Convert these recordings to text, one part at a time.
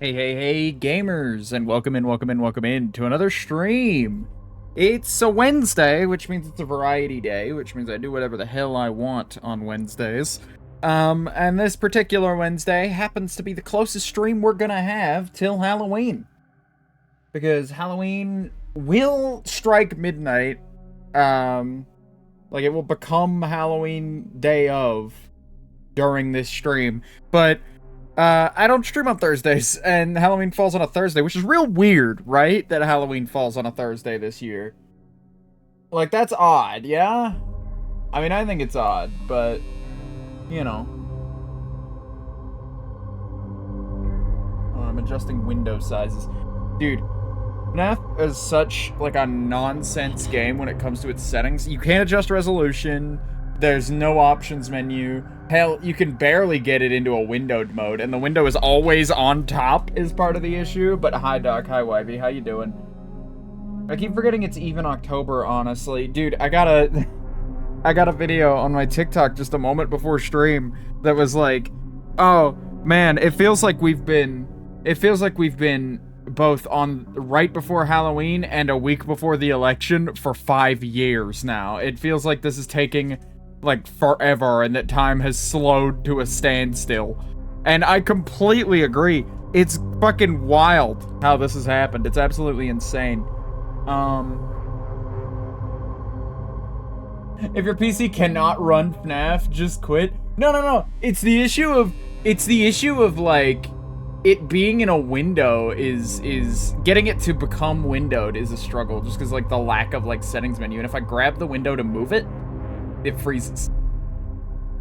Hey, gamers, and welcome in to another stream. It's a Wednesday, which means it's a variety day, which means I do whatever the hell I want on Wednesdays. And this particular Wednesday happens to be the closest stream we're gonna have till Halloween. Because Halloween will strike midnight, like it will become Halloween day of during this stream, but I don't stream on Thursdays, and Halloween falls on a Thursday, which is real weird, right? That Halloween falls on a Thursday this year. Like, that's odd, yeah? I mean, I think it's odd, but, you know. Oh, I'm adjusting window sizes. Dude, FNAF is such, like, a nonsense game when it comes to its settings. You can't adjust resolution. There's no options menu. Hell, you can barely get it into a windowed mode, and the window is always on top is part of the issue. But hi, Doc. Hi, Wivey. How you doing? I keep forgetting it's even October, honestly. Dude, I got a video on my TikTok just a moment before stream that was like, oh, man, it feels like we've been both on right before Halloween and a week before the election for 5 years now. It feels like this is taking like forever and that time has slowed to a standstill. And I completely agree. It's fucking wild how this has happened. It's absolutely insane. If your PC cannot run FNAF, just quit. No. It's the issue of like it being in a window is getting it to become windowed is a struggle just because like the lack of like settings menu. And if I grab the window to move it, it freezes.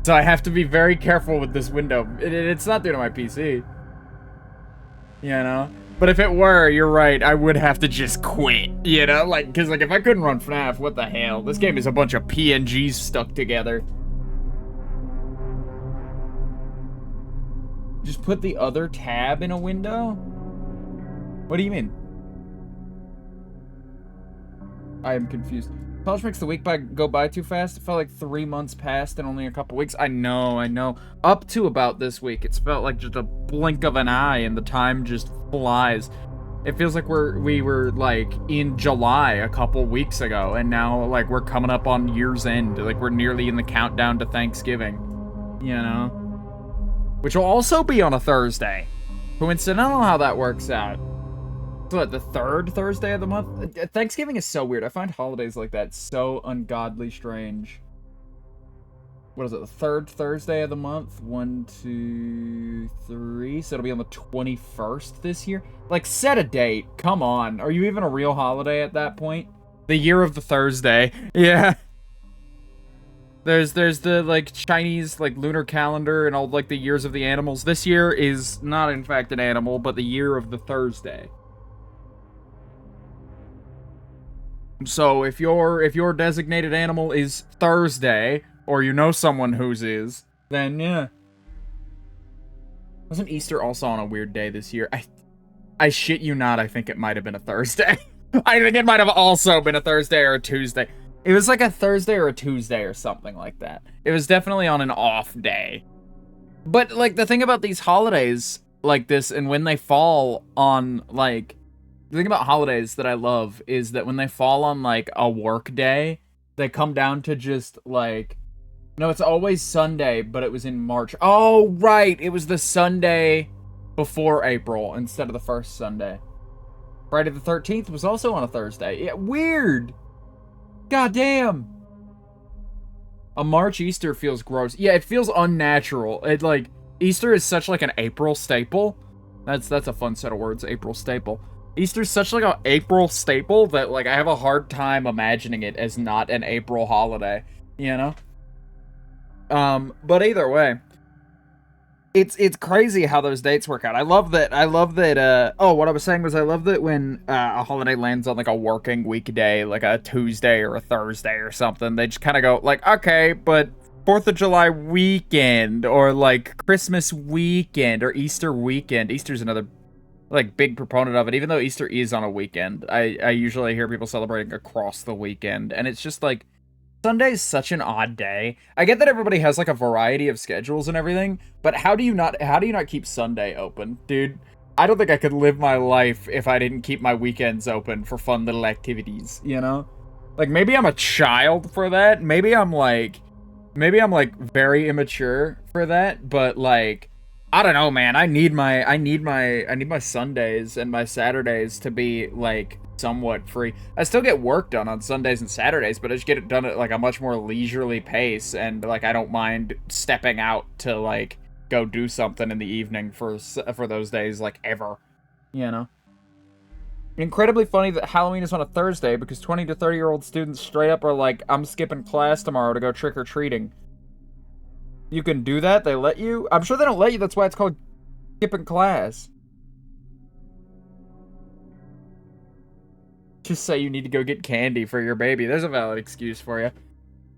So I have to be very careful with this window. It's not due to my PC. You know? But if it were, you're right, I would have to just quit. You know? Like, because like, if I couldn't run FNAF, what the hell? This game is a bunch of PNGs stuck together. Just put the other tab in a window? What do you mean? I am confused. College makes the week go by too fast. It felt like 3 months passed in only a couple weeks. I know. Up to about this week, it's felt like just a blink of an eye and the time just flies. It feels like we were like in July a couple weeks ago, and now like we're coming up on year's end. Like we're nearly in the countdown to Thanksgiving. You know? Which will also be on a Thursday. Coincidental how that works out. So the third Thursday of the month? Thanksgiving is so weird. I find holidays like that so ungodly strange. What is it? The third Thursday of the month? 1, 2, 3. So it'll be on the 21st this year? Like, set a date. Come on. Are you even a real holiday at that point? The year of the Thursday. Yeah. There's the, like, Chinese, like, lunar calendar and all, like, the years of the animals. This year is not, in fact, an animal, but the year of the Thursday. So if your designated animal is Thursday, or you know someone whose is, then yeah. Wasn't Easter also on a weird day this year? I shit you not, I think it might have been a Thursday. I think it might have also been a Thursday or a Tuesday. It was like a Thursday or a Tuesday or something like that. It was definitely on an off day. But like the thing about these holidays like this and when they fall on like the thing about holidays that I love is that when they fall on, like, a work day, they come down to just, like... No, it's always Sunday, but it was in March. Oh, right! It was the Sunday before April instead of the first Sunday. Friday the 13th was also on a Thursday. Yeah, weird! God damn! A March Easter feels gross. Yeah, it feels unnatural. It, like, Easter is such, like, an April staple. That's a fun set of words, April staple. Easter's such like an April staple that like I have a hard time imagining it as not an April holiday, you know? But either way, it's crazy how those dates work out. I love that oh, what I was saying was I love that when a holiday lands on like a working weekday, like a Tuesday or a Thursday or something, they just kind of go like, okay, but 4th of July weekend or like Christmas weekend or Easter weekend. Easter's another like big proponent of it, even though Easter is on a weekend. I usually hear people celebrating across the weekend, and it's just like Sunday's such an odd day. I get that everybody has like a variety of schedules and everything, but how do you not keep Sunday open, dude? I don't think I could live my life if I didn't keep my weekends open for fun little activities, you know? Like, maybe I'm a child for that. Maybe I'm like very immature for that, but like I don't know, man. I need my Sundays and my Saturdays to be like somewhat free. I still get work done on Sundays and Saturdays, but I just get it done at like a much more leisurely pace, and like I don't mind stepping out to like go do something in the evening for those days like ever, you know. Incredibly funny that Halloween is on a Thursday because 20 to 30-year-old students straight up are like, I'm skipping class tomorrow to go trick-or-treating. You can do that? They let you? I'm sure they don't let you, that's why it's called skipping class. Just say you need to go get candy for your baby. There's a valid excuse for you.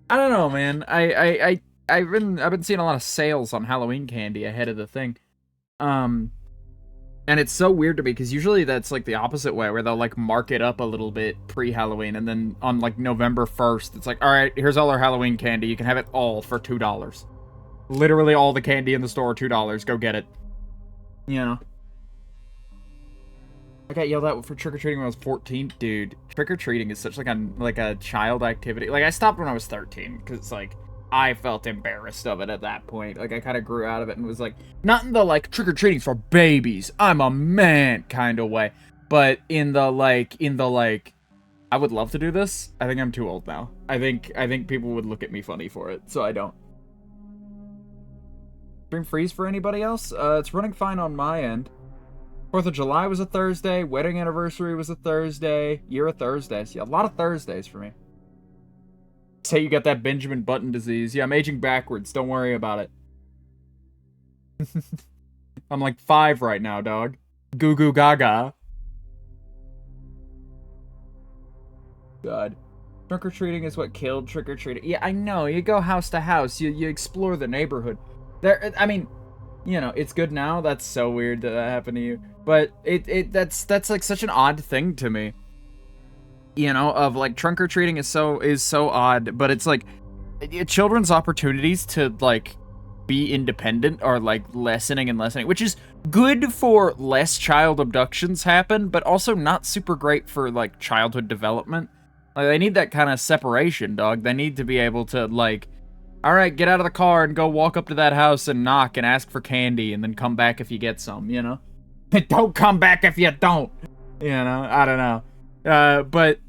I don't know, man. I've been seeing a lot of sales on Halloween candy ahead of the thing. And it's so weird to me, because usually that's, like, the opposite way, where they'll, like, mark it up a little bit pre-Halloween, and then on, like, November 1st, it's like, alright, here's all our Halloween candy, you can have it all for $2. Literally all the candy in the store, $2, go get it. You know. I got yelled at for trick-or-treating when I was 14. Dude, trick-or-treating is such, like a child activity. Like, I stopped when I was 13, because, like, I felt embarrassed of it at that point. Like, I kind of grew out of it and was like, not in the, like, trick-or-treating for babies, I'm a man kind of way. But in the, like, I would love to do this. I think I'm too old now. I think people would look at me funny for it, so I don't. Stream freeze for anybody else? It's running fine on my end. 4th of July was a Thursday, wedding anniversary was a Thursday, year of Thursdays. Yeah, a lot of Thursdays for me. Say you got that Benjamin Button disease. Yeah, I'm aging backwards. Don't worry about it. I'm like 5 right now, dog. Goo goo gaga. God. Trick-or-treating is what killed trick-or-treating. Yeah, I know. You go house to house. You explore the neighborhood. I mean, you know, it's good now. That's so weird that happened to you. But that's like such an odd thing to me. You know, of like trunk-or-treating is so odd, but it's like children's opportunities to like be independent are like lessening and lessening, which is good for less child abductions happen, but also not super great for like childhood development. Like they need that kind of separation, dog. They need to be able to like, all right, get out of the car and go walk up to that house and knock and ask for candy and then come back if you get some, you know? Don't come back if you don't. You know, I don't know. But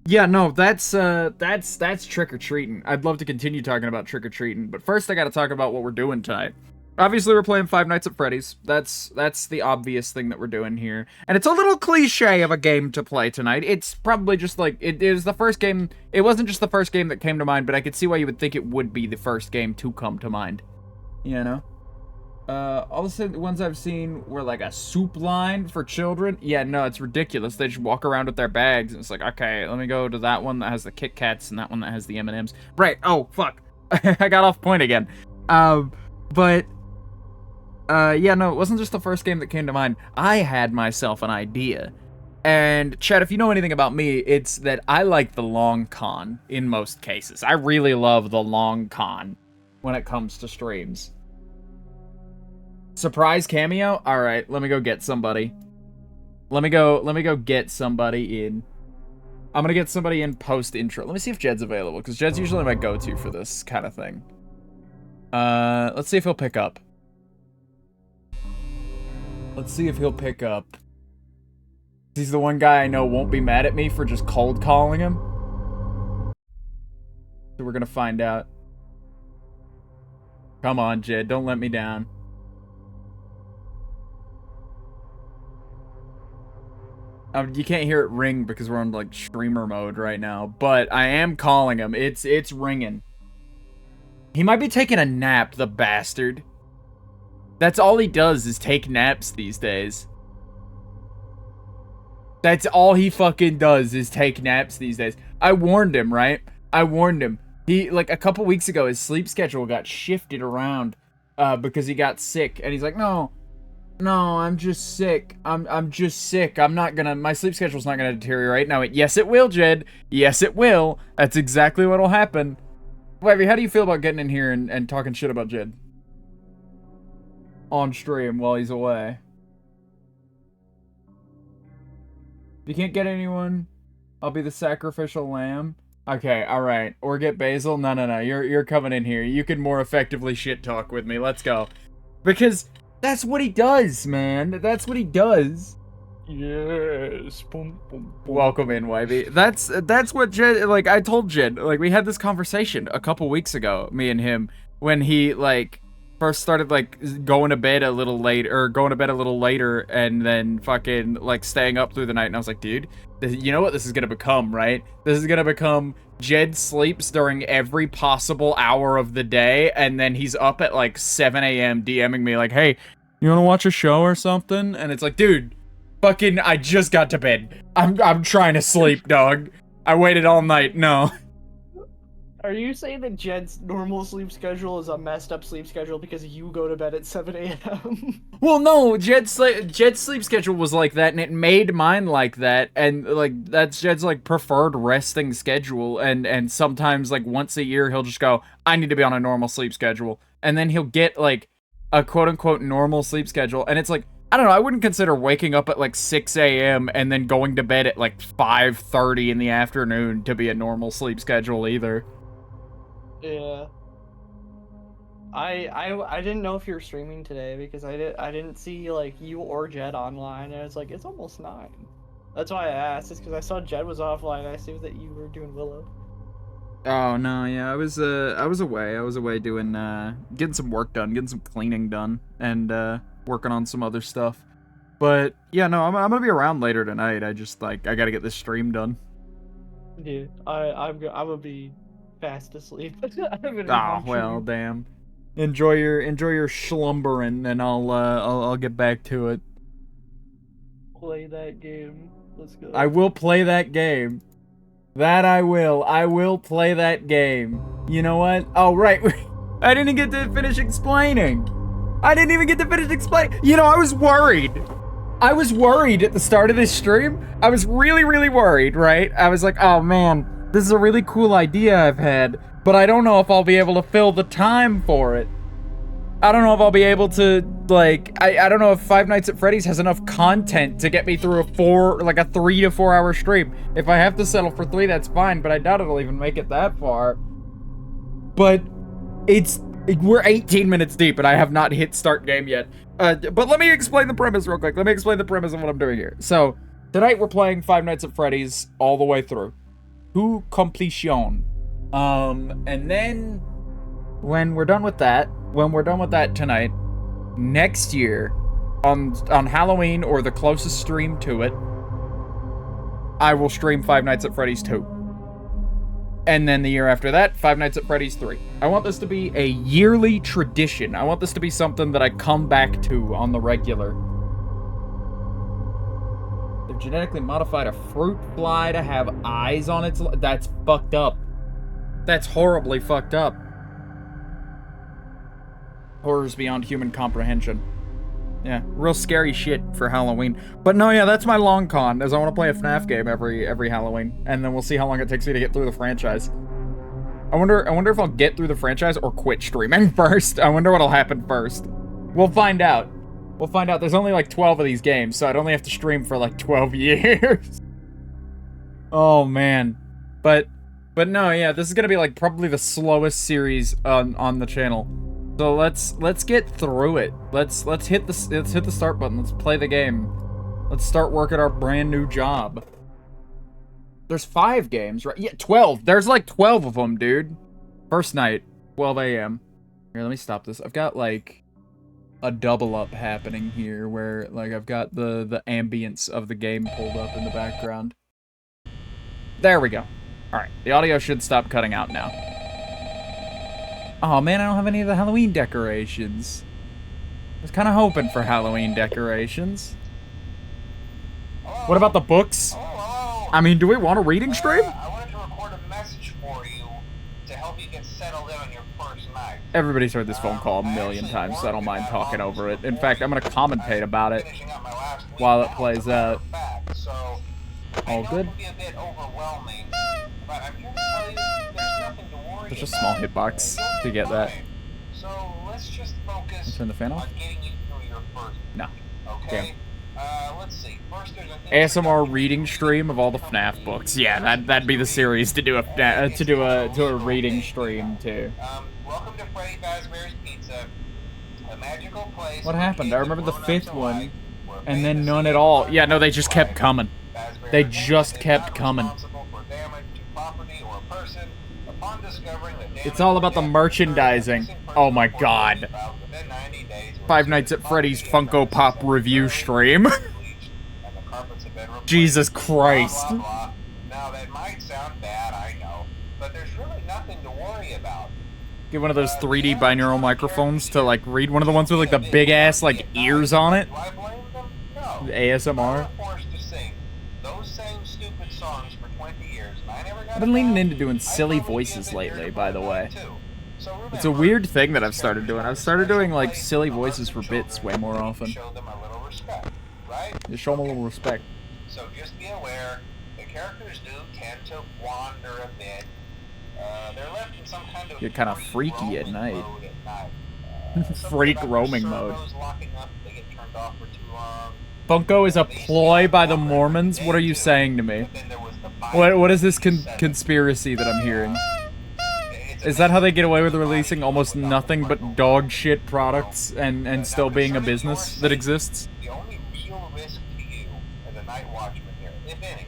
yeah, no, that's trick-or-treating. I'd love to continue talking about trick-or-treating, but first I gotta talk about what we're doing tonight. Obviously, we're playing Five Nights at Freddy's. That's the obvious thing that we're doing here. And it's a little cliche of a game to play tonight. It's probably just like, it is the first game, it wasn't just the first game that came to mind, but I could see why you would think it would be the first game to come to mind. You know? All the ones I've seen were like a soup line for children. Yeah, no, it's ridiculous. They just walk around with their bags, and it's like, okay, let me go to that one that has the Kit Kats and that one that has the M&Ms. Right, oh, fuck. I got off point again. Yeah, no, it wasn't just the first game that came to mind. I had myself an idea. And, Chad, if you know anything about me, it's that I like the long con in most cases. I really love the long con when it comes to streams. Surprise cameo? Alright, let me go get somebody. Let me go get somebody in. I'm gonna get somebody in post-intro. Let me see if Jed's available, because Jed's usually my go-to for this kind of thing. Let's see if he'll pick up. Let's see if he'll pick up. He's the one guy I know won't be mad at me for just cold calling him. So we're gonna find out. Come on, Jed, don't let me down. You can't hear it ring because we're on, like, streamer mode right now. But I am calling him. It's ringing. He might be taking a nap, the bastard. That's all he does is take naps these days. That's all he fucking does is take naps these days. I warned him, right? I warned him. He, like, a couple weeks ago, his sleep schedule got shifted around because he got sick. And he's like, no, I'm just sick. I'm just sick. My sleep schedule's not gonna deteriorate. Now, yes, it will, Jed. Yes, it will. That's exactly what'll happen. Wavy, how do you feel about getting in here and talking shit about Jed? On stream while he's away. If you can't get anyone, I'll be the sacrificial lamb. Okay, alright. Or get Basil? No. You're coming in here. You can more effectively shit talk with me. Let's go. Because that's what he does, man. That's what he does. Yes. Boom, boom, boom. Welcome in, Wybie. That's what Jed, like, I told Jed, like, we had this conversation a couple weeks ago, me and him, when he, like, first started, like, going to bed a little later, and then fucking, like, staying up through the night, and I was like, dude, you know what this is gonna become, right? This is gonna become Jed sleeps during every possible hour of the day, and then he's up at, like, 7 a.m. DMing me, like, hey, you wanna watch a show or something? And it's like, dude, fucking, I just got to bed. I'm trying to sleep, dog. I waited all night. No. Are you saying that Jed's normal sleep schedule is a messed up sleep schedule because you go to bed at 7 a.m.? Well, no, Jed's sleep schedule was like that, and it made mine like that, and like that's Jed's like preferred resting schedule, and sometimes like once a year he'll just go, I need to be on a normal sleep schedule, and then he'll get like a quote unquote normal sleep schedule, and it's like, I don't know, I wouldn't consider waking up at like 6 a.m. and then going to bed at like 5:30 in the afternoon to be a normal sleep schedule either. Yeah. I didn't know if you were streaming today because I didn't see like you or Jed online, and it's like it's almost 9. That's why I asked. It's because I saw Jed was offline. I assumed that you were doing Willow. Oh no, yeah, I was away. I was away doing getting some work done, getting some cleaning done, and working on some other stuff. But yeah, no, I'm gonna be around later tonight. I just like I gotta get this stream done. Dude, I'm gonna be fast asleep. I'm gonna be Oh well, damn. Enjoy your slumbering, and I'll get back to it. Play that game. Let's go. I will play that game. That I will. I will play that game. You know what? Oh right, I didn't get to finish explaining. I didn't even get to finish explaining. You know, I was worried. I was worried at the start of this stream. I was really, really worried, right? I was like, oh man, this is a really cool idea I've had, but I don't know if I'll be able to fill the time for it. I don't know if I'll be able to, like, I don't know if Five Nights at Freddy's has enough content to get me through a 3 to 4 hour stream. If I have to settle for 3, that's fine, but I doubt it'll even make it that far. But we're 18 minutes deep, and I have not hit start game yet. But let me explain the premise real quick. Let me explain the premise of what I'm doing here. So, tonight we're playing Five Nights at Freddy's all the way through. To completion. And then, when we're done with that tonight, next year, on Halloween or the closest stream to it, I will stream Five Nights at Freddy's 2. And then the year after that, Five Nights at Freddy's 3. I want this to be a yearly tradition. I want this to be something that I come back to on the regular. They've genetically modified a fruit fly to have eyes on its... That's fucked up. That's horribly fucked up. Horrors beyond human comprehension. Yeah, real scary shit for Halloween. But no, yeah, that's my long con, is I want to play a FNAF game every Halloween, and then we'll see how long it takes me to get through the franchise. I wonder if I'll get through the franchise or quit streaming first. I wonder what'll happen first. We'll find out. We'll find out. There's only like 12 of these games, so I'd only have to stream for like 12 years. Oh man. But no, yeah, this is gonna be like probably the slowest series on the channel. So let's get through it. Let's hit the start button. Let's play the game. Let's start working our brand new job. There's 5 games, right? Yeah, 12. There's like 12 of them, dude. First night, 12 a.m. Here, let me stop this. I've got like a double up happening here where like I've got the ambience of the game pulled up in the background. There we go. All right, the audio should stop cutting out now. Oh man, I don't have any of the Halloween decorations. I was kind of hoping for Halloween decorations. What about the books? I mean, do we want a reading stream? I wanted to record a message for you to help you get settled in on your first night. Everybody's heard this phone call a million times, so I don't mind talking over it. In fact, I'm going to commentate about it while it plays out. All good. There's a small hitbox to get that. So let's just focus Turn the fan off? on getting you through your first No. okay? Let's see. First, there's an ASMR reading stream of all the FNAF books. Yeah, that'd be the series to do a reading stream too. Welcome to Freddy Fazbear's Pizza, a magical place. What happened? I remember the 5th one, and then none at all. Yeah, no, they just kept coming. They just kept coming. It's all about the merchandising. Oh my god. Five Nights at Freddy's Funko Pop review stream. Jesus Christ. Now that might sound bad, I know, but there's really nothing to worry about. Get one of those 3D binaural microphones to like read one of the ones with like the big ass like ears on it. Do I blame them? No. The ASMR. Forced to sing those same stupid songs for 20 years, and I never got I've been leaning into doing silly voices lately, by the way. It's a weird thing that I've started doing. I've started doing like silly voices for bits way more often. Show them a little respect, right? Just show them a little respect. So just be aware, the characters do tend to wander a bit. They're left in some kind of Get kind of freaky at night. mode at night. Freak roaming mode. Locking up, they get turned off for too long. Funko is a ploy by the Mormons? What are you saying to me? What is this conspiracy that I'm hearing? Is that how they get away with releasing almost nothing but dog shit products and still being a business that exists? The only real risk to you as a night watchman here, if any,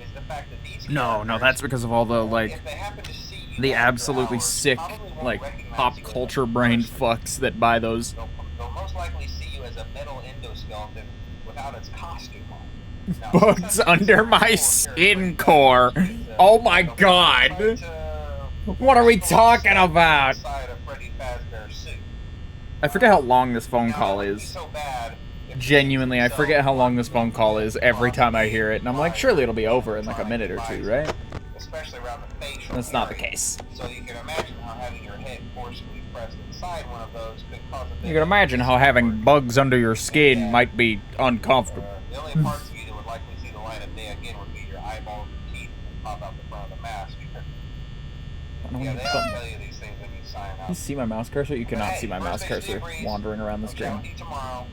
is the fact that these No, that's because of all the, like, if they happen to see you the after absolutely hours, sick, probably won't like, recognize pop you as culture a brained person. fucks that buy those. They'll most likely see you as a metal endoskeleton without its costume on. Now, Bugs sometimes under it's my cool skin here, core. but, Oh my they'll god. try to What are we talking about? inside a Freddy Fazbear suit. I forget how long this phone Now, call it wouldn't be is. so bad if Genuinely, I so forget how long this phone call is every time I hear it, and I'm like, surely it'll be over in like a minute or two, right? especially around the facial That's not the area. case. So you can imagine how having your head forcefully pressed inside one of those could cause a You can imagine how having bugs under your skin might be uncomfortable. The only parts of you that would likely see the light of day again would be your eyeballs and teeth that pop out the front of the mask. Yeah, they don't tell you these things when you sign up. You see my mouse cursor? You cannot see my mouse cursor wandering around the I'll screen. chat with you tomorrow.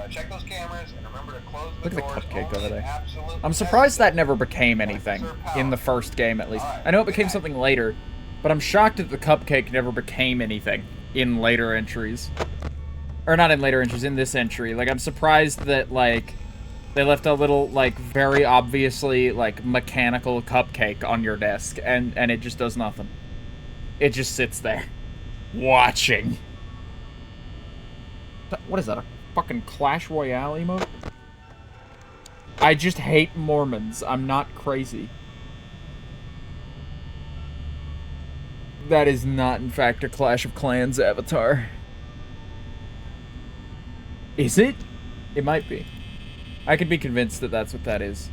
Check those cameras and remember to close the Look at the doors cupcake only over in there. absolute I'm surprised that necessity. never became anything, in the first game at least. I know it became something later, but I'm shocked that the cupcake never became anything in later entries. Or not in later entries, in this entry. Like, I'm surprised that, like, they left a little, like, very obviously, like, mechanical cupcake on your desk, and it just does nothing. It just sits there, watching. What is that, a fucking Clash Royale emote? I just hate Mormons. I'm not crazy. That is not, in fact, a Clash of Clans avatar. Is it? It might be. I could be convinced that that's what that is.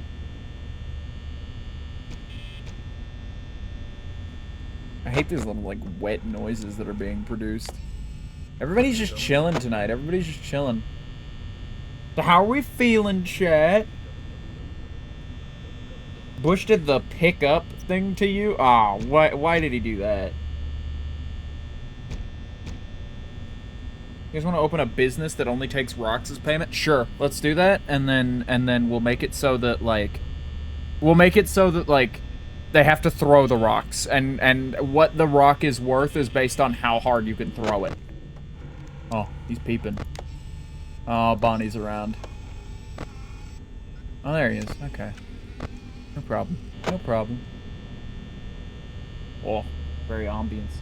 I hate these little, like, wet noises that are being produced. Everybody's just chilling tonight. Everybody's just chilling. So how are we feeling, chat? Bush did the pick up thing to you? Aw, why did he do that? You guys want to open a business that only takes rocks as payment? Sure, let's do that, and then we'll make it so that, like... they have to throw the rocks, and what the rock is worth is based on how hard you can throw it. Oh, he's peeping. Oh, Bonnie's around. Oh, there he is. Okay. No problem. No problem. Oh, very ambience.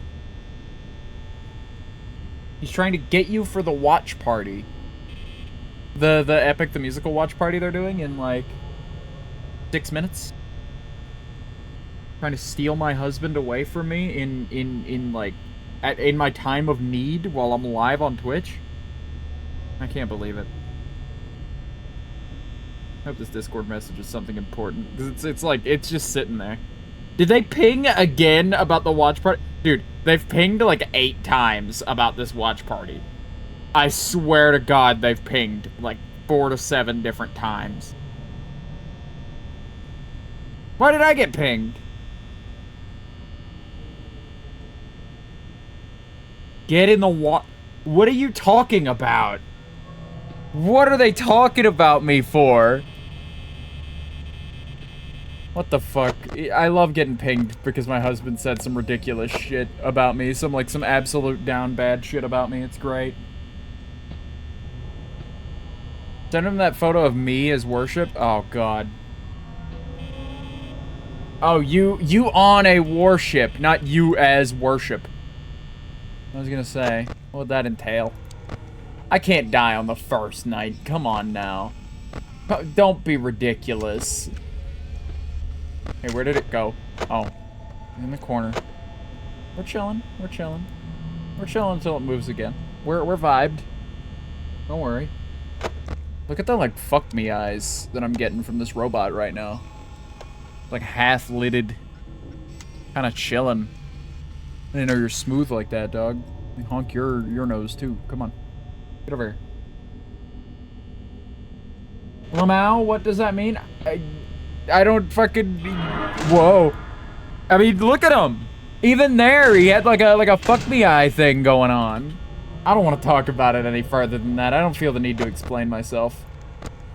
He's trying to get you for the watch party. The Epic the Musical watch party they're doing in, like, 6 minutes. Trying to steal my husband away from me in my time of need while I'm live on Twitch. I can't believe it. I hope this Discord message is something important, because it's like, it's just sitting there. Did they ping again about the watch party? Dude, they've pinged like 8 times about this watch party. I swear to God, they've pinged like 4 to 7 different times. Why did I get pinged? Get in the What are you talking about? What are they talking about me for? What the fuck? I love getting pinged because my husband said some ridiculous shit about me. Some absolute down bad shit about me. It's great. Send him that photo of me as worship. Oh, God. Oh, you on a warship, not you as worship. I was gonna say, what would that entail? I can't die on the first night. Come on now. Don't be ridiculous. Hey, where did it go? Oh, in the corner. We're chilling. We're chilling. We're chilling until it moves again. We're vibed. Don't worry. Look at the like fuck me eyes that I'm getting from this robot right now. Like half lidded. Kind of chilling. I didn't know you're smooth like that, dog. You honk your nose too. Come on. Get over here. Lamau, what does that mean? I don't fucking... Whoa. I mean, look at him. Even there, he had like a fuck me eye thing going on. I don't want to talk about it any further than that. I don't feel the need to explain myself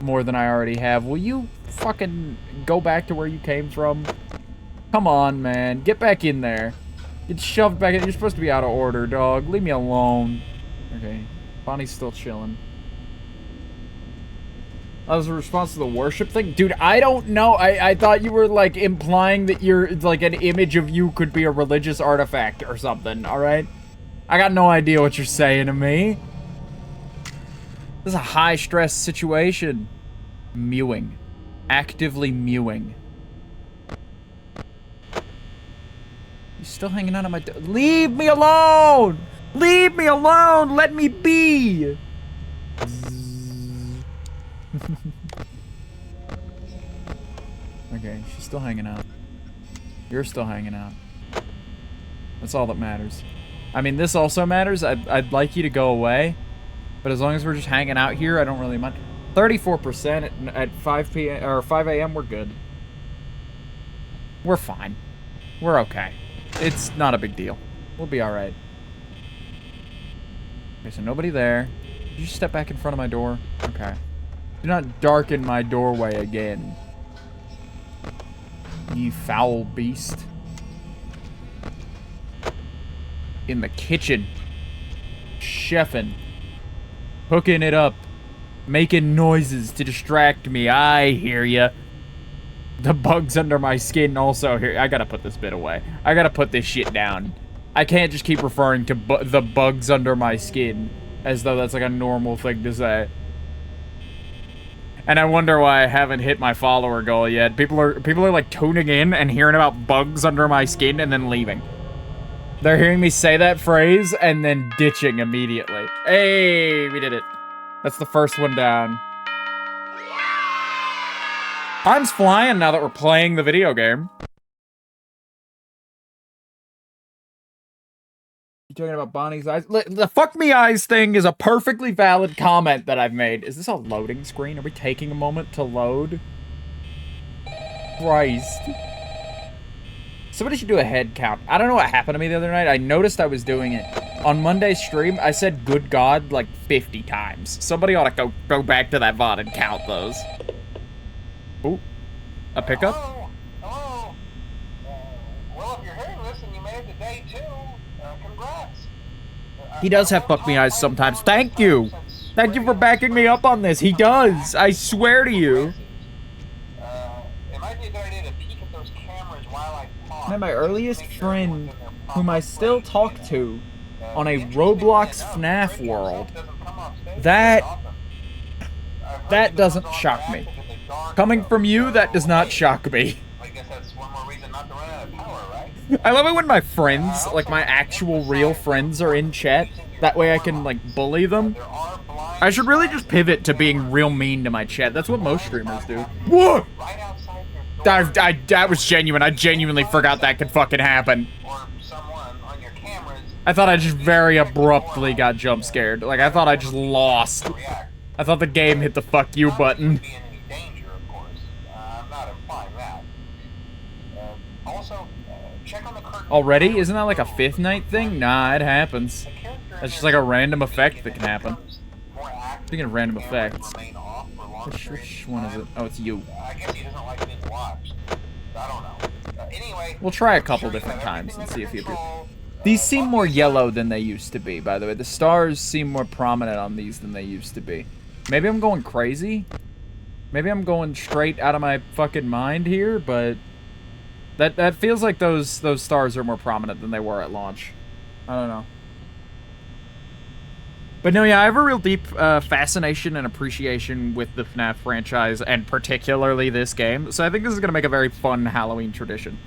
more than I already have. Will you fucking go back to where you came from? Come on, man. Get back in there. Get shoved back in. You're supposed to be out of order, dog. Leave me alone. Okay. Bonnie's still chilling. That was a response to the worship thing? Dude, I don't know. I thought you were, like, implying that you're, like, an image of you could be a religious artifact or something, alright? I got no idea what you're saying to me. This is a high-stress situation. Mewing. Actively mewing. You still hanging out on my... Leave me alone! Leave me alone! Let me be! Okay, she's still hanging out. You're still hanging out. That's all that matters. I mean, this also matters. I'd like you to go away, but as long as we're just hanging out here, I don't really mind. 34% at 5 p.m. or 5 a.m. We're good. We're fine. We're okay. It's not a big deal. We'll be all right. Okay, so nobody there. Did you step back in front of my door? Okay. Do not darken my doorway again. You foul beast. In the kitchen. Chefing. Hooking it up. Making noises to distract me. I hear ya. The bugs under my skin also here. I gotta put this bit away. I gotta put this shit down. I can't just keep referring to the bugs under my skin as though that's like a normal thing to say. And I wonder why I haven't hit my follower goal yet. People are like tuning in and hearing about bugs under my skin and then leaving. They're hearing me say that phrase and then ditching immediately. Hey, we did it. That's the first one down. Time's flying now that we're playing the video game. You talking about Bonnie's eyes? The fuck me eyes thing is a perfectly valid comment that I've made. Is this a loading screen? Are we taking a moment to load? Christ. Somebody should do a head count. I don't know what happened to me the other night. I noticed I was doing it. On Monday's stream, I said good God like 50 times. Somebody ought to go back to that VOD and count those. Ooh. A pickup? Hello? Hello? Well, if you're hearing this and you made it to day 2, congrats. He does have fuck me eyes sometimes. Thank you. Thank you for backing me up on this. He does. I swear to you. It might be a good idea to peek at those cameras while I talk. My earliest friend, whom I still talk to, on a Roblox FNAF world. That doesn't shock me. Coming from you, that does not shock me. I guess that's one more reason not to run out of power, right? I love it when my friends, like my actual real friends, are in chat. That way I can, like, bully them. I should really just pivot to being real mean to my chat. That's what most streamers do. Whoa! That was genuine. I genuinely forgot that could fucking happen. I thought I just very abruptly got jump scared. Like, I thought I just lost. I thought the game hit the fuck you button. Already? Isn't that like a 5th night thing? Nah, it happens. That's just like a random effect that can happen. Speaking of random cameras effects, remain off for long periods which of one is time. it? Oh, it's you. I guess he doesn't like being watched. I don't know. Anyway, We'll try a let's couple sure you different have times everything and under see if he appears. control. These seem more Bucky's yellow than they used to be, by the way. The stars seem more prominent on these than they used to be. Maybe I'm going crazy? Maybe I'm going straight out of my fucking mind here, but that feels like those stars are more prominent than they were at launch. I don't know. But no, yeah, I have a real deep fascination and appreciation with the FNAF franchise, and particularly this game. So I think this is going to make a very fun Halloween tradition.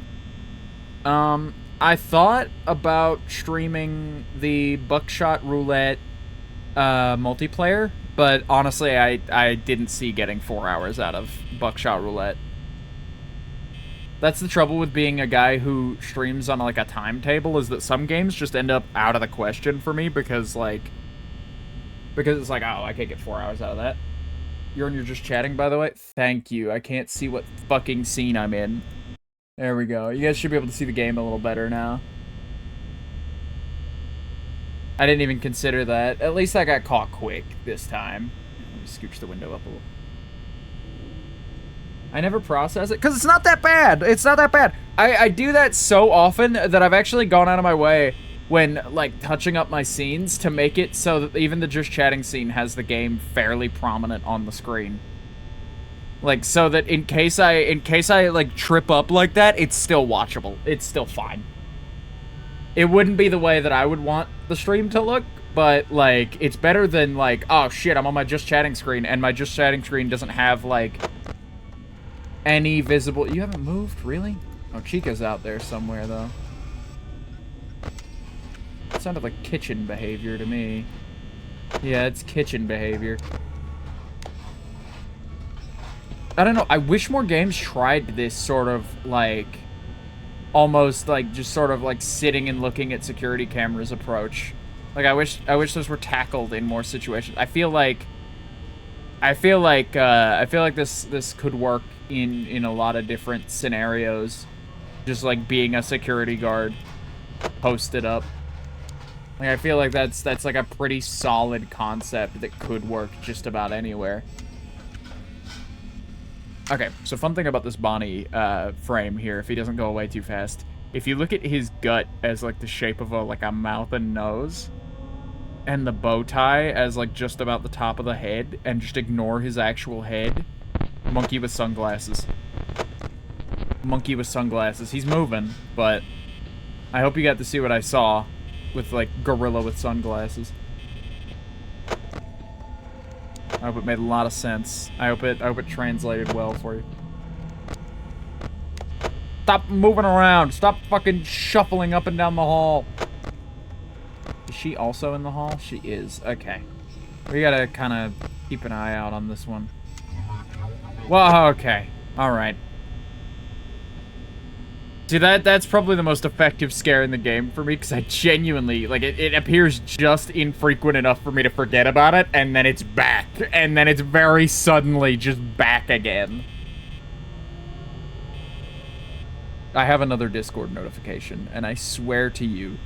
I thought about streaming the Buckshot Roulette multiplayer, but honestly, I didn't see getting 4 hours out of Buckshot Roulette. That's the trouble with being a guy who streams on, like, a timetable, is that some games just end up out of the question for me because, like... Because it's like, oh, I can't get 4 hours out of that. You're just chatting, by the way? Thank you. I can't see what fucking scene I'm in. There we go. You guys should be able to see the game a little better now. I didn't even consider that. At least I got caught quick this time. Let me scooch the window up a little. I never process it, because it's not that bad. It's not that bad. I do that so often that I've actually gone out of my way when, like, touching up my scenes to make it so that even the just chatting scene has the game fairly prominent on the screen. Like, so that in case I, like, trip up like that, it's still watchable. It's still fine. It wouldn't be the way that I would want the stream to look, but, like, it's better than, like, oh, shit, I'm on my just chatting screen, and my just chatting screen doesn't have, like, any visible... You haven't moved? Really? Oh, Chica's out there somewhere, though. It sounded like kitchen behavior to me. Yeah, it's kitchen behavior. I don't know. I wish more games tried this sort of, like... almost, like, just sort of, like, sitting and looking at security cameras approach. Like, I wish those were tackled in more situations. I feel like this could work in a lot of different scenarios. Just, like, being a security guard posted up. Like, I feel like that's like a pretty solid concept that could work just about anywhere. Okay, so fun thing about this Bonnie frame here, if he doesn't go away too fast, if you look at his gut as, like, the shape of a mouth and nose, and the bow tie as, like, just about the top of the head, and just ignore his actual head, monkey with sunglasses. Monkey with sunglasses. He's moving, but I hope you got to see what I saw with, like, gorilla with sunglasses. I hope it made a lot of sense. I hope it translated well for you. Stop moving around. Stop fucking shuffling up and down the hall. Is she also in the hall? She is. Okay. We gotta kind of keep an eye out on this one. Well, okay. Alright. See, that's probably the most effective scare in the game for me, because I genuinely, like, it appears just infrequent enough for me to forget about it, and then it's back. And then it's very suddenly just back again. I have another Discord notification, and I swear to you,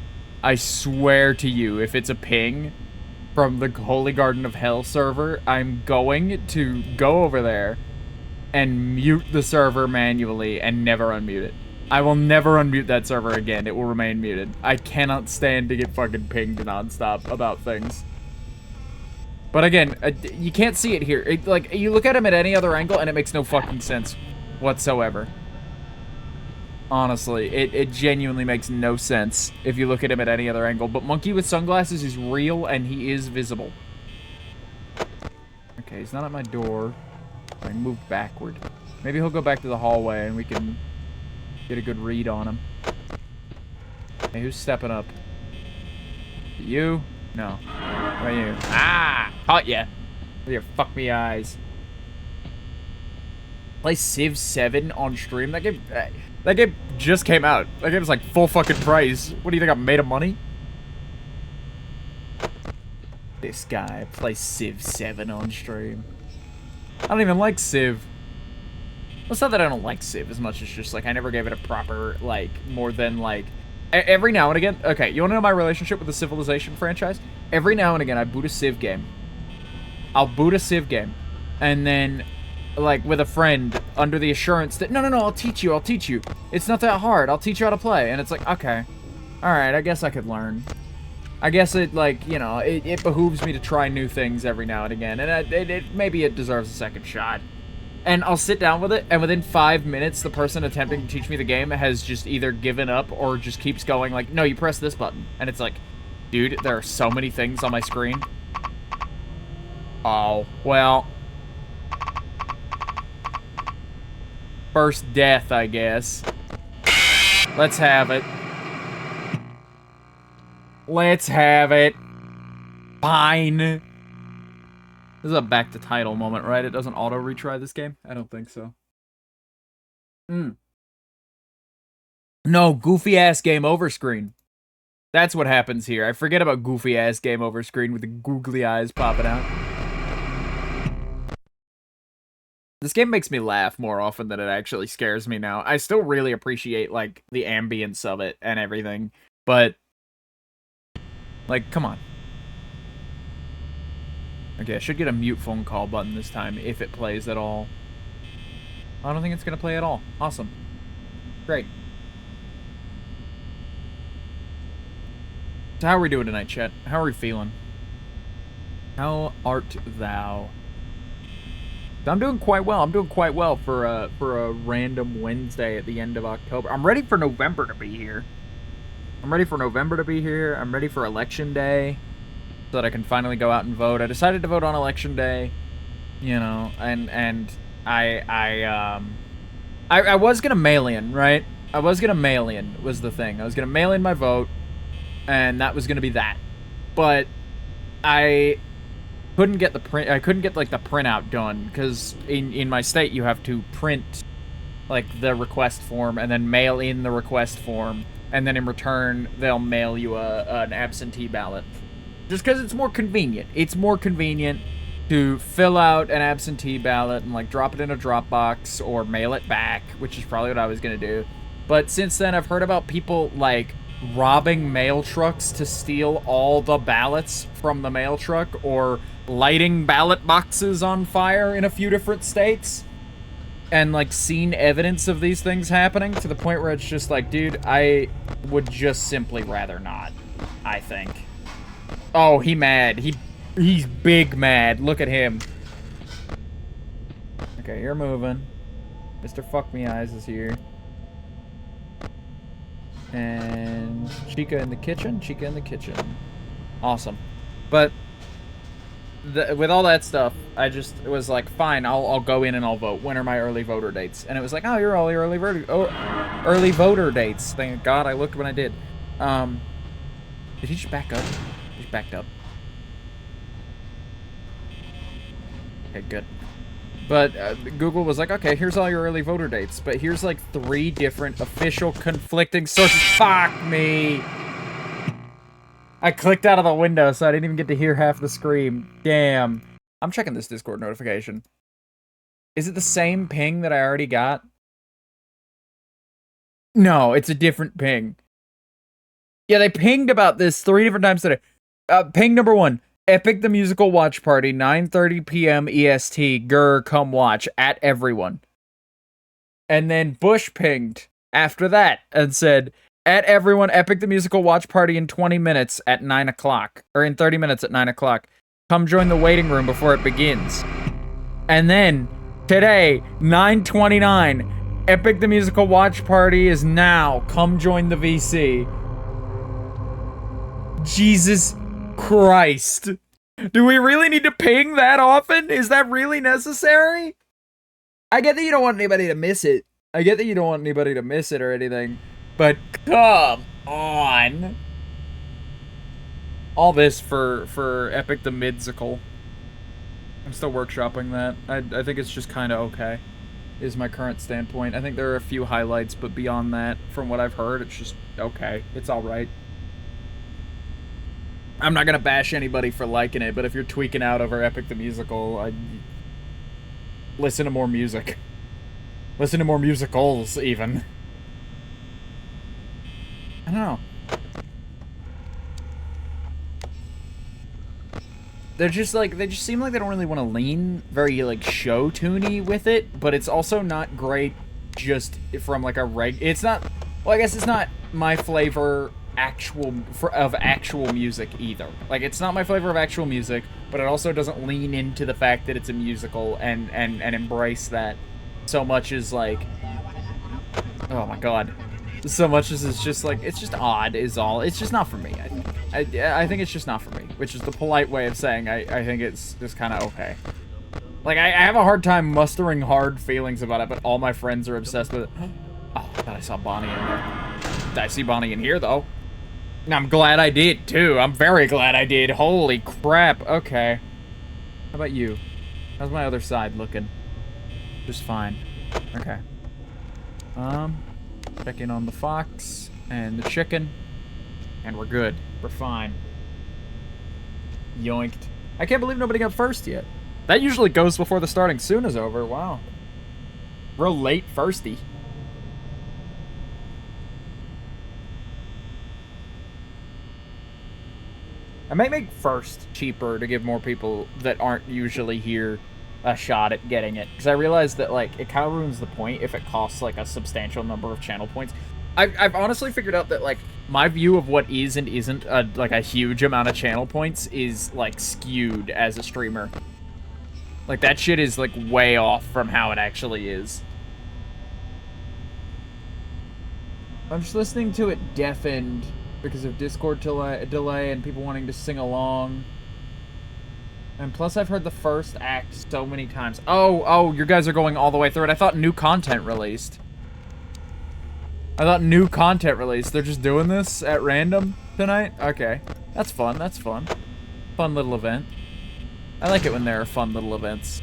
if it's a ping from the Holy Garden of Hell server, I'm going to go over there and mute the server manually and never unmute it. I will never unmute that server again. It will remain muted. I cannot stand to get fucking pinged nonstop about things. But again, you can't see it here. Like, you look at him at any other angle and it makes no fucking sense whatsoever. Honestly, it genuinely makes no sense if you look at him at any other angle. But Monkey with Sunglasses is real and he is visible. Okay, he's not at my door. I moved backward. Maybe he'll go back to the hallway and we can get a good read on him. Hey, who's stepping up? You? No. What are you? Ah! Caught ya! With your fuck me eyes. Play Civ 7 on stream? That game just came out. That game's like full fucking price. What do you think, I'm made of money? This guy plays Civ 7 on stream. I don't even like Civ. Well, it's not that I don't like Civ as much as just, like, I never gave it a proper, like, more than, like... Every now and again... Okay, you wanna know my relationship with the Civilization franchise? Every now and again, I boot a Civ game. I'll boot a Civ game, and then, like, with a friend, under the assurance that, no, I'll teach you. It's not that hard. I'll teach you how to play. And it's like, okay, alright, I guess I could learn. I guess it, like, you know, it behooves me to try new things every now and again, and maybe it deserves a second shot. And I'll sit down with it, and within 5 minutes, the person attempting to teach me the game has just either given up or just keeps going like, no, you press this button. And it's like, dude, there are so many things on my screen. Oh, well. First death, I guess. Let's have it. Let's have it. Fine. This is a back to title moment, right? It doesn't auto retry this game? I don't think so. No, goofy ass game over screen. That's what happens here. I forget about goofy ass game over screen with the googly eyes popping out. This game makes me laugh more often than it actually scares me now. I still really appreciate, like, the ambience of it and everything, but, like, come on. Okay, I should get a mute phone call button this time, if it plays at all. I don't think it's gonna play at all. Awesome. Great. So how are we doing tonight, chat? How are we feeling? How art thou? I'm doing quite well. I'm doing quite well for a random Wednesday at the end of October. I'm ready for November to be here. I'm ready for Election Day, so that I can finally go out and vote. I decided to vote on Election Day, you know, and I was gonna mail in, right? I was gonna mail in was the thing. I was gonna mail in my vote, and that was gonna be that. But I couldn't get the print. I couldn't get like the printout done because in my state you have to print like the request form and then mail in the request form, and then in return they'll mail you an absentee ballot. Just because it's more convenient. It's more convenient to fill out an absentee ballot and like drop it in a Dropbox or mail it back, which is probably what I was gonna do. But since then I've heard about people like robbing mail trucks to steal all the ballots from the mail truck, or lighting ballot boxes on fire in a few different states, and like seen evidence of these things happening to the point where it's just like, dude, I would just simply rather not, I think. Oh, he mad. He's big mad. Look at him. Okay, you're moving. Mr. Fuck Me Eyes is here. And Chica in the kitchen. Awesome. But with all that stuff, I just was like, fine, I'll go in and I'll vote. When are my early voter dates? And it was like, oh, you're all early voter dates. Thank God I looked when I did. Did he just back up? He's backed up. Okay, good. But Google was like, okay, here's all your early voter dates, but here's like 3 different official conflicting sources. Fuck me! I clicked out of the window, so I didn't even get to hear half the scream. Damn. I'm checking this Discord notification. Is it the same ping that I already got? No, it's a different ping. Yeah, they pinged about this 3 different times today. Ping number 1. Epic the Musical Watch Party, 9:30 p.m. EST. Grr, come watch. At everyone. And then Bush pinged after that and said, at everyone, Epic the Musical Watch Party in 20 minutes at 9 o'clock. Or in 30 minutes at 9 o'clock. Come join the waiting room before it begins. And then, today, 9:29, Epic the Musical Watch Party is now. Come join the VC. Jesus Christ. Do we really need to ping that often? Is that really necessary? I get that you don't want anybody to miss it. Or anything. But come on. All this for Epic the Midsicle. I'm still workshopping that. I think it's just kind of okay, is my current standpoint. I think there are a few highlights, but beyond that, from what I've heard, it's just okay. It's alright. I'm not gonna bash anybody for liking it, but if you're tweaking out over Epic the Musical, listen to more music. Listen to more musicals, even. I don't know. they're just like, they just seem like they don't really want to lean very like show tuney with it, but it's also not great just from like a it's not, well, I guess it's not my flavor of actual music either. Like, it's not my flavor of actual music, but it also doesn't lean into the fact that it's a musical and embrace that so much as like, oh my god, so much as it's just like, it's just odd is all. It's just not for me. I think it's just not for me, which is the polite way of saying I think it's just kind of okay. Like, I have a hard time mustering hard feelings about it, but all my friends are obsessed with it. Oh, I thought I saw Bonnie in there. Did I see Bonnie in here, though? I'm glad I did, too. I'm very glad I did. Holy crap. Okay. How about you? How's my other side looking? Just fine. Okay. Check in on the fox and the chicken. And we're good. We're fine. Yoinked. I can't believe nobody got first yet. That usually goes before the starting soon is over. Wow. Real late firsty. I might make first cheaper to give more people that aren't usually here a shot at getting it. Because I realize that, like, it kind of ruins the point if it costs, like, a substantial number of channel points. I've honestly figured out that, like, my view of what is and isn't, like, a huge amount of channel points is, like, skewed as a streamer. Like, that shit is, like, way off from how it actually is. I'm just listening to it deafened because of Discord delay and people wanting to sing along. And plus, I've heard the first act so many times. Oh, you guys are going all the way through it. I thought new content released. They're just doing this at random tonight? Okay. That's fun. That's fun. Fun little event. I like it when there are fun little events.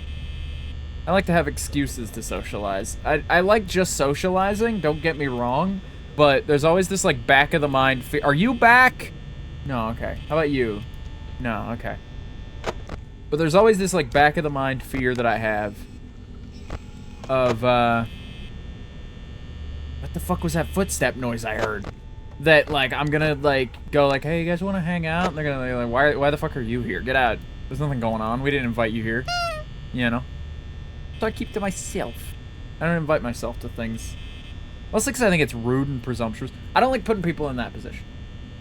I like to have excuses to socialize. I like just socializing, don't get me wrong, but there's always this, like, back of the mind are you back? No, okay. How about you? No, okay. But there's always this, like, back of the mind fear that I have of, what the fuck was that footstep noise I heard? That, like, I'm gonna, like, go, like, hey, you guys wanna hang out? And they're gonna be like, why the fuck are you here? Get out. There's nothing going on. We didn't invite you here. You know? So I keep to myself. I don't invite myself to things. Mostly because I think it's rude and presumptuous. I don't like putting people in that position.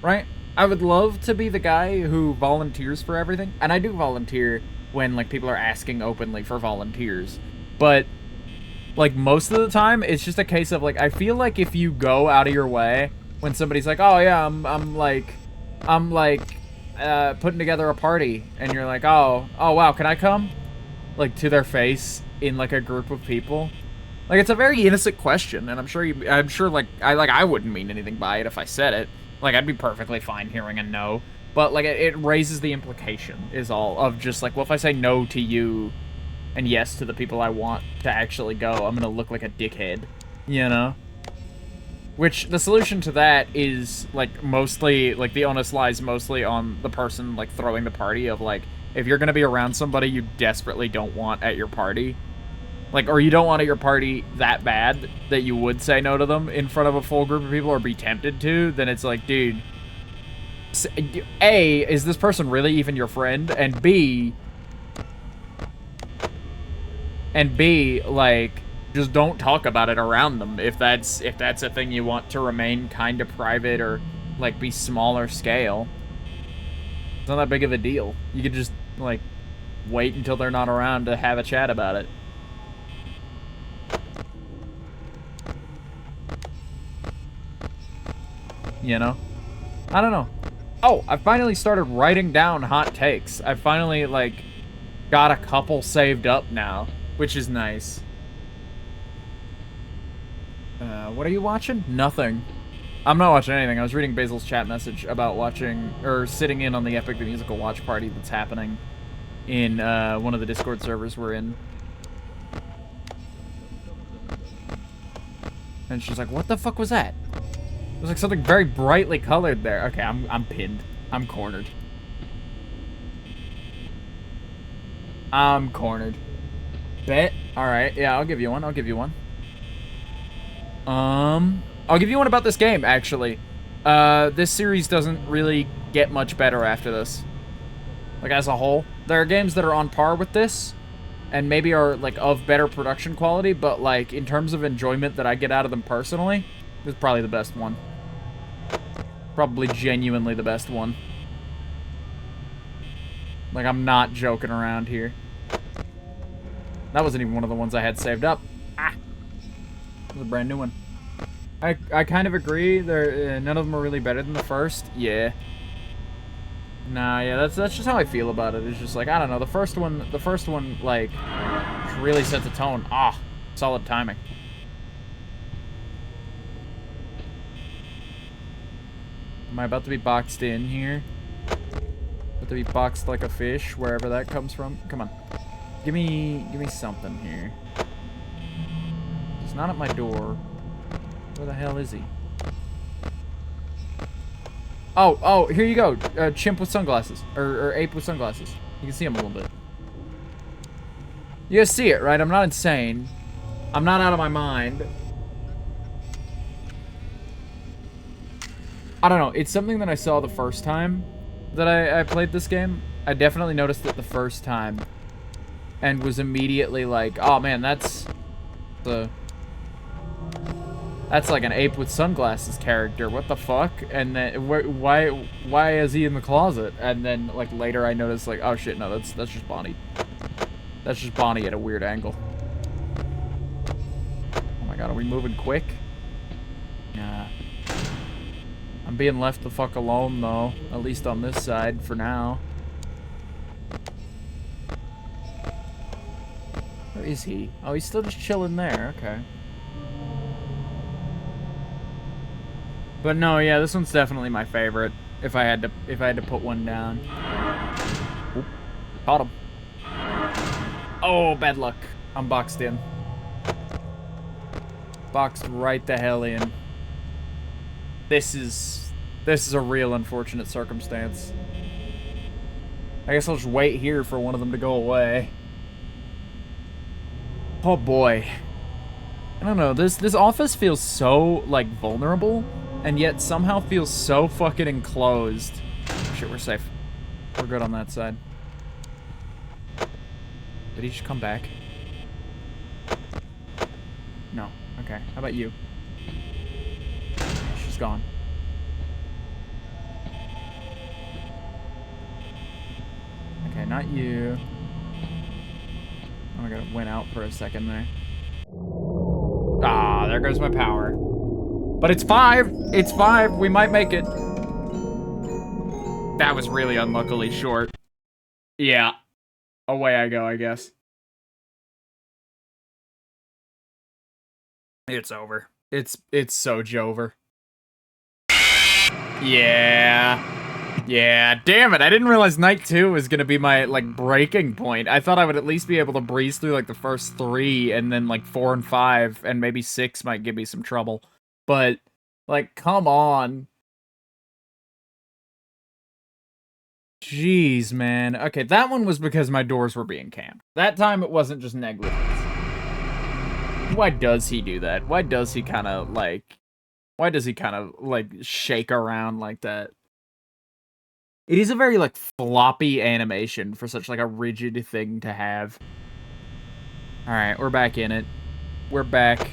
Right? I would love to be the guy who volunteers for everything. And I do volunteer when, like, people are asking openly for volunteers. But, like, most of the time, it's just a case of, like, I feel like if you go out of your way when somebody's like, oh, yeah, I'm putting together a party, and you're like, oh wow, can I come? Like, to their face in, like, a group of people. Like, it's a very innocent question, and I'm sure like I wouldn't mean anything by it if I said it. Like, I'd be perfectly fine hearing a no, but, like, it raises the implication is all of just like, well, if I say no to you and yes to the people I want to actually go, I'm gonna look like a dickhead, you know? Which, the solution to that is, like, mostly, like, the onus lies mostly on the person, like, throwing the party of, like, if you're gonna be around somebody you desperately don't want at your party, like, or you don't want at your party that bad that you would say no to them in front of a full group of people or be tempted to, then it's like, dude, A, is this person really even your friend? And B, like, just don't talk about it around them if that's a thing you want to remain kind of private or, like, be smaller scale. It's not that big of a deal. You could just, like, wait until they're not around to have a chat about it. You know? I don't know. Oh, I finally started writing down hot takes. I finally, like, got a couple saved up now, which is nice. What are you watching? Nothing. I'm not watching anything. I was reading Basil's chat message about watching, or sitting in on the Epic the Musical watch party that's happening in, one of the Discord servers we're in. And she's like, what the fuck was that? There's, like, something very brightly colored there. Okay, I'm pinned. I'm cornered. I'm cornered. Bet? Alright, yeah, I'll give you one. I'll give you one. I'll give you one about this game, actually. This series doesn't really get much better after this. Like, as a whole. There are games that are on par with this, and maybe are, like, of better production quality, but, like, in terms of enjoyment that I get out of them personally, this is probably the best one. Probably genuinely the best one. Like, I'm not joking around here. That wasn't even one of the ones I had saved up. Ah! It was a brand new one. I kind of agree. None of them are really better than the first. Yeah. Nah, yeah, that's just how I feel about it. It's just like, I don't know, the first one, like, really sets a tone. Ah, solid timing. Am I about to be boxed in here? About to be boxed like a fish, wherever that comes from? Come on. Give me something here. He's not at my door. Where the hell is he? Oh, here you go. Chimp with sunglasses. Or ape with sunglasses. You can see him a little bit. You guys see it, right? I'm not insane. I'm not out of my mind. I don't know. It's something that I saw the first time that I played this game. I definitely noticed it the first time. And was immediately like, oh man, that's like an ape with sunglasses character. What the fuck? And then why is he in the closet? And then like later I noticed like, oh shit, no, that's just Bonnie. That's just Bonnie at a weird angle. Oh my god, are we moving quick? Nah. I'm being left the fuck alone though, at least on this side for now. Where is he? Oh, he's still just chilling there. Okay. But no, yeah, this one's definitely my favorite. If I had to put one down. Oop, caught him. Oh, bad luck. I'm boxed in. Boxed right the hell in. This is a real unfortunate circumstance. I guess I'll just wait here for one of them to go away. Oh boy. I don't know, this office feels so, like, vulnerable, and yet somehow feels so fucking enclosed. Shit, we're safe. We're good on that side. Did he just come back? No. Okay, how about you? She's gone. Okay, not you. Oh my god, it went out for a second there. Ah, there goes my power. But it's 5! It's 5! We might make it. That was really unluckily short. Yeah. Away I go, I guess. It's over. It's so Jover. Yeah. Yeah, damn it. I didn't realize night 2 was gonna be my, like, breaking point. I thought I would at least be able to breeze through, like, the first 3, and then, like, 4 and 5, and maybe 6 might give me some trouble. But, like, come on. Jeez, man. Okay, that one was because my doors were being camped. That time it wasn't just negligence. Why does he do that? Why does he kind of, like, shake around like that? It is a very, like, floppy animation for such, like, a rigid thing to have. Alright, we're back in it. We're back.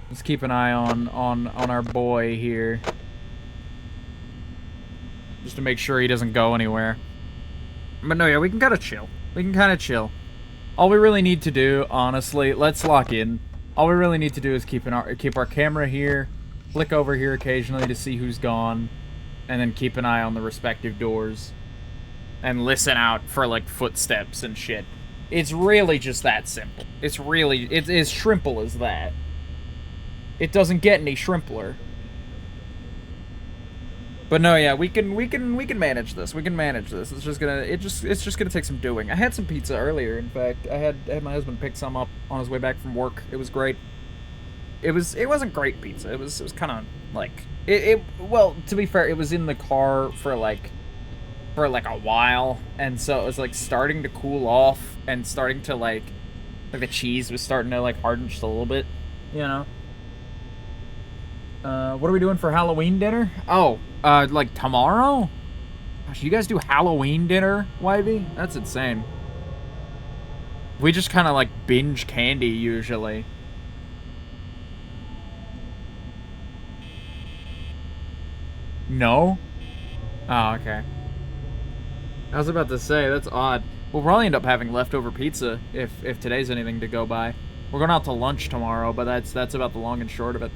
Let's keep an eye on our boy here. Just to make sure he doesn't go anywhere. But no, yeah, we can kind of chill. We can kind of chill. All we really need to do, honestly, let's lock in. All we really need to do is keep our camera here, flick over here occasionally to see who's gone, and then keep an eye on the respective doors. And listen out for, like, footsteps and shit. It's really just that simple. It's as shrimple as that. It doesn't get any shrimpler. But no, yeah, we can manage this. We can manage this. It's just gonna take some doing. I had some pizza earlier, in fact. I had my husband pick some up on his way back from work. It was great. It wasn't great pizza. It was kind of like well, to be fair, it was in the car for like a while, and so it was like starting to cool off and starting to like the cheese was starting to like harden just a little bit, you know. What are we doing for Halloween dinner? Oh, like tomorrow? Gosh, you guys do Halloween dinner, Wivey? That's insane. We just kind of like binge candy usually. No? Oh, okay. I was about to say, that's odd. We'll probably end up having leftover pizza if today's anything to go by. We're going out to lunch tomorrow, but that's about the long and short of it.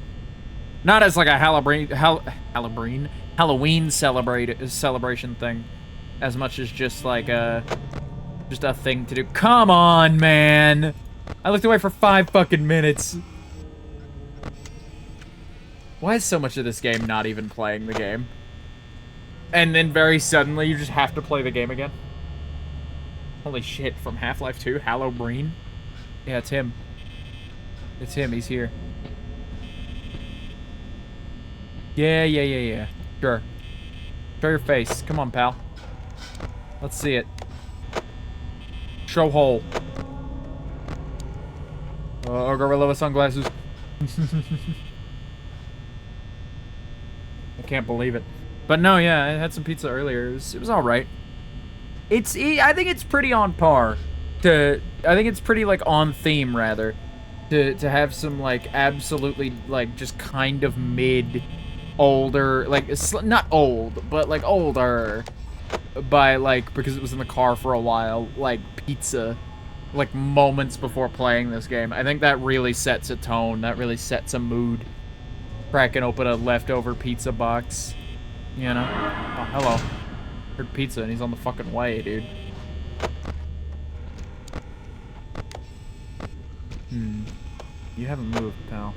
Not as like a Halloween celebration thing, as much as just like just a thing to do. Come on, man! I looked away for 5 fucking minutes. Why is so much of this game not even playing the game? And then very suddenly you just have to play the game again? Holy shit, from Half-Life 2, Halloween? Yeah, it's him. It's him, he's here. Yeah. Sure. Show your face. Come on, pal. Let's see it. Show hole. Oh, gorilla with sunglasses. I can't believe it. But no, yeah, I had some pizza earlier. It was all right. I think it's pretty on par. I think it's pretty like on theme rather. To have some like absolutely like just kind of mid, older, like not old, but like older, by like because it was in the car for a while, like pizza, like moments before playing this game. I think that really sets a tone. That really sets a mood. Cracking open a leftover pizza box. You know? Oh, hello. Heard pizza and he's on the fucking way, dude. You haven't moved, pal.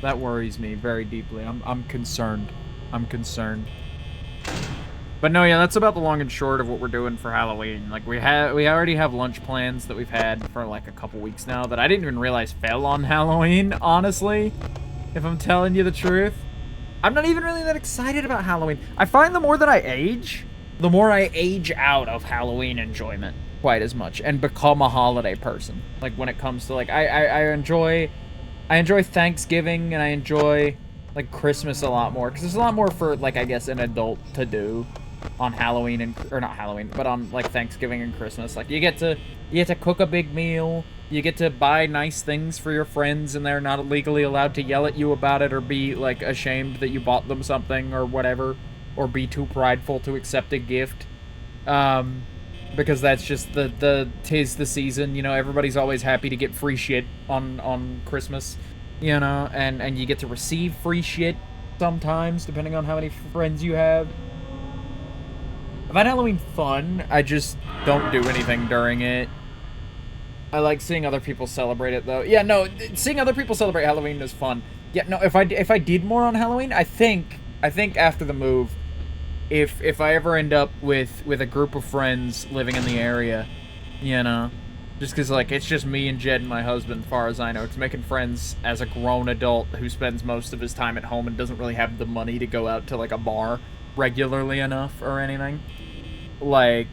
That worries me very deeply. I'm concerned. I'm concerned. But no, yeah, that's about the long and short of what we're doing for Halloween. Like we already have lunch plans that we've had for like a couple weeks now that I didn't even realize fell on Halloween, honestly. If I'm telling you the truth. I'm not even really that excited about Halloween. I find the more that I age, the more I age out of Halloween enjoyment quite as much and become a holiday person. Like when it comes to like I enjoy Thanksgiving and I enjoy like Christmas a lot more because there's a lot more for like I guess an adult to do on Halloween or not Halloween, but on like Thanksgiving and Christmas. Like you get to cook a big meal. You get to buy nice things for your friends, and they're not legally allowed to yell at you about it or be, like, ashamed that you bought them something or whatever, or be too prideful to accept a gift. Because that's just tis the season, you know, everybody's always happy to get free shit on Christmas, you know, and you get to receive free shit sometimes, depending on how many friends you have. I find Halloween fun, I just don't do anything during it. I like seeing other people celebrate it, though. Yeah, no, seeing other people celebrate Halloween is fun. Yeah, no, if I did more on Halloween, I think after the move, if I ever end up with a group of friends living in the area, you know, just because, like, it's just me and Jed and my husband, as far as I know. It's making friends as a grown adult who spends most of his time at home and doesn't really have the money to go out to, like, a bar regularly enough or anything. Like,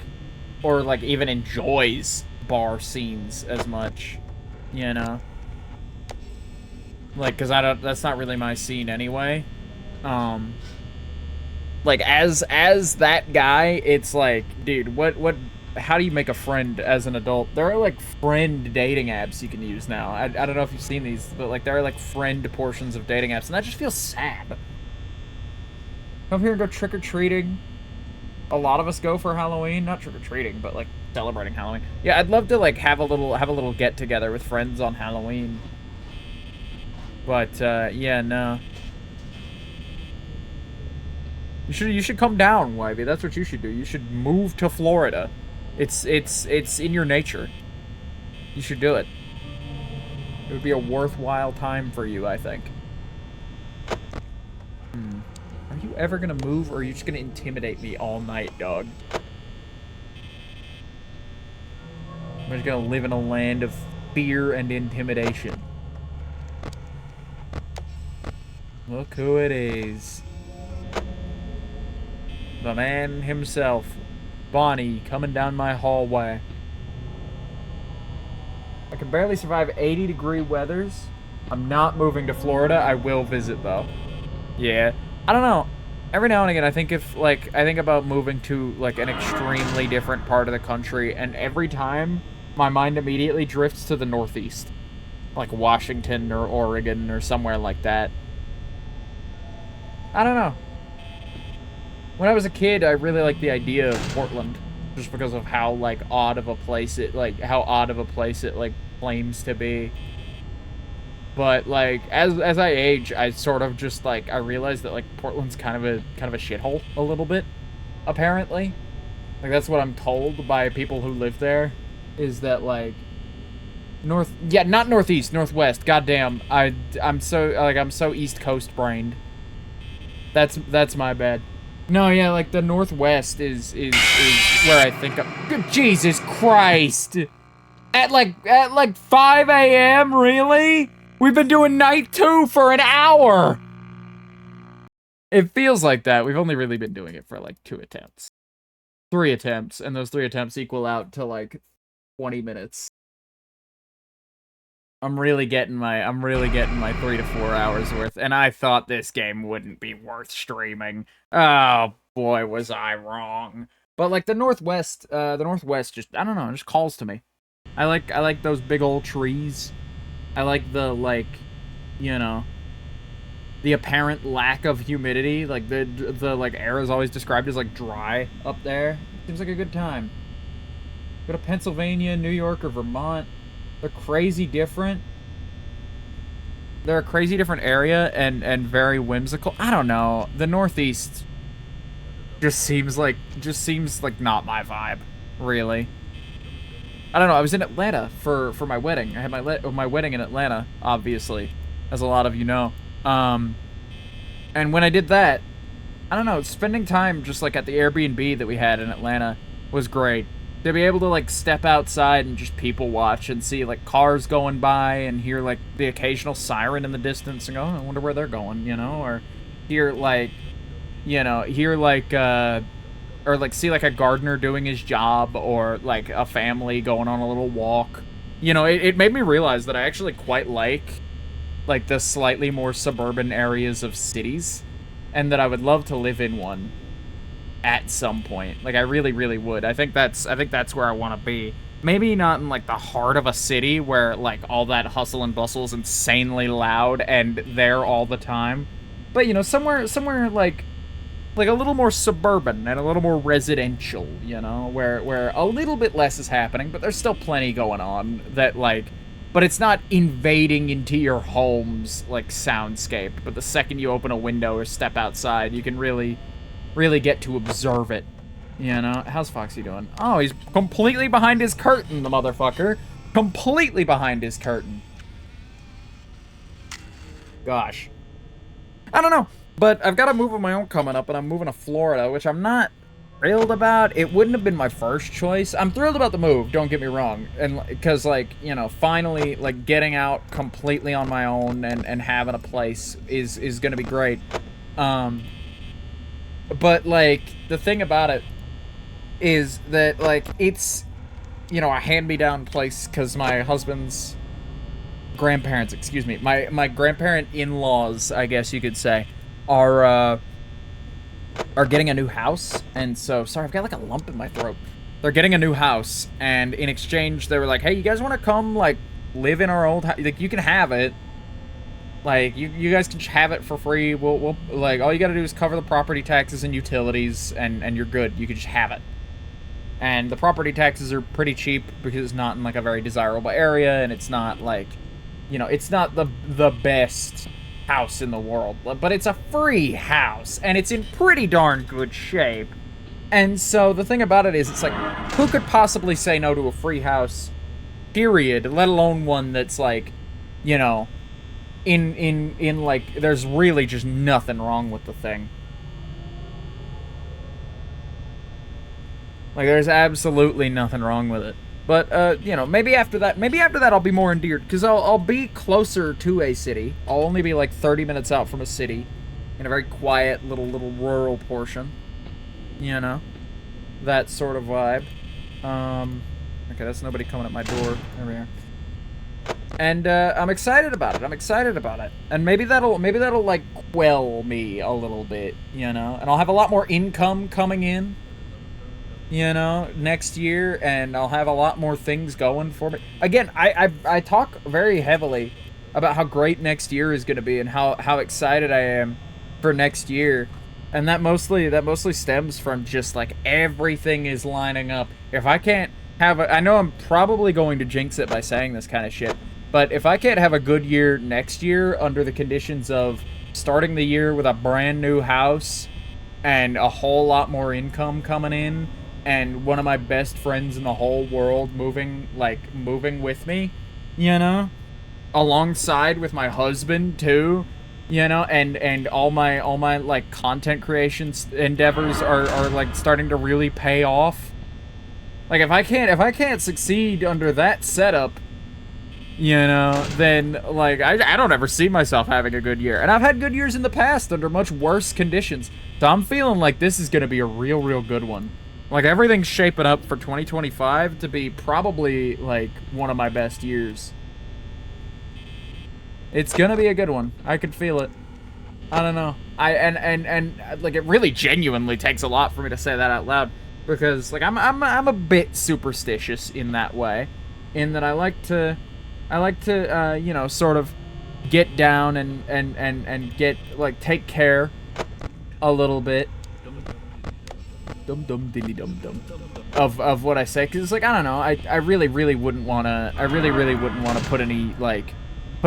or, like, even enjoys bar scenes as much, you know, like, because that's not really my scene anyway. Like, as that guy, it's like, dude, how do you make a friend as an adult? There are, like, friend dating apps you can use now. I don't know if you've seen these, but, like, there are, like, friend portions of dating apps, and that just feels sad. Come here and go trick-or-treating. A lot of us go for Halloween, not trick-or-treating, but, like, celebrating Halloween. Yeah, I'd love to like have a little get together with friends on Halloween. But yeah, no. You should come down, Wivey. That's what you should do. You should move to Florida. It's in your nature. You should do it. It would be a worthwhile time for you, I think. Are you ever gonna move, or are you just gonna intimidate me all night, dog? I'm just gonna live in a land of fear and intimidation. Look who it is. The man himself. Bonnie, coming down my hallway. I can barely survive 80-degree weathers. I'm not moving to Florida. I will visit, though. Yeah. I don't know. every now and again, I think I think about moving to, like, an extremely different part of the country, and every time, my mind immediately drifts to the Northeast. Like Washington or Oregon or somewhere like that. I don't know. When I was a kid, I really liked the idea of Portland. Just because of how, like, odd of a place it, like, claims to be. But, like, as I age, I sort of just, like, I realized that, like, Portland's kind of a shithole a little bit, apparently. Like, that's what I'm told by people who live there, is that, like, not northeast, northwest, goddamn, I'm so East Coast brained. That's my bad. No, yeah, like, the northwest is where I think of, Jesus Christ! At like 5 a.m., really? We've been doing night 2 for an hour! It feels like that. We've only really been doing it for, like, 2 attempts. 3 attempts, and those 3 attempts equal out to, like, 20 minutes. I'm really getting my 3 to 4 hours worth, and I thought this game wouldn't be worth streaming. Oh, boy, was I wrong. But, like, the Northwest just, I don't know, just calls to me. I like those big old trees. I like the, like, you know, the apparent lack of humidity. Like, the like, air is always described as, like, dry up there. Seems like a good time. Go to Pennsylvania, New York, or Vermont. They're crazy different. They're a crazy different area and very whimsical. I don't know. The Northeast just seems like not my vibe, really. I don't know. I was in Atlanta for my wedding. I had my wedding in Atlanta, obviously, as a lot of you know. And when I did that, I don't know, spending time just like at the Airbnb that we had in Atlanta was great. To be able to, like, step outside and just people watch and see, like, cars going by and hear, like, the occasional siren in the distance and go, oh, I wonder where they're going, you know? Or hear, like, you know, or, like, see, like, a gardener doing his job or, like, a family going on a little walk. You know, it made me realize that I actually quite like, the slightly more suburban areas of cities and that I would love to live in one. At some point. Like, I really, really would. I think that's where I want to be. Maybe not in, like, the heart of a city where, like, all that hustle and bustle is insanely loud and there all the time. But, you know, somewhere, like a little more suburban and a little more residential, you know, where a little bit less is happening, but there's still plenty going on that, like, but it's not invading into your home's, like, soundscape. But the second you open a window or step outside, you can really get to observe it, you know? How's Foxy doing? Oh, he's completely behind his curtain, the motherfucker. Completely behind his curtain. Gosh. I don't know, but I've got a move of my own coming up, and I'm moving to Florida, which I'm not thrilled about. It wouldn't have been my first choice. I'm thrilled about the move, don't get me wrong, and because, like, you know, finally, like, getting out completely on my own and having a place is gonna be great. But, like, the thing about it is that, like, it's, you know, a hand-me-down place because my husband's grandparents, excuse me, my grandparent in-laws, I guess you could say, are getting a new house. And so, sorry, I've got, like, a lump in my throat. They're getting a new house, and in exchange, they were like, hey, you guys want to come, like, live in our old house? Like, you can have it. Like, you guys can just have it for free. We'll like, all you gotta do is cover the property taxes and utilities, and you're good. You can just have it. And the property taxes are pretty cheap because it's not in, like, a very desirable area, and it's not, like, you know, it's not the best house in the world, but it's a free house, and it's in pretty darn good shape. And so the thing about it is, it's like, who could possibly say no to a free house, period, let alone one that's, like, you know, in like, there's really just nothing wrong with the thing. Like, there's absolutely nothing wrong with it. But, you know, maybe after that I'll be more endeared, because I'll be closer to a city. I'll only be, like, 30 minutes out from a city, in a very quiet little rural portion. You know? That sort of vibe. Okay, that's nobody coming at my door. There we are. And I'm excited about it. And maybe that'll like swell me a little bit, you know? And I'll have a lot more income coming in, you know, next year, and I'll have a lot more things going for me. Again, I talk very heavily about how great next year is going to be and how excited I am for next year. And that mostly stems from just like everything is lining up. If I can't have I know I'm probably going to jinx it by saying this kind of shit, but if I can't have a good year next year under the conditions of starting the year with a brand new house and a whole lot more income coming in and one of my best friends in the whole world moving with me, you know, alongside with my husband too, you know, and all my like content creation endeavors are like starting to really pay off. Like if I can't succeed under that setup, you know, then like I don't ever see myself having a good year. And I've had good years in the past under much worse conditions. So I'm feeling like this is going to be a real good one. Like everything's shaping up for 2025 to be probably like one of my best years. It's going to be a good one. I can feel it. I don't know. And like it really genuinely takes a lot for me to say that out loud because like I'm a bit superstitious in that way, in that I like to you know, sort of get down and get like take care a little bit of what I say, because it's like I don't know, I really wouldn't want to put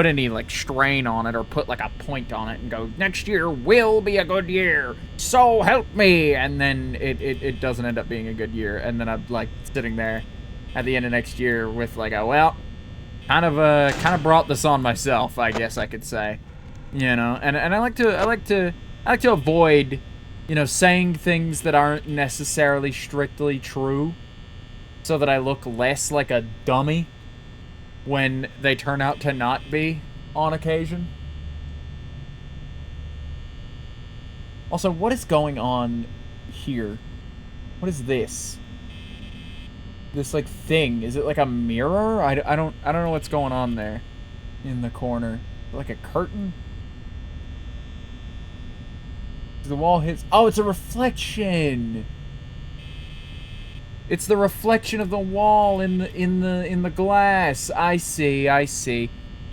any like strain on it or put like a point on it and go next year will be a good year, so help me, and then it doesn't end up being a good year, and then I'm like sitting there at the end of next year with like a well, kind of brought this on myself, I guess I could say, you know, and I like to avoid, you know, saying things that aren't necessarily strictly true, so that I look less like a dummy when they turn out to not be on occasion. Also, what is going on here? What is this? This like thing, is it like a mirror? I don't know what's going on there in the corner. Like a curtain? The wall hits. Oh, it's a reflection. It's the reflection of the wall in the glass. I see. I've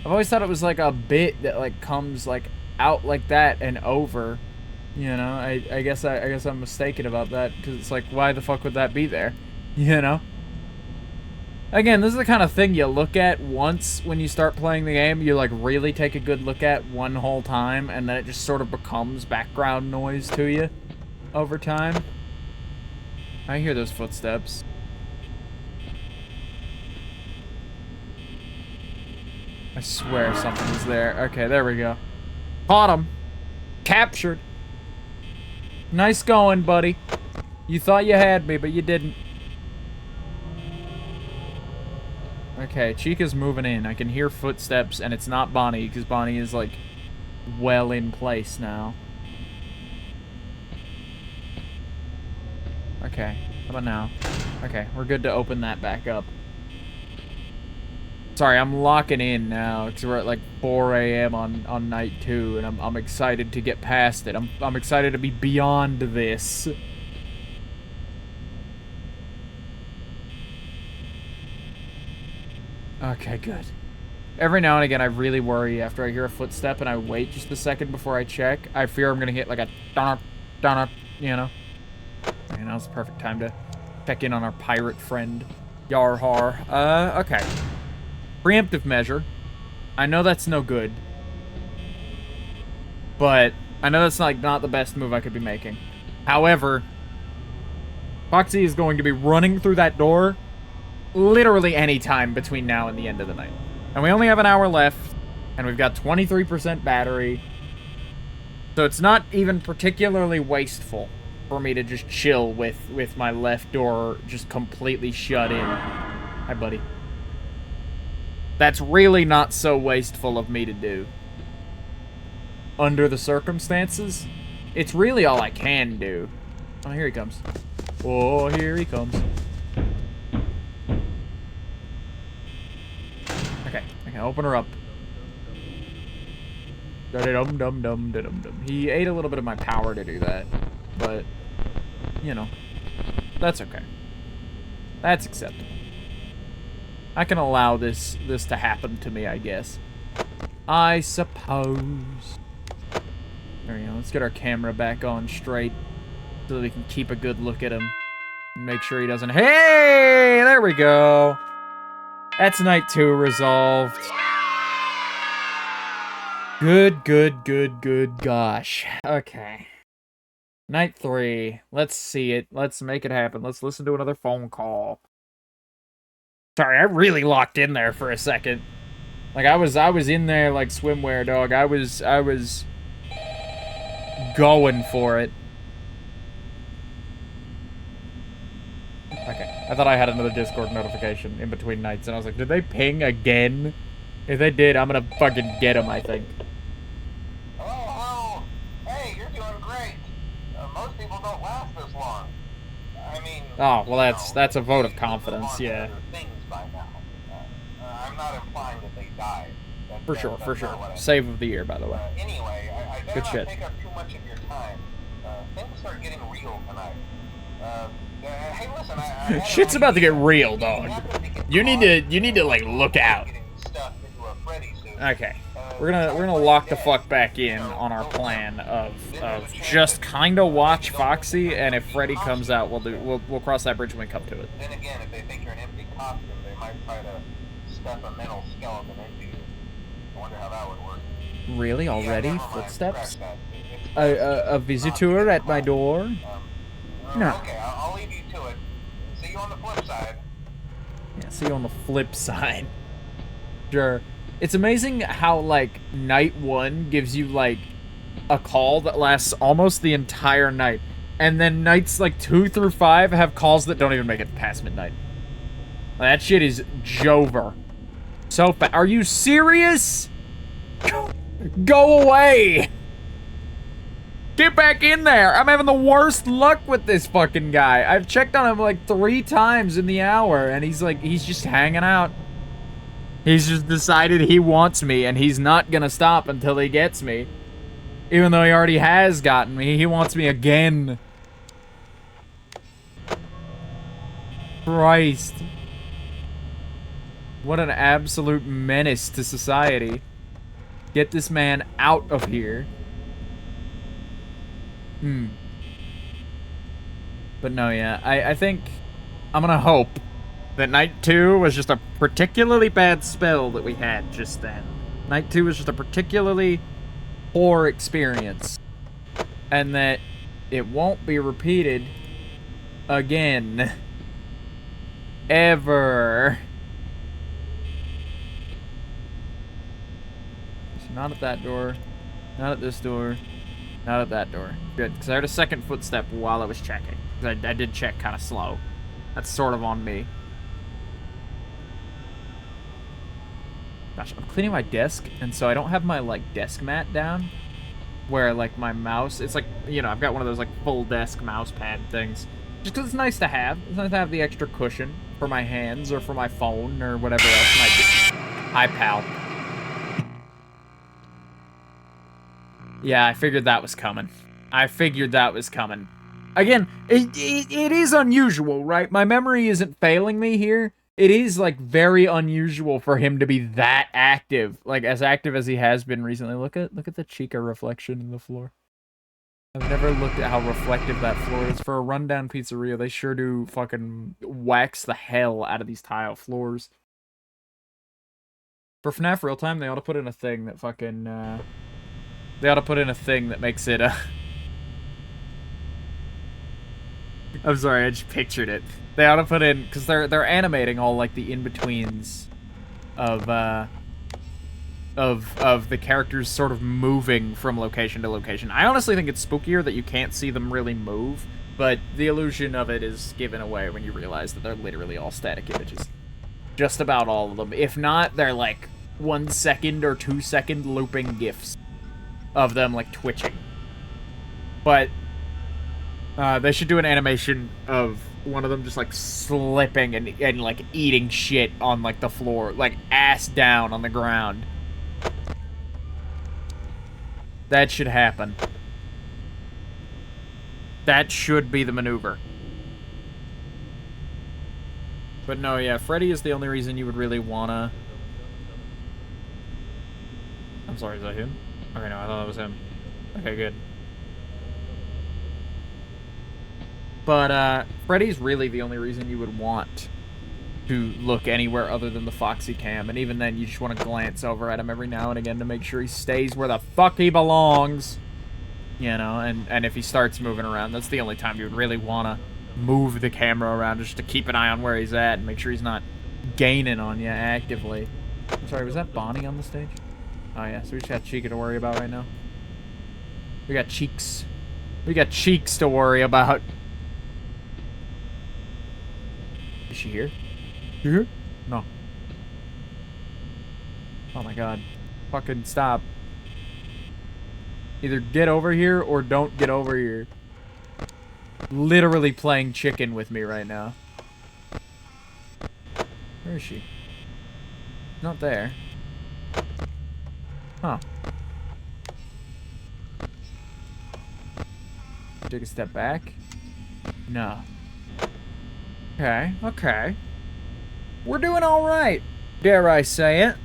always thought it was like a bit that like comes like out like that and over. You know, I guess I'm mistaken about that, because it's like, why the fuck would that be there? You know? Again, this is the kind of thing you look at once when you start playing the game. You like really take a good look at one whole time, and then it just sort of becomes background noise to you over time. I hear those footsteps. I swear something was there. Okay, there we go. Caught him. Captured. Nice going, buddy. You thought you had me, but you didn't. Okay, Chica's moving in. I can hear footsteps, and it's not Bonnie, because Bonnie is, like, well in place now. Okay, how about now? Okay, we're good to open that back up. Sorry, I'm locking in now, because we're at, like, 4 a.m. on night 2, and I'm excited to get past it. I'm excited to be beyond this. Okay, good. Every now and again, I really worry after I hear a footstep and I wait just a second before I check. I fear I'm gonna hit like a donut, you know? Okay, now's the perfect time to check in on our pirate friend. Yar har. Okay. Preemptive measure. I know that's no good. But I know that's like not the best move I could be making. However, Foxy is going to be running through that door literally any time between now and the end of the night. And we only have an hour left, and we've got 23% battery. So it's not even particularly wasteful for me to just chill with my left door just completely shut in. Hi, buddy. That's really not so wasteful of me to do. Under the circumstances, it's really all I can do. Oh, here he comes. Oh, here he comes. Okay, open her up. Da-dum-dum-dum-da-dum-dum. He ate a little bit of my power to do that, but, you know, that's okay. That's acceptable. I can allow this to happen to me, I guess. I suppose. There we go. Let's get our camera back on straight so that we can keep a good look at him. And make sure he doesn't... Hey! There we go. That's night 2 resolved. Good, good, good, good. Gosh. Okay. Night 3. Let's see it. Let's make it happen. Let's listen to another phone call. Sorry, I really locked in there for a second. Like, I was in there like swimwear, dog. I was going for it. Okay. I thought I had another Discord notification in between nights, and I was like, did they ping again? If they did, I'm gonna fucking get them, I think. Oh, hey, you're doing great. Most people don't last this long. I mean... Oh, well, that's a vote of confidence, yeah. I'm not implying that they died. For sure. Save of the year, by the way. Anyway, I Good don't shit. take up too much of your time. Things are getting real tonight. Hey, listen, I Shit's about to get real, dog. You need to like look out. Okay. We're gonna lock the fuck back in on our plan of just kinda watch Foxy, and if Freddy comes out, we'll cross that bridge when we come to it. Then again, if they think you're an empty costume, they might try to stuff a mental skeleton into you. I wonder how that would work. Really? Already? Yeah, never mind. Footsteps? Scratch that. A visitor at my door? No. Okay, I'll leave you to it. See you on the flip side. Yeah, see you on the flip side. Sure. It's amazing how, like, night 1 gives you, like, a call that lasts almost the entire night. And then nights, like, 2 through 5 have calls that don't even make it past midnight. That shit is Jover. So fast. Are you serious? Go away! Get back in there! I'm having the worst luck with this fucking guy. I've checked on him like 3 times in the hour, and he's just hanging out. He's just decided he wants me, and he's not gonna stop until he gets me. Even though he already has gotten me, he wants me again. Christ. What an absolute menace to society. Get this man out of here. But no, yeah, I think I'm gonna hope that night 2 was just a particularly bad spell that we had just then. Night 2 was just a particularly poor experience. And that it won't be repeated again. Ever. So not at that door. Not at this door. Not at that door. Good, because I heard a second footstep while I was checking. I did check kind of slow. That's sort of on me. Gosh, I'm cleaning my desk, and so I don't have my, like, desk mat down. Where, like, my mouse... It's like, you know, I've got one of those, like, full desk mouse pad things. Just because it's nice to have. It's nice to have the extra cushion for my hands or for my phone or whatever else might be. Hi, pal. Yeah, I figured that was coming. Again, it is unusual, right? My memory isn't failing me here. It is, like, very unusual for him to be that active. Like, as active as he has been recently. Look at the Chica reflection in the floor. I've never looked at how reflective that floor is. For a rundown pizzeria, they sure do fucking wax the hell out of these tile floors. For FNAF Real Time, they ought to put in a thing that fucking, they ought to put in a thing that makes it, I'm sorry, I just pictured it. They ought to put in, because they're animating all, like, the in-betweens of the characters sort of moving from location to location. I honestly think it's spookier that you can't see them really move, but the illusion of it is given away when you realize that they're literally all static images. Just about all of them. If not, they're, like, 1 second or 2 second looping GIFs of them, like, twitching. But they should do an animation of one of them just, like, slipping and like, eating shit on, like, the floor. Like, ass down on the ground. That should happen. That should be the maneuver. But no, yeah, Freddy is the only reason you would really wanna... I'm sorry, is that him? Okay, no, I thought that was him. Okay, good. But, Freddy's really the only reason you would want to look anywhere other than the Foxy cam, and even then, you just want to glance over at him every now and again to make sure he stays where the fuck he belongs. You know, and if he starts moving around, that's the only time you would really want to move the camera around, just to keep an eye on where he's at and make sure he's not gaining on you actively. I'm sorry, was that Bonnie on the stage? Oh yeah, so we just got Chica to worry about right now. We got Cheeks. We got Cheeks to worry about. Is she here? You here? No. Oh my god. Fucking stop. Either get over here or don't get over here. Literally playing chicken with me right now. Where is she? Not there. Huh. Take a step back. No. Okay, okay. We're doing alright. Dare I say it?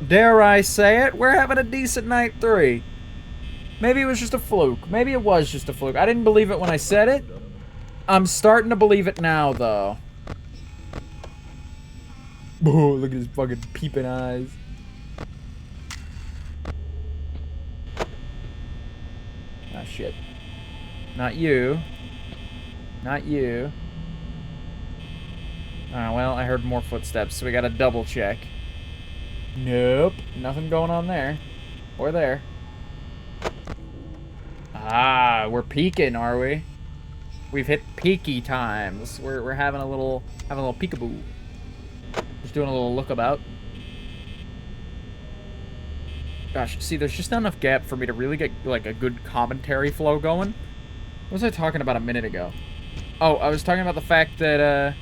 Dare I say it? We're having a decent night 3. Maybe it was just a fluke. Maybe it was just a fluke. I didn't believe it when I said it. I'm starting to believe it now, though. Oh, look at his fucking peeping eyes. Ah, shit. Not you. Not you. Ah, well, I heard more footsteps, so we gotta double check. Nope. Nothing going on there. Or there. Ah, we're peeking, are we? We've hit peaky times. We're having a little peekaboo. Just doing a little lookabout. Gosh, see, there's just not enough gap for me to really get like a good commentary flow going. What was I talking about a minute ago? Oh, I was talking about the fact that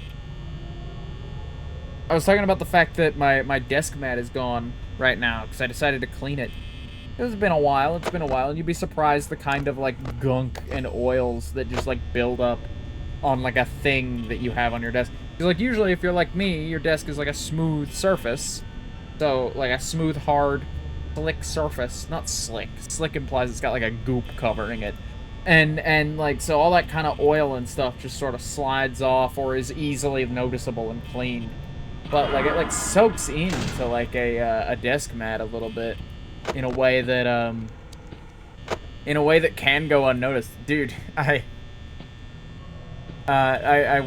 my desk mat is gone right now because I decided to clean it. It's been a while, and you'd be surprised the kind of, like, gunk and oils that just, like, build up on, like, a thing that you have on your desk. Because, like, usually if you're like me, your desk is, like, a smooth surface. So, like, a smooth, hard, slick surface. Not slick. Slick implies it's got, like, a goop covering it. And like, so all that kind of oil and stuff just sort of slides off or is easily noticeable and cleaned. But, like, it, like, soaks into, like, a desk mat a little bit. In a way that can go unnoticed. Dude, I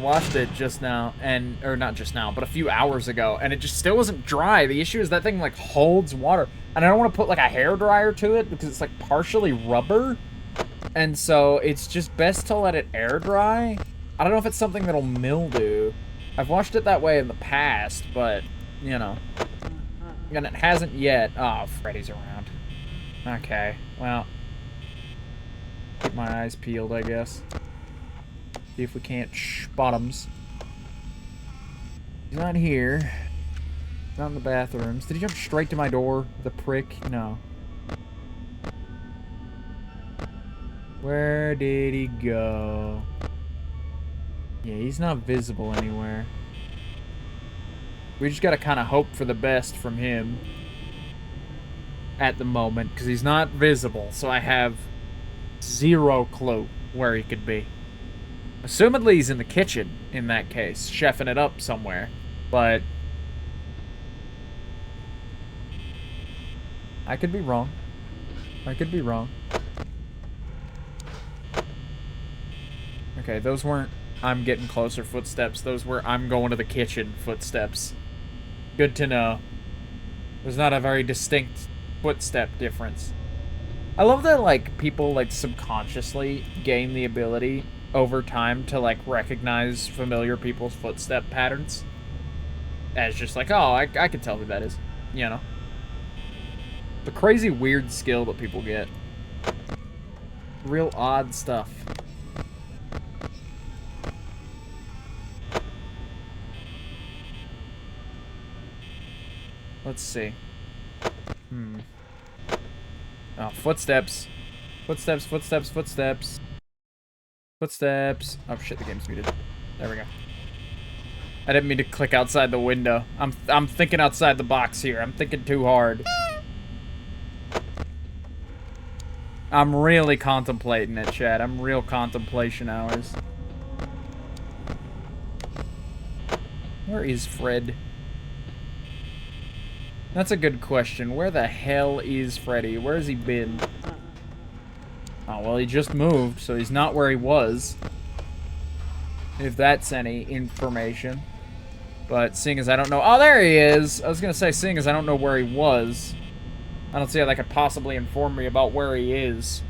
watched it just now, or not just now, but a few hours ago, and it just still wasn't dry. The issue is that thing, like, holds water, and I don't want to put, like, a hairdryer to it, because it's, like, partially rubber, and so it's just best to let it air dry. I don't know if it's something that'll mildew. I've washed it that way in the past, but, you know. And it hasn't yet. Oh, Freddy's around. Okay, well. Keep my eyes peeled, I guess. See if we can't bottoms. He's not here. He's not in the bathrooms. Did he jump straight to my door? The prick? No. Where did he go? Yeah, he's not visible anywhere. We just gotta kind of hope for the best from him at the moment, because he's not visible, so I have zero clue where he could be. Assumedly he's in the kitchen, in that case, chefing it up somewhere, but I could be wrong. I could be wrong. Okay, those weren't I'm getting closer footsteps. Those were I'm going to the kitchen footsteps. Good to know. There's not a very distinct footstep difference. I love that, like, people, like, subconsciously gain the ability over time to, like, recognize familiar people's footstep patterns. As just like, oh, I can tell who that is. You know? The crazy weird skill that people get. Real odd stuff. Let's see. Oh, footsteps. Footsteps, footsteps, footsteps. Footsteps. Oh shit, the game's muted. There we go. I didn't mean to click outside the window. I'm thinking outside the box here. I'm thinking too hard. I'm really contemplating it, Chad. I'm real contemplation hours. Where is Fred? That's a good question. Where the hell is Freddy? Where has he been? Oh, well, he just moved, so he's not where he was. If that's any information. But seeing as I don't know... Oh, there he is! I was gonna say, seeing as I don't know where he was, I don't see how that could possibly inform me about where he is.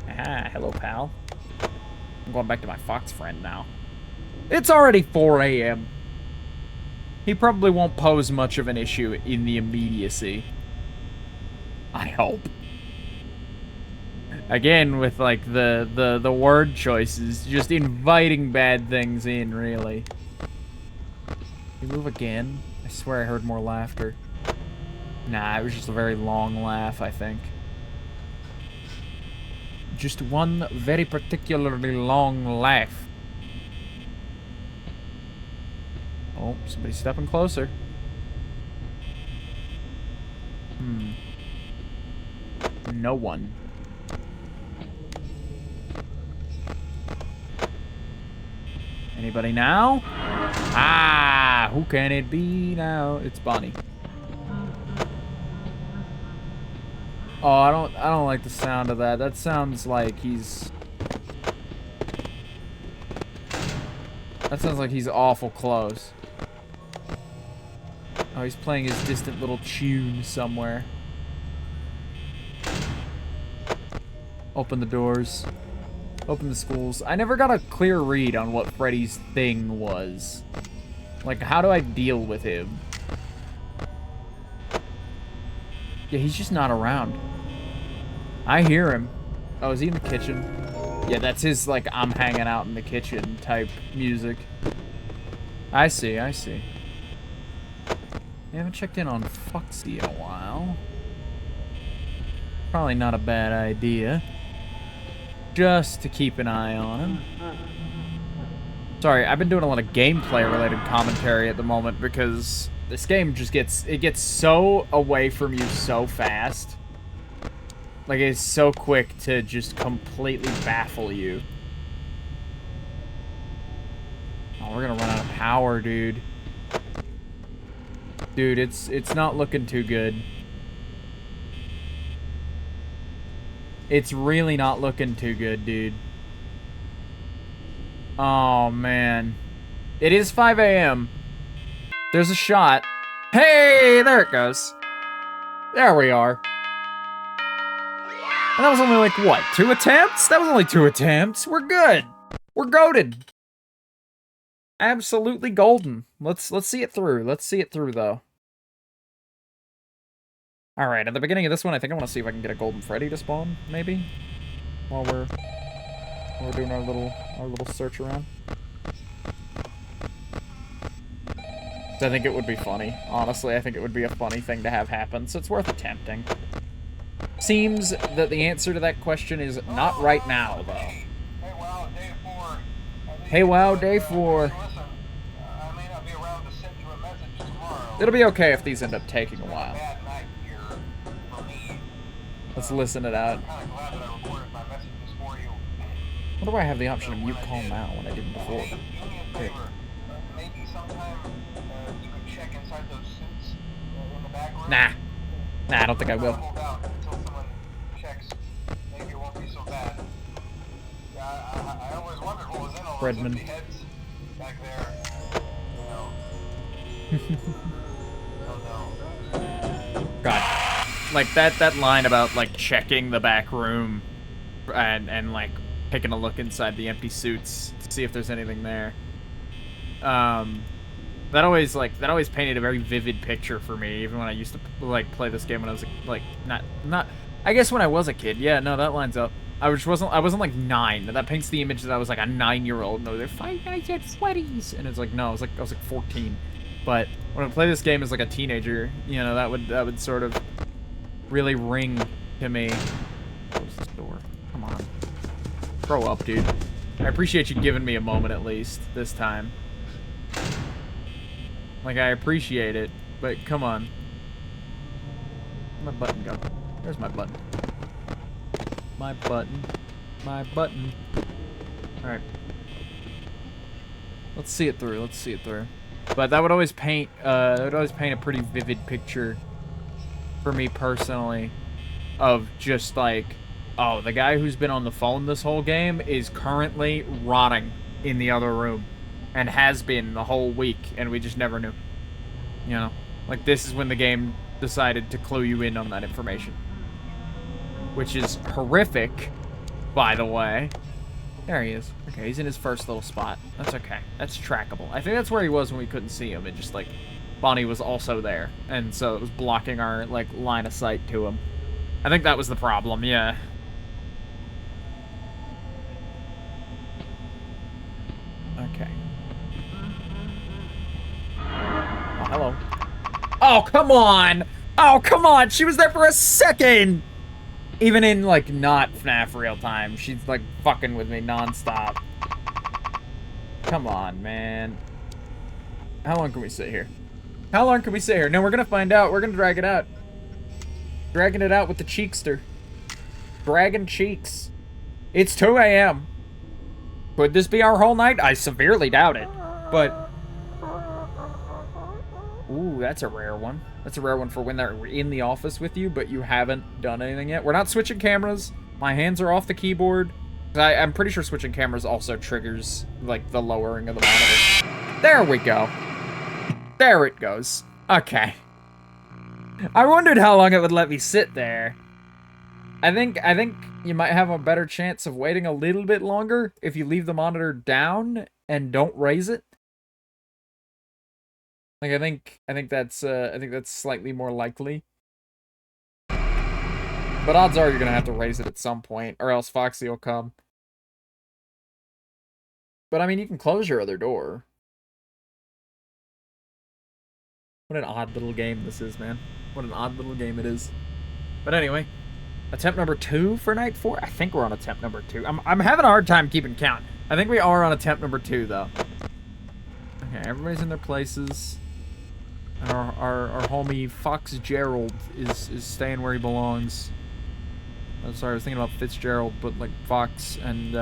Ah, hello, pal. I'm going back to my fox friend now. It's already 4 a.m. He probably won't pose much of an issue in the immediacy. I hope. Again, with, like, the word choices, just inviting bad things in, really. You move again? I swear I heard more laughter. Nah, it was just a very long laugh, I think. Just one very particularly long laugh. Oh, somebody's stepping closer. No one. Anybody now? Ah, who can it be now? It's Bonnie. Oh, I don't like the sound of that. That sounds like he's... That sounds like he's awful close. Oh, he's playing his distant little tune somewhere. Open the doors. Open the schools. I never got a clear read on what Freddy's thing was. Like, how do I deal with him? Yeah, he's just not around. I hear him. Oh, is he in the kitchen? Yeah, that's his, like, I'm hanging out in the kitchen type music. I see, I see. I haven't checked in on Foxy in a while. Probably not a bad idea. Just to keep an eye on him. Sorry, I've been doing a lot of gameplay-related commentary at the moment because this game just gets so away from you so fast. Like, it's so quick to just completely baffle you. Oh, we're gonna run out of power, dude. Dude, it's not looking too good. It's really not looking too good, dude. Oh, man. It is 5 a.m. There's a shot. Hey, there it goes. There we are. And that was only like, what, 2 attempts? That was only 2 attempts. We're good. We're goated. Absolutely golden. Let's see it through. Let's see it through, though. Alright, at the beginning of this one, I think I want to see if I can get a golden Freddy to spawn, maybe? While we're doing our little search around. I think it would be funny. Honestly, I think it would be a funny thing to have happen, so it's worth attempting. Seems that the answer to that question is not right now, though. Hey, wow, day 4. Hey, wow, day 4. Listen, I may not be around to send you a message tomorrow. It'll be okay if these end up taking a while. Bad night here for me. Let's listen it out. I'm kind of glad that I recorded my messages for you. What do I have the option of mute call now when I didn't before? Hey, do me a favor. Maybe sometime you could check inside those suits in the back room. Nah. Nah, I don't think I will. Hold out until someone checks. Maybe it won't be so bad. I always wondered what was in all those empty heads back there. Oh no. God. Like, that line about, like, checking the back room and like, taking a look inside the empty suits to see if there's anything there. That always painted a very vivid picture for me, even when I used to, like, play this game when I was, like, not, I guess when I was a kid. Yeah, no, that lines up. I wasn't like 9. That paints the image that I was like a 9-year-old. No, they're Five Nights at Freddy's, and it's like, no, I was like 14. But when I play this game as like a teenager, you know, that would sort of really ring to me. Grow up, dude. I appreciate you giving me a moment at least, this time. Like, I appreciate it, but come on. Where'd my button go? There's my button. My button. My button. Alright. Let's see it through, let's see it through. But that would always paint, a pretty vivid picture for me personally of just like, oh, the guy who's been on the phone this whole game is currently rotting in the other room. And has been the whole week, and we just never knew. You know? Like, this is when the game decided to clue you in on that information. Which is horrific, by the way. There he is. Okay, he's in his first little spot. That's okay. That's trackable. I think that's where he was when we couldn't see him. It just, like, Bonnie was also there. And so it was blocking our, like, line of sight to him. I think that was the problem, yeah. Okay. Oh, hello. Oh, come on! Oh, come on! She was there for a second! Even in, like, not FNAF real time, she's, like, fucking with me nonstop. Come on, man. How long can we sit here? How long can we sit here? No, we're gonna find out. We're gonna drag it out. Dragging it out with the cheekster. Dragging cheeks. It's 2 a.m. Could this be our whole night? I severely doubt it. But... ooh, that's a rare one. That's a rare one for when they're in the office with you, but you haven't done anything yet. We're not switching cameras. My hands are off the keyboard. I'm pretty sure switching cameras also triggers, like, the lowering of the monitor. There we go. There it goes. Okay. I wondered how long it would let me sit there. I think you might have a better chance of waiting a little bit longer if you leave the monitor down and don't raise it. Like, I think that's slightly more likely. But odds are you're gonna have to raise it at some point, or else Foxy will come. But I mean, you can close your other door. What an odd little game this is, man. What an odd little game it is. But anyway, attempt number 2 for night 4? I think we're on attempt number 2. I'm having a hard time keeping count. I think we are on attempt number 2, though. Okay, everybody's in their places. Our homie Fox Gerald is staying where he belongs. I'm sorry, I was thinking about Fitzgerald, but like Fox and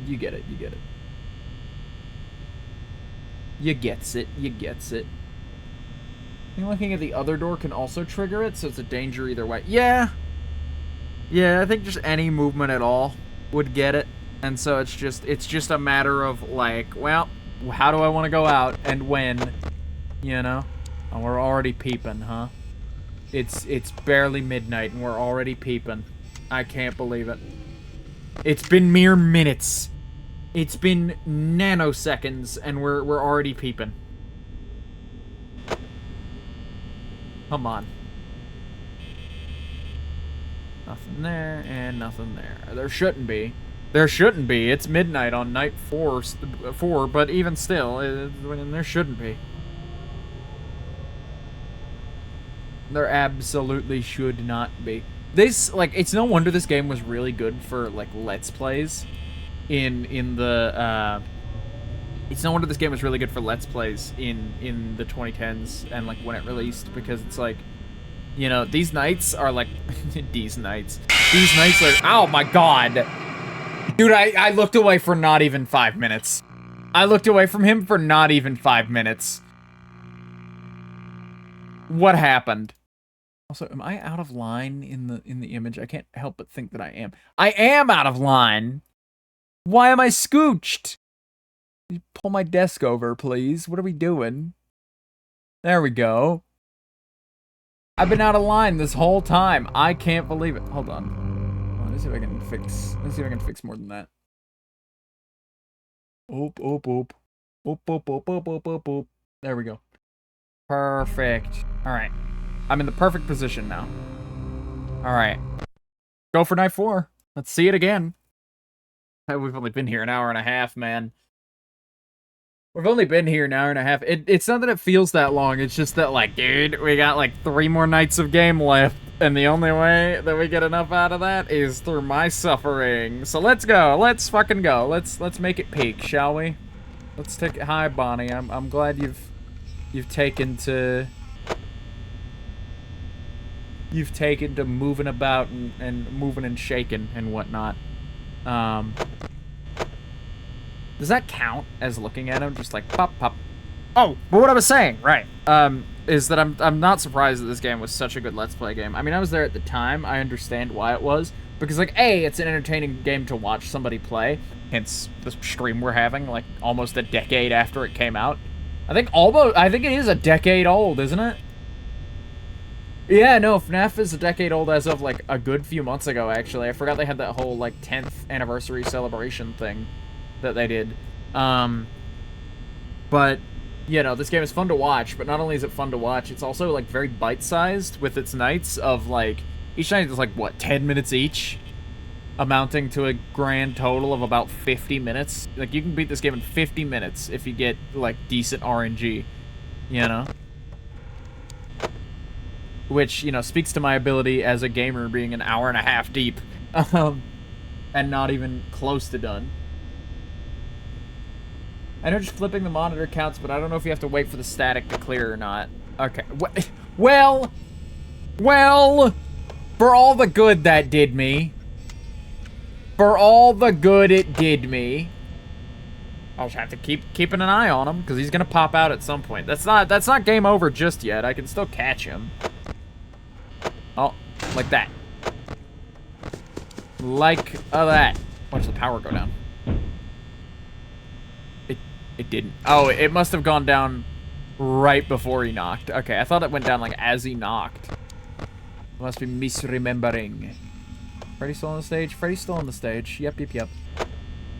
you get it, you get it. You gets it, you gets it. I think looking at the other door can also trigger it, so it's a danger either way. Yeah. Yeah, I think just any movement at all would get it. And so it's just a matter of like, well, how do I want to go out and when? You know? Oh, we're already peeping, huh? It's barely midnight and we're already peeping. I can't believe it. It's been mere minutes. It's been nanoseconds and we're already peeping. Come on. Nothing there and nothing there. There shouldn't be. There shouldn't be. It's midnight on night 4, but even still, there shouldn't be. There absolutely should not be. This, like, it's no wonder this game was really good for, like, Let's Plays in the, it's no wonder this game was really good for Let's Plays in the 2010s and, like, when it released, because it's like, you know, these nights are, like, these nights are, oh my god! Dude, I looked away for not even 5 minutes. I looked away from him for not even 5 minutes. What happened? Also, am I out of line in the image? I can't help but think that I am. I am out of line! Why am I scooched? Can you pull my desk over, please? What are we doing? There we go. I've been out of line this whole time. I can't believe it. Hold on. Let me see if I can fix. Let's see if I can fix more than that. Oop, oop, oop. Oop, oop, oop, oop, oop, oop, oop. There we go. Perfect. Alright. I'm in the perfect position now. Alright. Go for night 4. Let's see it again. We've only been here an hour and a half, man. We've only been here an hour and a half. It's not that it feels that long. It's just that, like, dude, we got, like, 3 more nights of game left. And the only way that we get enough out of that is through my suffering. So let's go. Let's fucking go. Let's make it peak, shall we? Let's take it. Hi, Bonnie. I'm glad you've taken to moving about and moving and shaking and whatnot. Does that count as looking at him? Just like pop pop. Oh, but what I was saying, right? Is that I'm not surprised that this game was such a good Let's Play game. I mean, I was there at the time. I understand why it was. Because, like, A, it's an entertaining game to watch somebody play. Hence, the stream we're having, like, almost a decade after it came out. I think it is a decade old, isn't it? Yeah, no, FNAF is a decade old as of, like, a good few months ago, actually. I forgot they had that whole, like, 10th anniversary celebration thing that they did. But... you know, this game is fun to watch, but not only is it fun to watch, it's also, like, very bite-sized with its nights of, like, each night is, like, what, 10 minutes each? Amounting to a grand total of about 50 minutes. Like, you can beat this game in 50 minutes if you get, like, decent RNG, you know? Which, you know, speaks to my ability as a gamer being an hour and a half deep. And not even close to done. I know just flipping the monitor counts, but I don't know if you have to wait for the static to clear or not. Okay. Well, for all the good that did me, for all the good it did me, I'll just have to keeping an eye on him because he's gonna pop out at some point. That's not game over just yet. I can still catch him. Oh, like that. Like that. Watch the power go down. It didn't. Oh, it must have gone down right before he knocked. Okay, I thought it went down, like, as he knocked. Must be misremembering. Freddy's still on the stage? Freddy's still on the stage. Yep.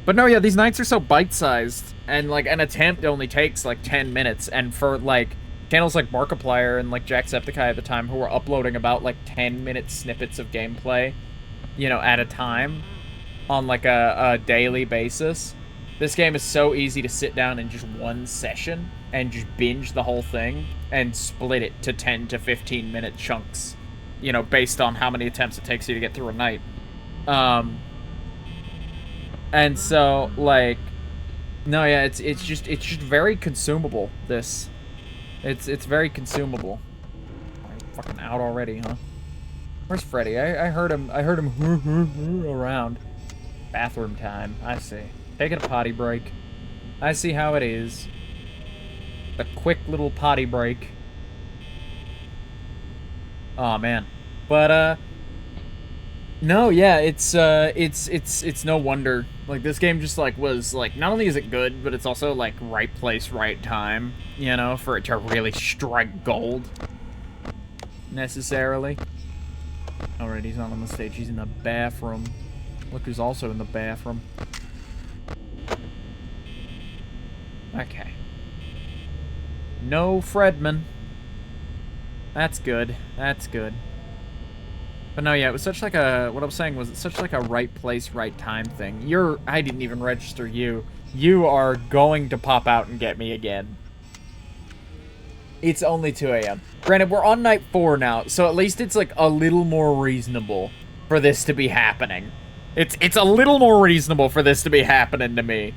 But no, yeah, these nights are so bite-sized. And, like, an attempt only takes, like, 10 minutes. And for, like, channels like Markiplier and, like, Jacksepticeye at the time who were uploading about, like, 10-minute snippets of gameplay, you know, at a time on, like, a daily basis. This game is so easy to sit down in just one session and just binge the whole thing and split it to 10 to 15 minute chunks, you know, based on how many attempts it takes you to get through a night. And so, like, no, yeah, it's just very consumable, this. It's very consumable. I'm fucking out already, huh? Where's Freddy? I heard him around. Bathroom time, I see. Taking a potty break. I see how it is. The quick little potty break. Oh man. But no, yeah, it's no wonder. Like, this game just, like, was, like, not only is it good, but it's also, like, right place, right time, you know, for it to really strike gold. Necessarily. Alright, he's not on the stage, he's in the bathroom. Look who's also in the bathroom. Okay. No Fredman. That's good. That's good. But no, yeah, it was such like a... what I was saying was it's such like a right place, right time thing. I didn't even register you. You are going to pop out and get me again. It's only 2 a.m. Granted, we're on night 4 now, so at least it's like a little more reasonable for this to be happening. It's a little more reasonable for this to be happening to me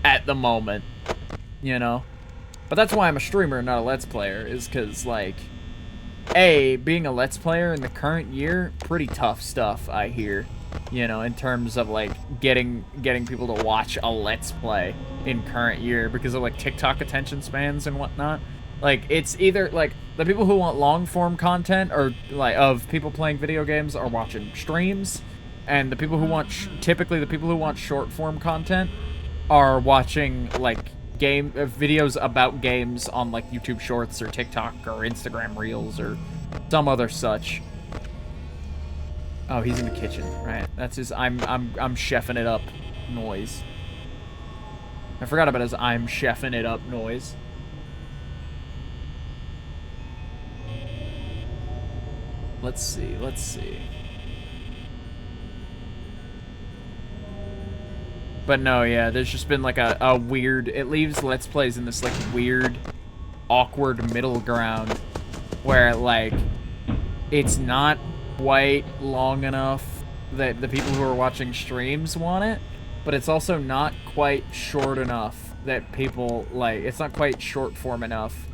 at the moment. You know? But that's why I'm a streamer and not a Let's Player, is because, like, A, being a Let's Player in the current year, pretty tough stuff, I hear. You know, in terms of, like, getting people to watch a Let's Play in current year because of, like, TikTok attention spans and whatnot. Like, it's either, like, the people who want long-form content, or, like, of people playing video games are watching streams, and the people who want, typically the people who want short-form content are watching, like, videos about games on, like, YouTube Shorts or TikTok or Instagram Reels or some other such. Oh, he's in the kitchen, right? That's his I'm chefing it up noise. I forgot about his I'm chefing it up noise. Let's see. But no, yeah, there's just been like a weird... It leaves Let's Plays in this like weird, awkward middle ground where like it's not quite long enough that the people who are watching streams want it, but it's also not quite short enough that people, like, it's not quite short form enough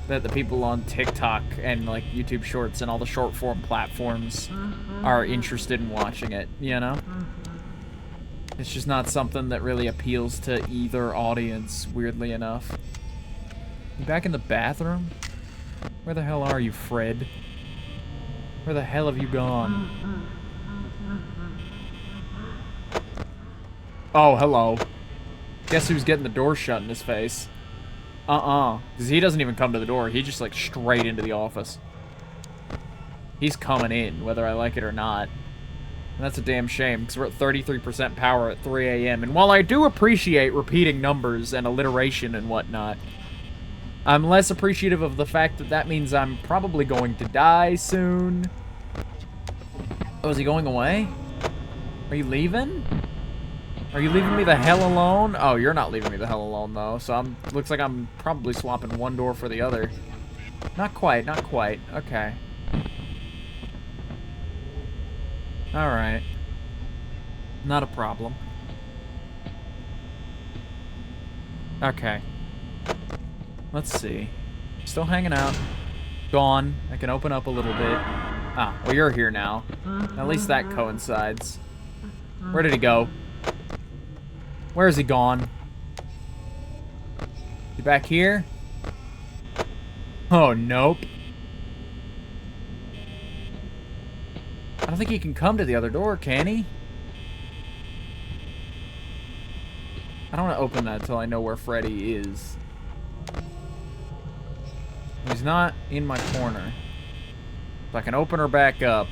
that the people on TikTok and, like, YouTube Shorts and all the short form platforms are interested in watching it, you know? It's just not something that really appeals to either audience, weirdly enough. You back in the bathroom? Where the hell are you, Fred? Where the hell have you gone? Oh, hello. Guess who's getting the door shut in his face? Because he doesn't even come to the door. He just, like, straight into the office. He's coming in, whether I like it or not. And that's a damn shame, because we're at 33% power at 3 a.m. And while I do appreciate repeating numbers and alliteration and whatnot, I'm less appreciative of the fact that that means I'm probably going to die soon. Oh, is he going away? Are you leaving? Are you leaving me the hell alone? Oh, you're not leaving me the hell alone, though. So looks like I'm probably swapping one door for the other. Not quite, not quite. Okay. Alright. Not a problem. Okay. Let's see. Still hanging out. Gone. I can open up a little bit. Ah, well, you're here now. At least that coincides. Where did he go? Where is he gone? You back here? Oh, nope. I don't think he can come to the other door, can he? I don't want to open that until I know where Freddy is. He's not in my corner. If I can open her back up,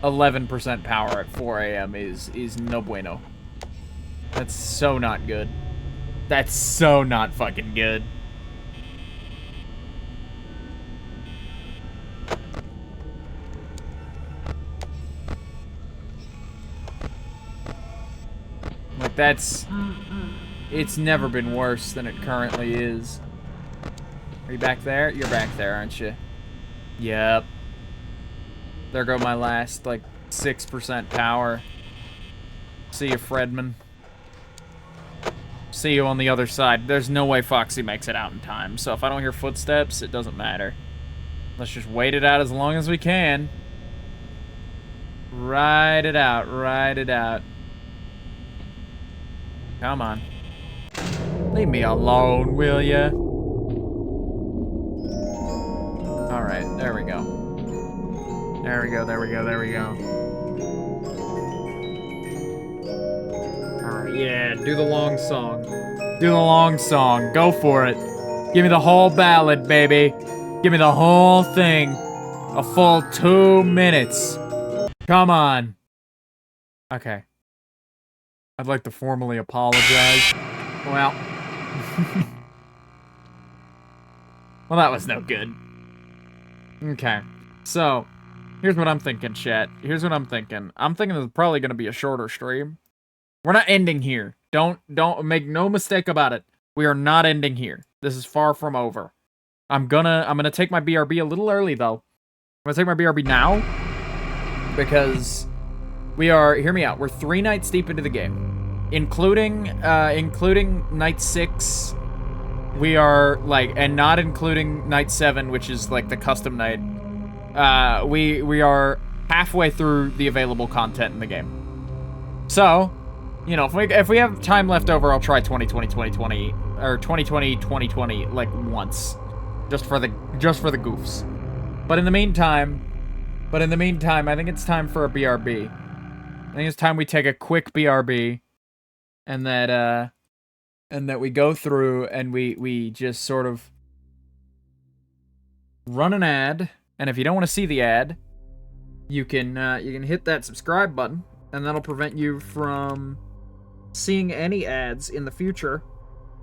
11% power at 4 a.m. is no bueno. That's so not good. That's so not fucking good. Like, that's... It's never been worse than it currently is. Are you back there? You're back there, aren't you? Yep. There go my last, like, 6% power. See you, Fredman. See you on the other side. There's no way Foxy makes it out in time, so if I don't hear footsteps, it doesn't matter. Let's just wait it out as long as we can. Ride it out, ride it out. Come on. Leave me alone, will ya? Alright, there we go. There we go, there we go, there we go. Alright, yeah, do the long song. Do the long song. Go for it. Give me the whole ballad, baby. Give me the whole thing. A full 2 minutes. Come on. Okay. I'd like to formally apologize. Well. Well, that was no good. Okay. So, here's what I'm thinking, chat. Here's what I'm thinking. I'm thinking this is probably going to be a shorter stream. We're not ending here. Don't make no mistake about it. We are not ending here. This is far from over. I'm gonna take my BRB a little early, though. I'm gonna take my BRB now. Because we are, hear me out, we're 3 nights deep into the game. Including night 6, we are, like, and not including night 7, which is, like, the custom night. We are halfway through the available content in the game. So, you know, if we have time left over, I'll try 2020, or 2020, like, once. Just for the goofs. But in the meantime, I think it's time for a BRB. I think it's time we take a quick BRB, and that we go through and we just sort of run an ad. And if you don't want to see the ad, you can hit that subscribe button, and that'll prevent you from seeing any ads in the future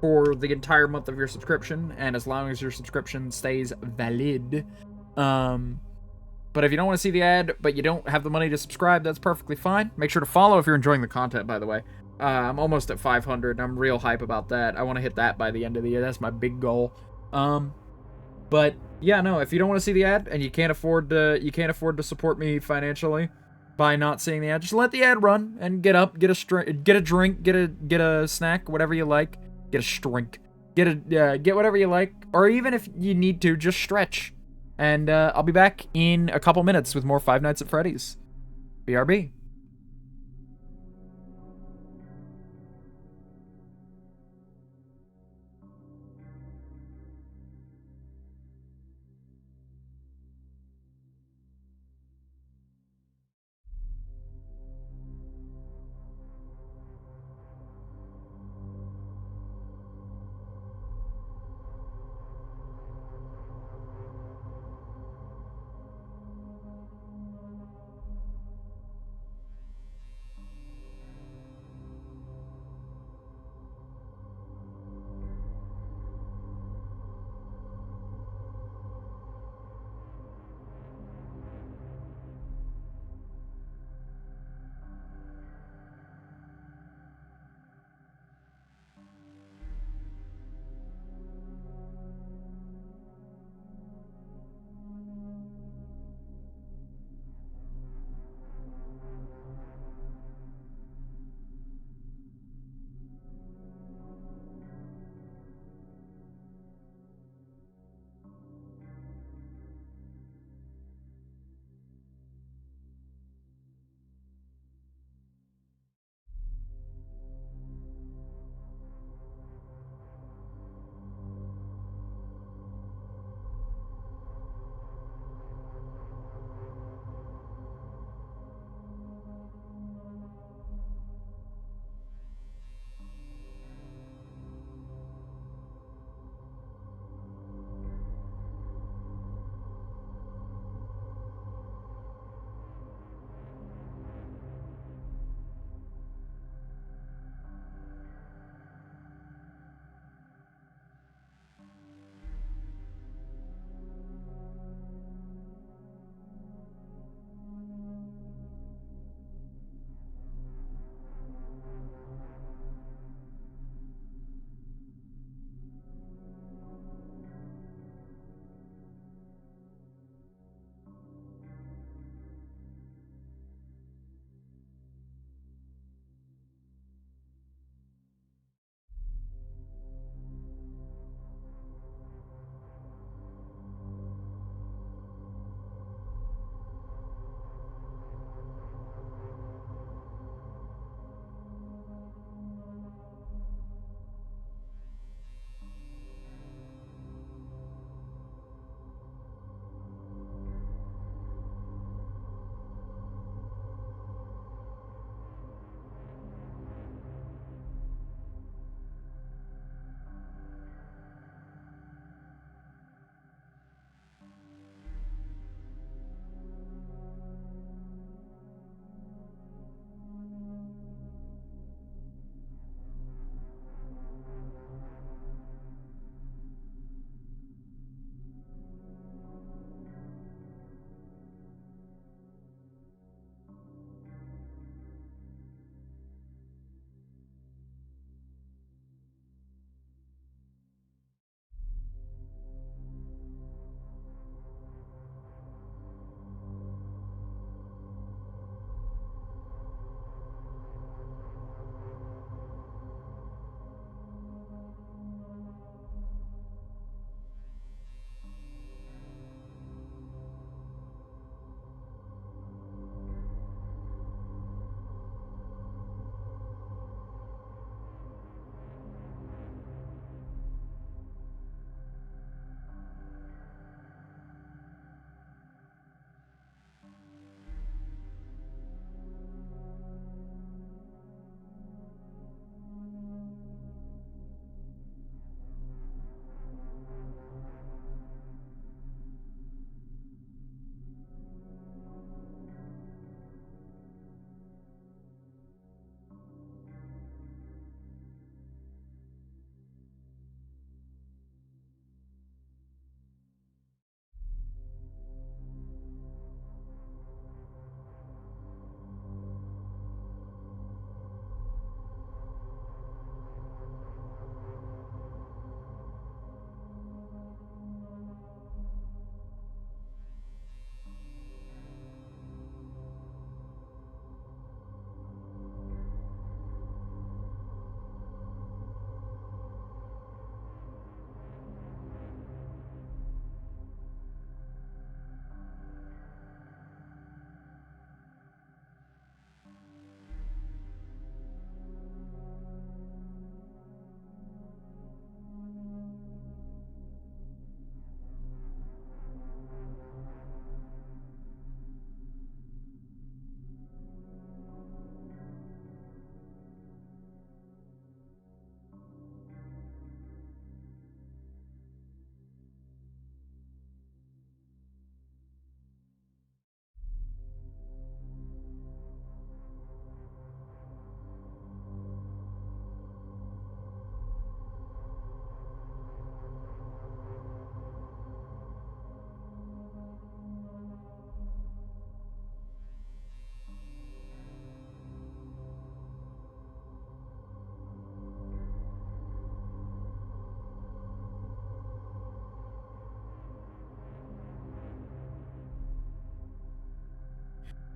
for the entire month of your subscription, and as long as your subscription stays valid. But if you don't want to see the ad, but you don't have the money to subscribe, that's perfectly fine. Make sure to follow if you're enjoying the content, by the way. I'm almost at 500, and I'm real hype about that. I want to hit that by the end of the year. That's my big goal. But yeah, no, if you don't want to see the ad and you can't afford to support me financially by not seeing the ad, just let the ad run and get up, get a drink, get a snack, whatever you like, get a drink, get whatever you like, or even if you need to, just stretch. And I'll be back in a couple minutes with more Five Nights at Freddy's. BRB.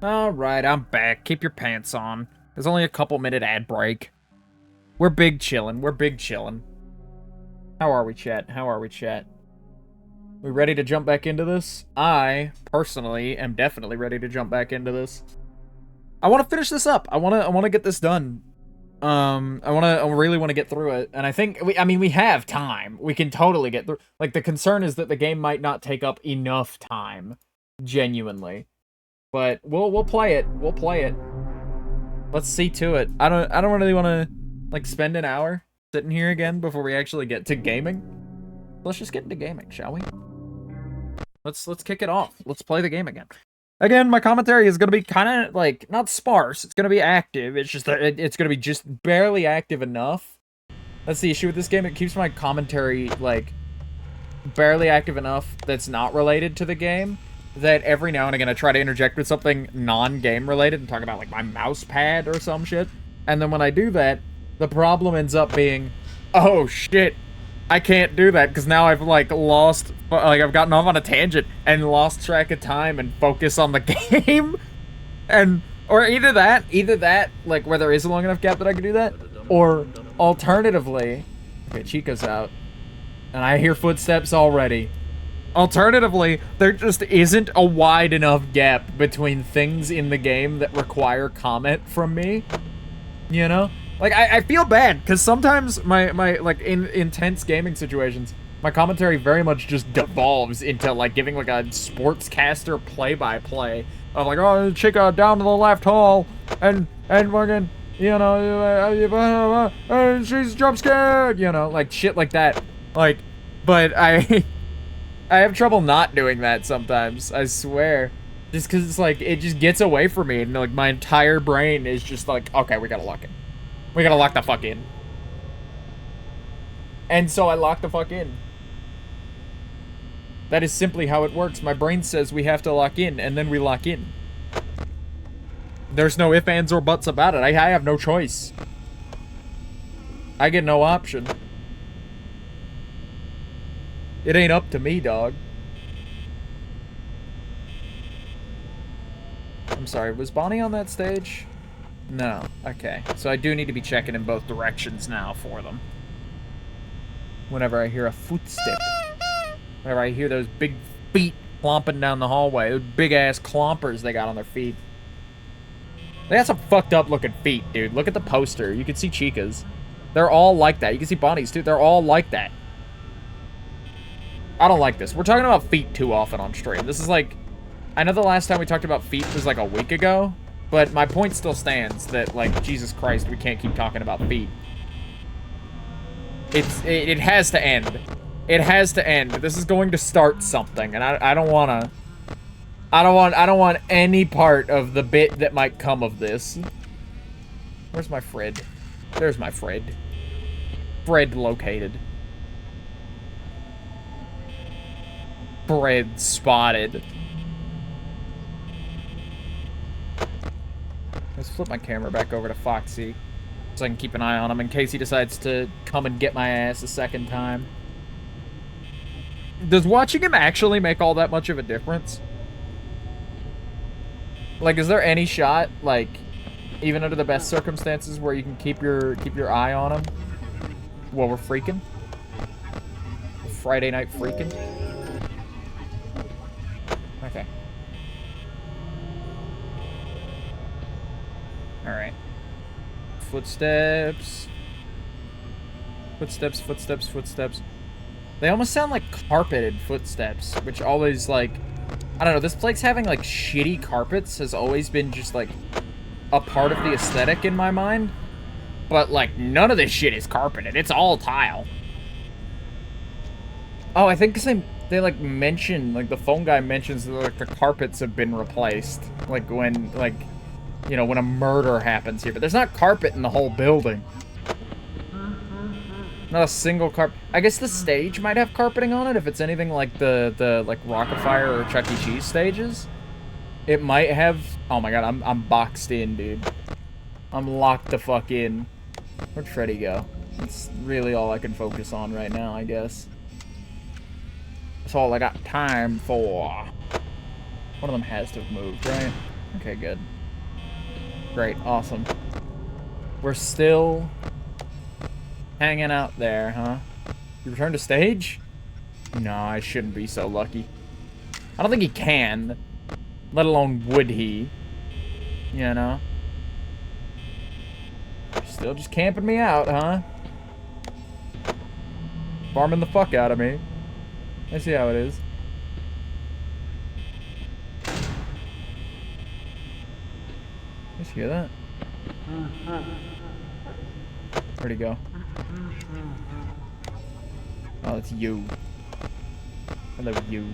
Alright, I'm back. Keep your pants on. There's only a couple-minute ad break. We're big chillin'. We're big chillin'. How are we, chat? How are we, chat? We ready to jump back into this? I, personally, am definitely ready to jump back into this. I want to finish this up. I want to get this done. I really want to get through it. And I think, we have time. We can totally get through. Like, the concern is that the game might not take up enough time. Genuinely. But we'll play it. We'll play it. Let's see to it. I don't really want to, like, spend an hour sitting here again before we actually get to gaming. Let's just get into gaming, shall we? Let's kick it off. Let's play the game again. Again, my commentary is going to be kind of, like, not sparse. It's going to be active. It's just that it's going to be just barely active enough. That's the issue with this game. It keeps my commentary, like, barely active enough that's not related to the game. That every now and again I try to interject with something non-game related and talk about, like, my mouse pad or some shit. And then when I do that, the problem ends up being, oh, shit. I can't do that because now I've, like, lost, like, I've gotten off on a tangent and lost track of time and focus on the game. Or either that, like, where there is a long enough gap that I can do that, or alternatively, okay, Chica's out, and I hear footsteps already. Alternatively, there just isn't a wide enough gap between things in the game that require comment from me, you know? Like, I feel bad, because sometimes my like, in intense gaming situations, my commentary very much just devolves into, like, giving, like, a sportscaster play-by-play of, like, oh, Chica down to the left hole, and fucking, you know, she's jump scared, you know, like, shit like that. Like, but I have trouble not doing that sometimes, I swear. Just because it's, like, it just gets away from me, and, like, my entire brain is just like, okay, we gotta lock in. We gotta lock the fuck in. And so I lock the fuck in. That is simply how it works. My brain says we have to lock in, and then we lock in. There's no ifs, ands, or buts about it. I have no choice. I get no option. It ain't up to me, dog. I'm sorry, was Bonnie on that stage? No. Okay. So I do need to be checking in both directions now for them. Whenever I hear a footstep. Whenever I hear those big feet clomping down the hallway. Those big-ass clompers they got on their feet. They got some fucked up looking feet, dude. Look at the poster. You can see Chica's. They're all like that. You can see Bonnie's, too. They're all like that. I don't like this. We're talking about feet too often on stream. This is like... I know the last time we talked about feet was like a week ago. But my point still stands that, like, Jesus Christ, we can't keep talking about feet. It has to end. It has to end. This is going to start something, and I don't wanna... I don't want any part of the bit that might come of this. Where's my Fred? There's my Fred. Fred located. Fred spotted. Let's flip my camera back over to Foxy so I can keep an eye on him in case he decides to come and get my ass a second time. Does watching him actually make all that much of a difference? Like, is there any shot, like, even under the best circumstances where you can keep your eye on him while we're freaking? Friday night freaking? Okay. Alright. Footsteps. Footsteps, footsteps, footsteps. They almost sound like carpeted footsteps, which always, like... I don't know, this place having, like, shitty carpets has always been just, like, a part of the aesthetic in my mind. But, like, none of this shit is carpeted. It's all tile. Oh, I think because they, like, mention, like, the phone guy mentions that, like, the carpets have been replaced. Like, when, like... You know, when a murder happens here. But there's not carpet in the whole building. Not a single carpet. I guess the stage might have carpeting on it if it's anything like the like Rock-afire or Chuck E. Cheese stages. It might have... Oh my god, I'm boxed in, dude. I'm locked the fuck in. Where'd Freddy go? That's really all I can focus on right now, I guess. That's all I got time for. One of them has to have moved, right? Okay, good. Great, awesome. We're still hanging out there, huh? You return to stage? No, I shouldn't be so lucky. I don't think he can. Let alone would he. You know? Still just camping me out, huh? Farming the fuck out of me. I see how it is. Did you hear that? Where'd he go? Oh, it's you. Hello, you.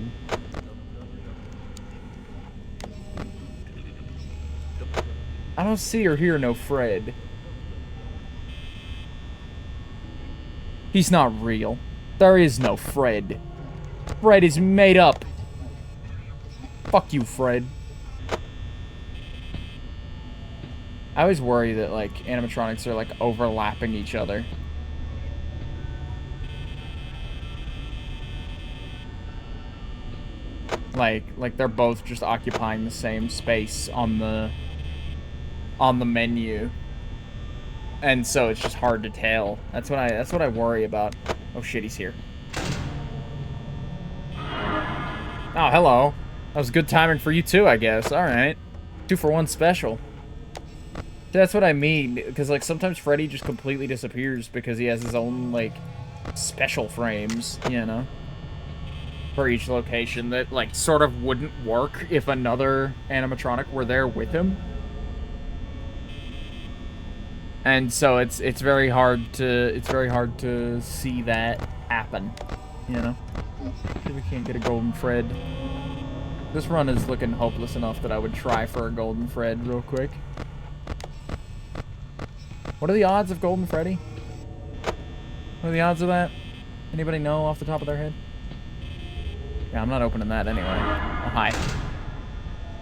I don't see or hear no Fred. He's not real. There is no Fred. Fred is made up. Fuck you, Fred. I always worry that, like, animatronics are, like, overlapping each other. Like they're both just occupying the same space on the menu. And so it's just hard to tell. That's what I worry about. Oh shit, he's here. Oh, hello. That was good timing for you too, I guess. Alright. 2-for-1 special. That's what I mean, because like sometimes Freddy just completely disappears because he has his own like special frames, you know, for each location that like sort of wouldn't work if another animatronic were there with him. And so it's very hard to see that happen, you know. See if we can't get a golden Fred. This run is looking hopeless enough that I would try for a golden Fred real quick. What are the odds of golden Freddy? What are the odds of that? Anybody know off the top of their head? Yeah, I'm not opening that anyway. Oh, hi.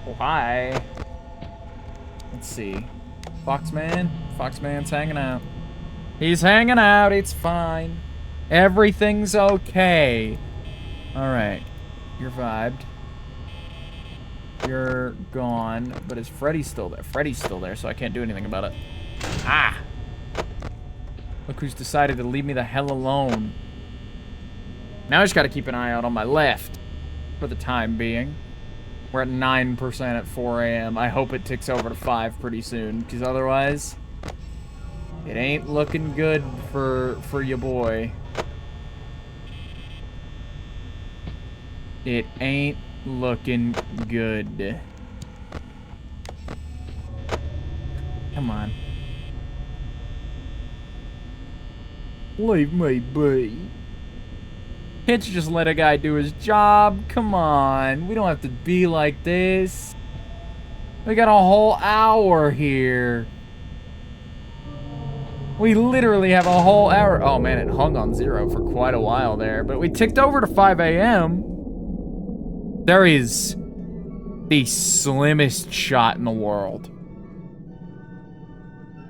Oh, hi. Let's see. Foxman? Foxman's hanging out. He's hanging out. It's fine. Everything's okay. Alright. You're vibed. You're gone. But is Freddy still there? Freddy's still there, so I can't do anything about it. Ah! Look who's decided to leave me the hell alone. Now I just gotta keep an eye out on my left. For the time being. We're at 9% at 4 a.m. I hope it ticks over to 5 pretty soon. Because otherwise, it ain't looking good for your boy. It ain't looking good. Come on. Leave me be. Can't you just let a guy do his job? Come on. We don't have to be like this. We got a whole hour here. We literally have a whole hour. Oh man, it hung on 0 for quite a while there. But we ticked over to 5 a.m. There is the slimmest shot in the world.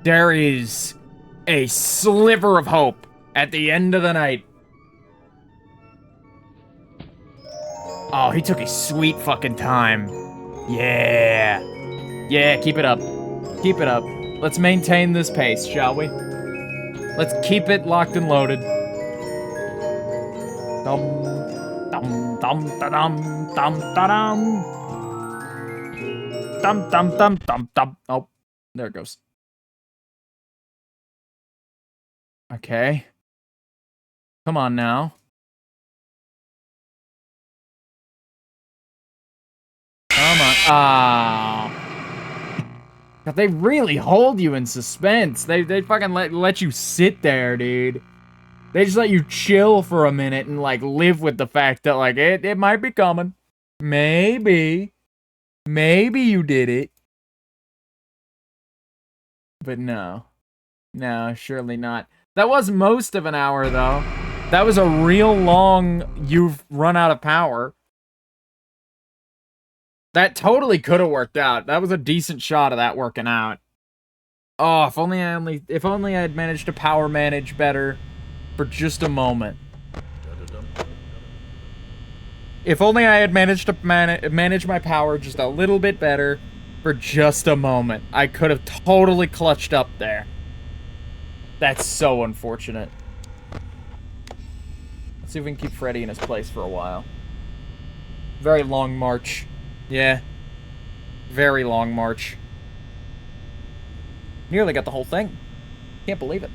There is a sliver of hope at the end of the night. Oh, he took a sweet fucking time. Yeah. Yeah, keep it up. Keep it up. Let's maintain this pace, shall we? Let's keep it locked and loaded. Dum, dum, dum, da, dum, dum, da, dum. Dum, dum, dum, dum, dum. Oh, there it goes. Okay. Come on now. Come on. Ah. God, they really hold you in suspense. They fucking let you sit there, dude. They just let you chill for a minute and like live with the fact that like it might be coming. Maybe. Maybe you did it. But no. No, surely not. That was most of an hour though. That was a real long you've run out of power. That totally could have worked out. That was a decent shot of that working out. Oh, if only I had managed to power manage better for just a moment. If only I had managed to manage my power just a little bit better For just a moment. I could have totally clutched up there. That's so unfortunate. Let's see if we can keep Freddy in his place for a while. Very long march. Yeah. Very long march. Nearly got the whole thing. Can't believe it.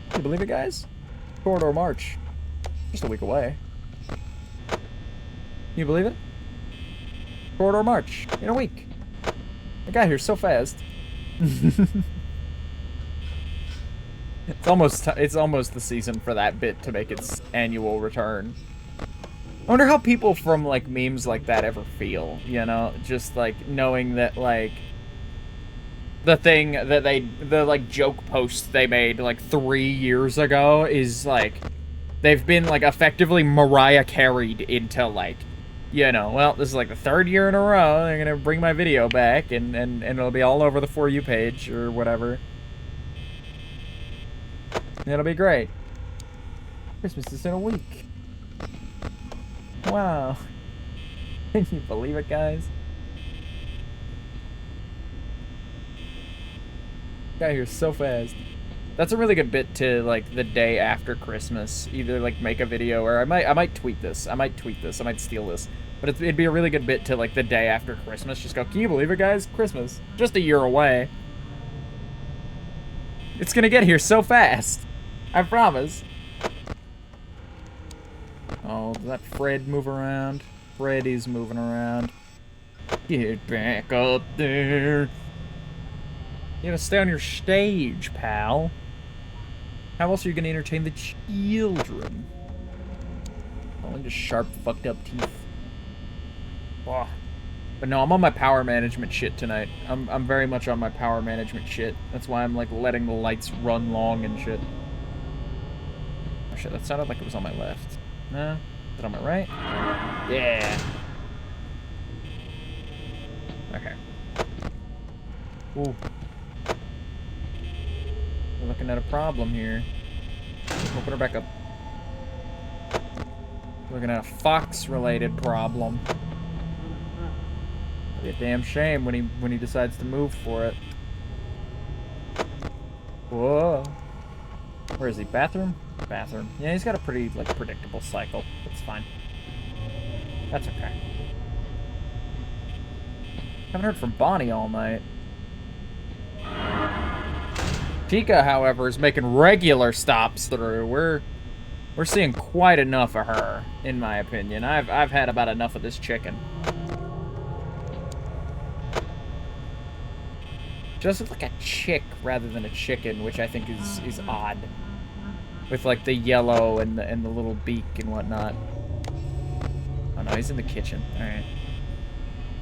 Can you believe it, guys? Corridor March. Just a week away. Can you believe it? Corridor March. In a week. I got here so fast. It's almost the season for that bit to make its annual return. I wonder how people from, like, memes like that ever feel, you know? Just, like, knowing that, like, the thing that the, like, joke post they made, like, 3 years ago is, like, they've been, like, effectively Mariah Carey'd into, like, you know, well, this is, like, the 3rd year in a row, they're gonna bring my video back, and it'll be all over the For You page, or whatever. It'll be great. Christmas is in a week. Wow. Can you believe it, guys? Got here so fast. That's a really good bit to, like, the day after Christmas. Either, like, make a video, or I might tweet this. I might steal this. But it'd be a really good bit to, like, the day after Christmas. Just go, can you believe it, guys? Christmas. Just a year away. It's gonna get here so fast. I promise. Oh, does that Fred move around? Freddy's moving around. Get back up there. You gotta stay on your stage, pal. How else are you gonna entertain the children? Only just sharp, fucked up teeth. Oh. But no, I'm on my power management shit tonight. I'm very much on my power management shit. That's why I'm, like, letting the lights run long and shit. Oh shit, that sounded like it was on my left. No? Is it on my right? Yeah. Okay. Ooh. We're looking at a problem here. Open her back up. Looking at a Fox-related problem. Be a damn shame when he decides to move for it. Whoa. Where is he? Bathroom? Bathroom. Yeah, he's got a pretty, like, predictable cycle. That's fine. That's okay. Haven't heard from Bonnie all night. Chica, however, is making regular stops through. We're seeing quite enough of her, in my opinion. I've had about enough of this chicken. She does look like a chick rather than a chicken, which I think is odd. With, like, the yellow and the little beak and whatnot. Oh no, he's in the kitchen. Alright.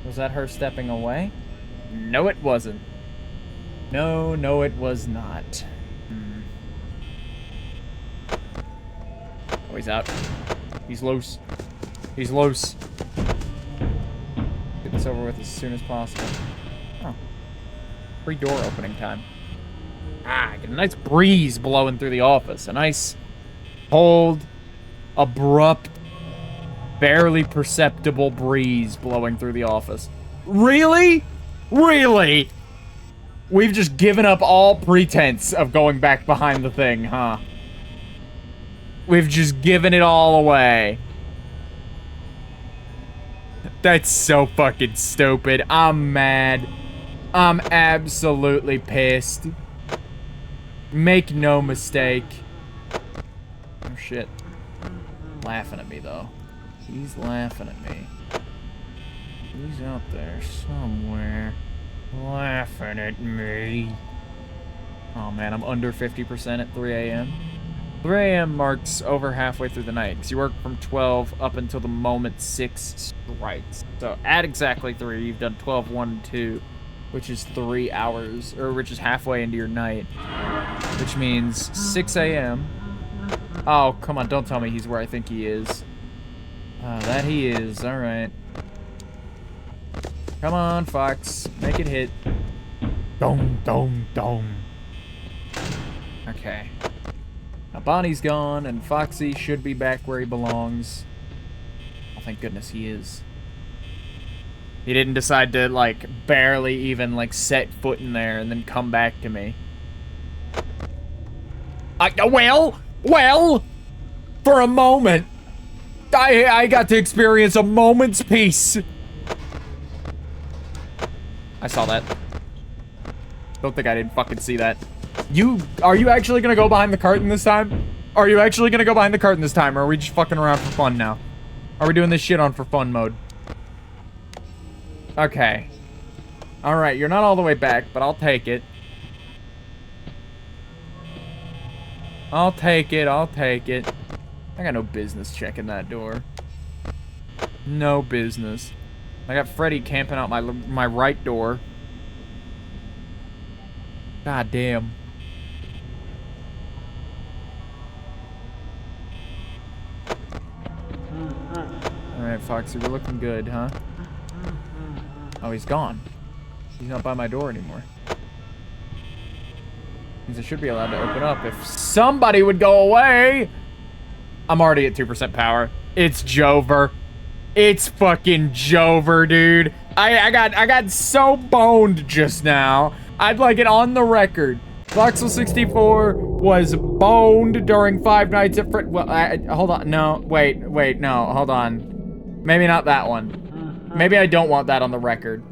Was that her stepping away? No, it wasn't. No, it was not. Oh, he's out. He's loose. He's loose. Get this over with as soon as possible. Oh. Free door opening time. Ah, get a nice breeze blowing through the office. A nice, cold, abrupt, barely perceptible breeze blowing through the office. Really? Really? We've just given up all pretense of going back behind the thing, huh? We've just given it all away. That's so fucking stupid. I'm mad. I'm absolutely pissed. Make no mistake. Oh shit. Laughing at me though. He's laughing at me. He's out there somewhere. Laughing at me. Oh man, I'm under 50% at 3 a.m. 3 a.m. marks over halfway through the night, because you work from 12 up until the moment 6 strikes. So at exactly 3, you've done 12, 1, 2, which is 3 hours, or which is halfway into your night. Which means 6 a.m. Oh, come on, don't tell me he's where I think he is. That he is, alright. Come on, Fox. Make it hit. Dong, dong, dong. Okay. Now Bonnie's gone, and Foxy should be back where he belongs. Oh, thank goodness he is. He didn't decide to, like, barely even, like, set foot in there and then come back to me. Well, for a moment, I got to experience a moment's peace. I saw that. Don't think I didn't fucking see that. Are you actually gonna go behind the curtain this time? Are you actually gonna go behind the curtain this time, or are we just fucking around for fun now? Are we doing this shit on for fun mode? Okay. Alright, you're not all the way back, but I'll take it. I'll take it. I got no business checking that door. No business. I got Freddy camping out my right door. God damn. Alright, Foxy, we're looking good, huh? Oh, he's gone. He's not by my door anymore. Means I should be allowed to open up if somebody would go away! I'm already at 2% power. It's Jover. It's fucking Jover, dude. I got so boned just now. I'd like it on the record. Voxel64 was boned during Five Nights at Freddy's. Well, hold on. No, wait, no, hold on. Maybe not that one. Maybe I don't want that on the record.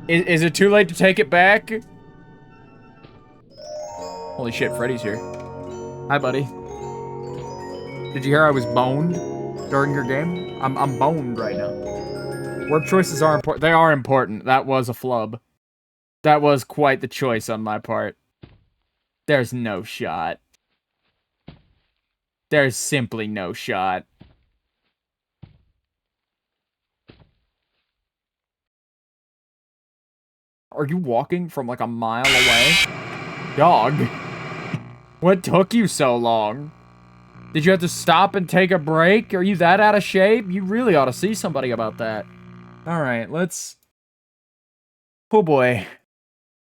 Is it too late to take it back? Holy shit, Freddy's here. Hi, buddy. Did you hear I was boned during your game? I'm boned right now. Word choices are important. They are important. That was a flub. That was quite the choice on my part. There's no shot. There's simply no shot. Are you walking from like a mile away? Dog. What took you so long? Did you have to stop and take a break? Are you that out of shape? You really ought to see somebody about that. Alright, let's... Oh boy.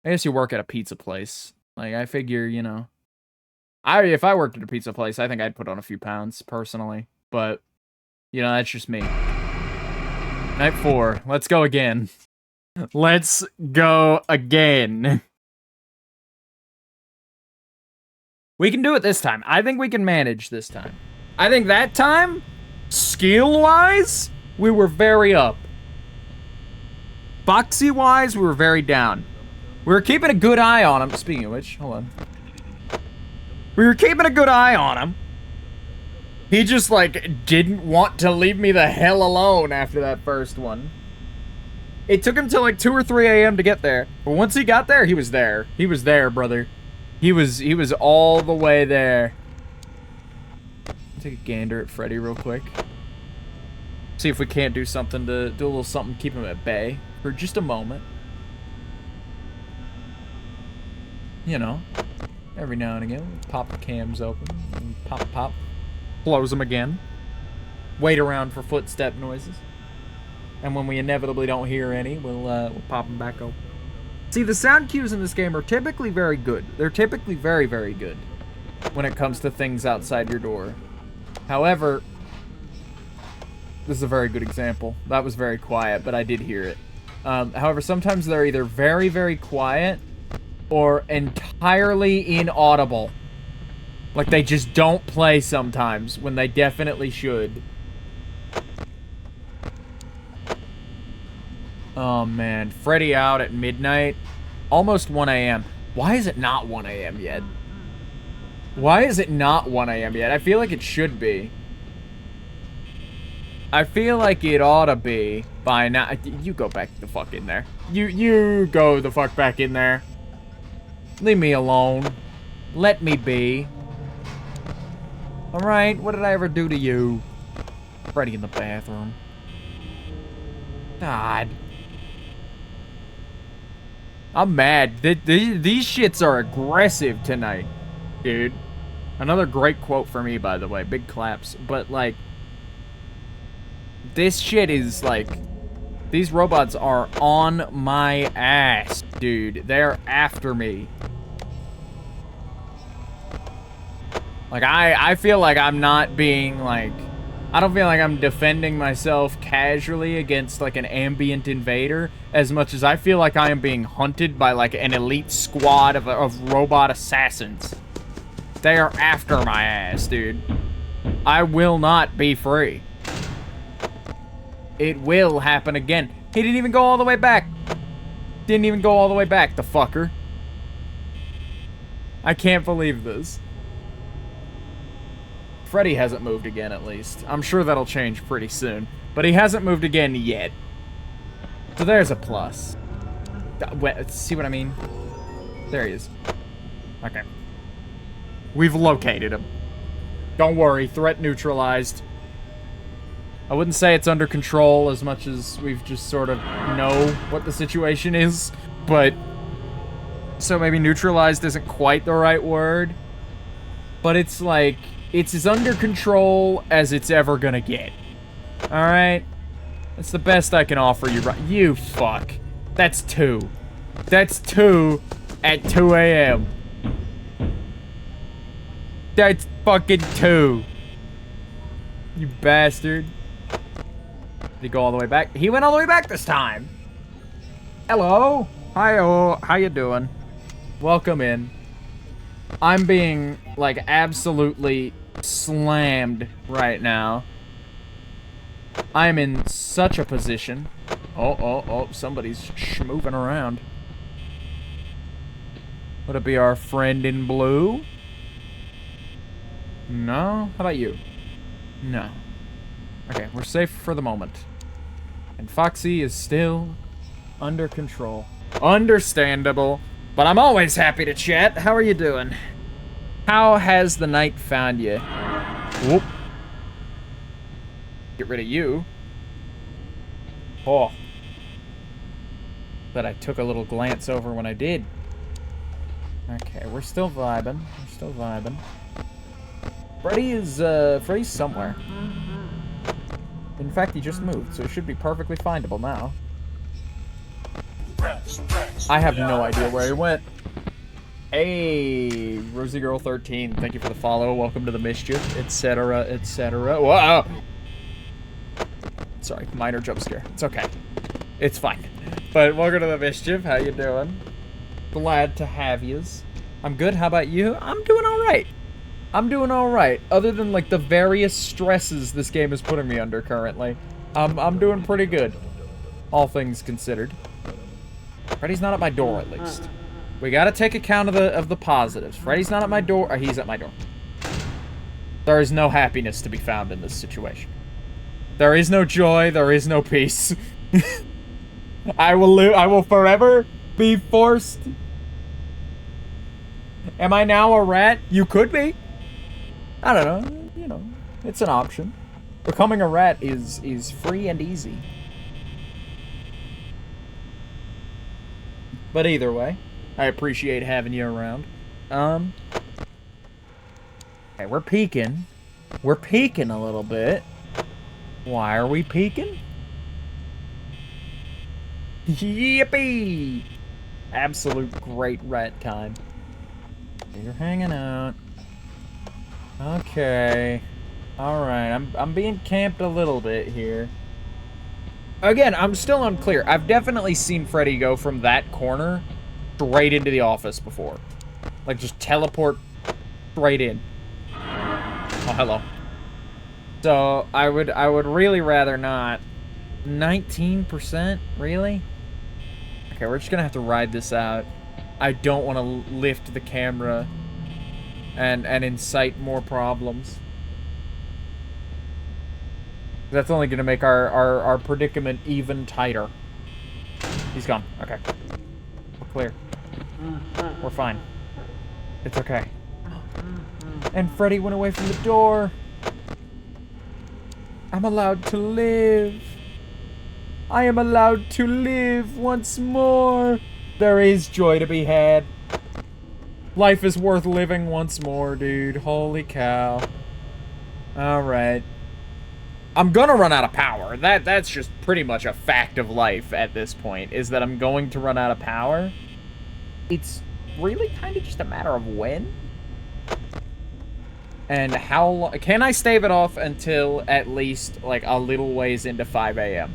I guess you work at a pizza place. Like, I figure, you know... If I worked at a pizza place, I think I'd put on a few pounds, personally. But, you know, that's just me. Night 4. Let's go again. Let's go again. We can do it this time. I think we can manage this time. I think that time, skill-wise, we were very up. Foxy-wise, we were very down. We were keeping a good eye on him. Speaking of which, hold on. We were keeping a good eye on him. He just, like, didn't want to leave me the hell alone after that first one. It took him till, like, 2 or 3 a.m. to get there. But once he got there, he was there. He was there, brother. He was all the way there. Take a gander at Freddy real quick. See if we can't do something to do a little something to keep him at bay for just a moment. You know, every now and again, pop the cams open and pop, close them again. Wait around for footstep noises, and when we inevitably don't hear any, we'll pop them back open. See, the sound cues in this game are typically very good. They're typically very, very good when it comes to things outside your door. However, this is a very good example. That was very quiet, but I did hear it. However, sometimes they're either very, very quiet or entirely inaudible. Like, they just don't play sometimes when they definitely should. Oh, man. Freddy out at midnight. Almost 1 a.m. Why is it not 1 a.m. yet? Why is it not 1 a.m. yet? I feel like it should be. I feel like it ought to be by now. You go back the fuck in there. You go the fuck back in there. Leave me alone. Let me be. Alright, what did I ever do to you? Freddy in the bathroom. God. I'm mad. These shits are aggressive tonight, dude. Another great quote for me, by the way. Big claps. But, like, this shit is, like, these robots are on my ass, dude. They're after me. Like, I feel like I'm not being, like, I don't feel like I'm defending myself casually against, like, an ambient invader as much as I feel like I am being hunted by, like, an elite squad of robot assassins. They are after my ass, dude. I will not be free. It will happen again. He didn't even go all the way back. Didn't even go all the way back, the fucker. I can't believe this. Freddy hasn't moved again, at least. I'm sure that'll change pretty soon. But he hasn't moved again yet. So there's a plus. See what I mean? There he is. Okay. We've located him. Don't worry, threat neutralized. I wouldn't say it's under control as much as we've just sort of know what the situation is, but... So maybe neutralized isn't quite the right word. But it's like... It's as under control as it's ever gonna get. Alright? That's the best I can offer you, right? You fuck. That's 2. That's 2 at 2 a.m. That's fucking 2. You bastard. Did he go all the way back? He went all the way back this time. Hello. Hi-oh. How you doing? Welcome in. I'm being, like, absolutely slammed right now. I'm in such a position. Oh, somebody's schmooving around. Would it be our friend in blue? No? How about you? No. Okay, we're safe for the moment. And Foxy is still under control. Understandable. But I'm always happy to chat. How are you doing? How has the night found you? Whoop. Get rid of you. Oh. But I took a little glance over when I did. Okay, we're still vibing. We're still vibing. Freddy's somewhere. In fact, he just moved, so it should be perfectly findable now. I have no idea where he went. Hey, Rosie Girl 13, thank you for the follow. Welcome to the mischief, etc., etc. Whoa! Sorry, minor jump scare. It's okay. It's fine. But welcome to the mischief. How you doing? Glad to have yous. I'm good. How about you? I'm doing all right. I'm doing all right. Other than like the various stresses this game is putting me under currently, I'm doing pretty good. All things considered. Freddy's not at my door, at least. We gotta take account of the positives. Freddy's not at my door, or he's at my door. There is no happiness to be found in this situation. There is no joy, there is no peace. I will forever be forced. Am I now a rat? You could be. I don't know, you know, it's an option. Becoming a rat is free and easy. But either way, I appreciate having you around. Okay, we're peeking. We're peeking a little bit. Why are we peeking? Yippee! Absolute great rat time. You're hanging out. Okay. Alright, I'm being camped a little bit here. Again, I'm still unclear. I've definitely seen Freddy go from that corner straight into the office before. Like, just teleport straight in. Oh, hello. So, I would really rather not. 19%? Really? Okay, we're just gonna have to ride this out. I don't want to lift the camera and incite more problems. That's only gonna make our predicament even tighter. He's gone. Okay. We're clear. We're fine. It's okay. And Freddy went away from the door. I'm allowed to live. I am allowed to live once more. There is joy to be had. Life is worth living once more, dude. Holy cow. Alright. I'm gonna run out of power. That's just pretty much a fact of life at this point, is that I'm going to run out of power. It's really kind of just a matter of when. And can I stave it off until at least, like, a little ways into 5 a.m.?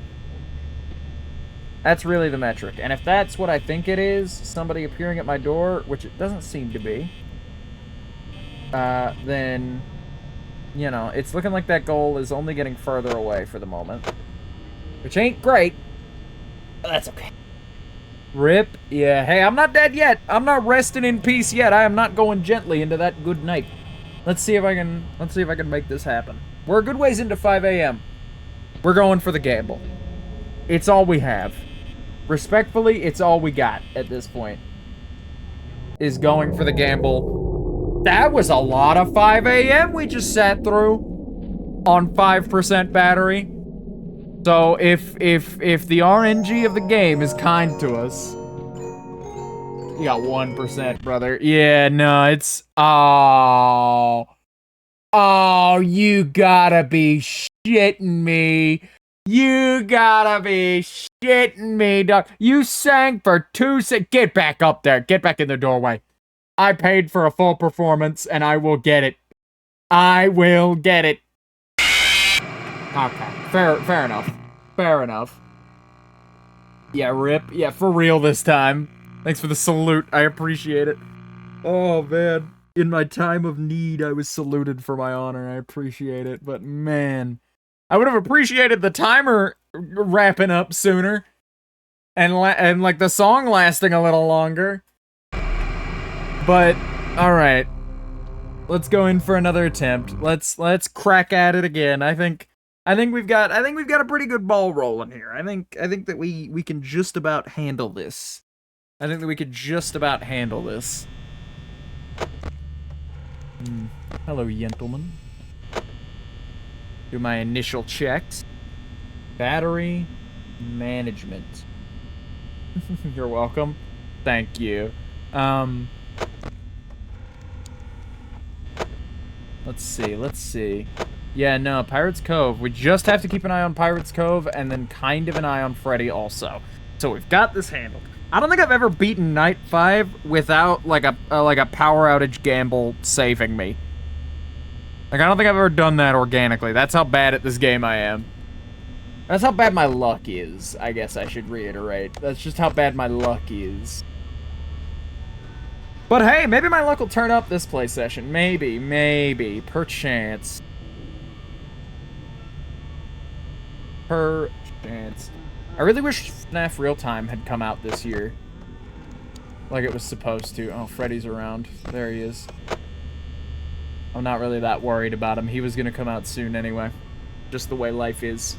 That's really the metric. And if that's what I think it is, somebody appearing at my door, which it doesn't seem to be, then, you know, it's looking like that goal is only getting further away for the moment. Which ain't great, but that's okay. Rip. Yeah, hey, I'm not dead yet. I'm not resting in peace yet. I am not going gently into that good night. Let's see if I can make this happen. We're a good ways into 5 a.m. We're going for the gamble. It's all we have. Respectfully, it's all we got at this point. Is going for the gamble. That was a lot of 5 a.m. we just sat through on 5% battery. So if the RNG of the game is kind to us, you got 1%, brother. Yeah, no, it's oh, you gotta be shitting me. You gotta be shitting me, dog. You sang for 2 seconds. Get back up there. Get back in the doorway. I paid for a full performance, and I will get it. I will get it. Okay, fair enough. Fair enough. Yeah, rip. Yeah, for real this time. Thanks for the salute. I appreciate it. Oh, man. In my time of need, I was saluted for my honor. I appreciate it. But, man, I would have appreciated the timer wrapping up sooner. And like, the song lasting a little longer. But, alright. Let's go in for another attempt. Let's crack at it again. I think we've got a pretty good ball rolling here. I think that we can just about handle this. Hello, gentlemen. Do my initial checks. Battery management. You're welcome. Thank you. Let's see. Yeah, no, Pirates Cove. We just have to keep an eye on Pirates Cove and then kind of an eye on Freddy also. So we've got this handled. I don't think I've ever beaten Night 5 without like a power outage gamble saving me. Like, I don't think I've ever done that organically. That's how bad at this game I am. That's how bad my luck is, I guess I should reiterate. That's just how bad my luck is. But hey, maybe my luck will turn up this play session. Maybe, perchance. Perchance. I really wish FNAF Real Time had come out this year. Like it was supposed to. Oh, Freddy's around. There he is. I'm not really that worried about him. He was gonna come out soon anyway. Just the way life is.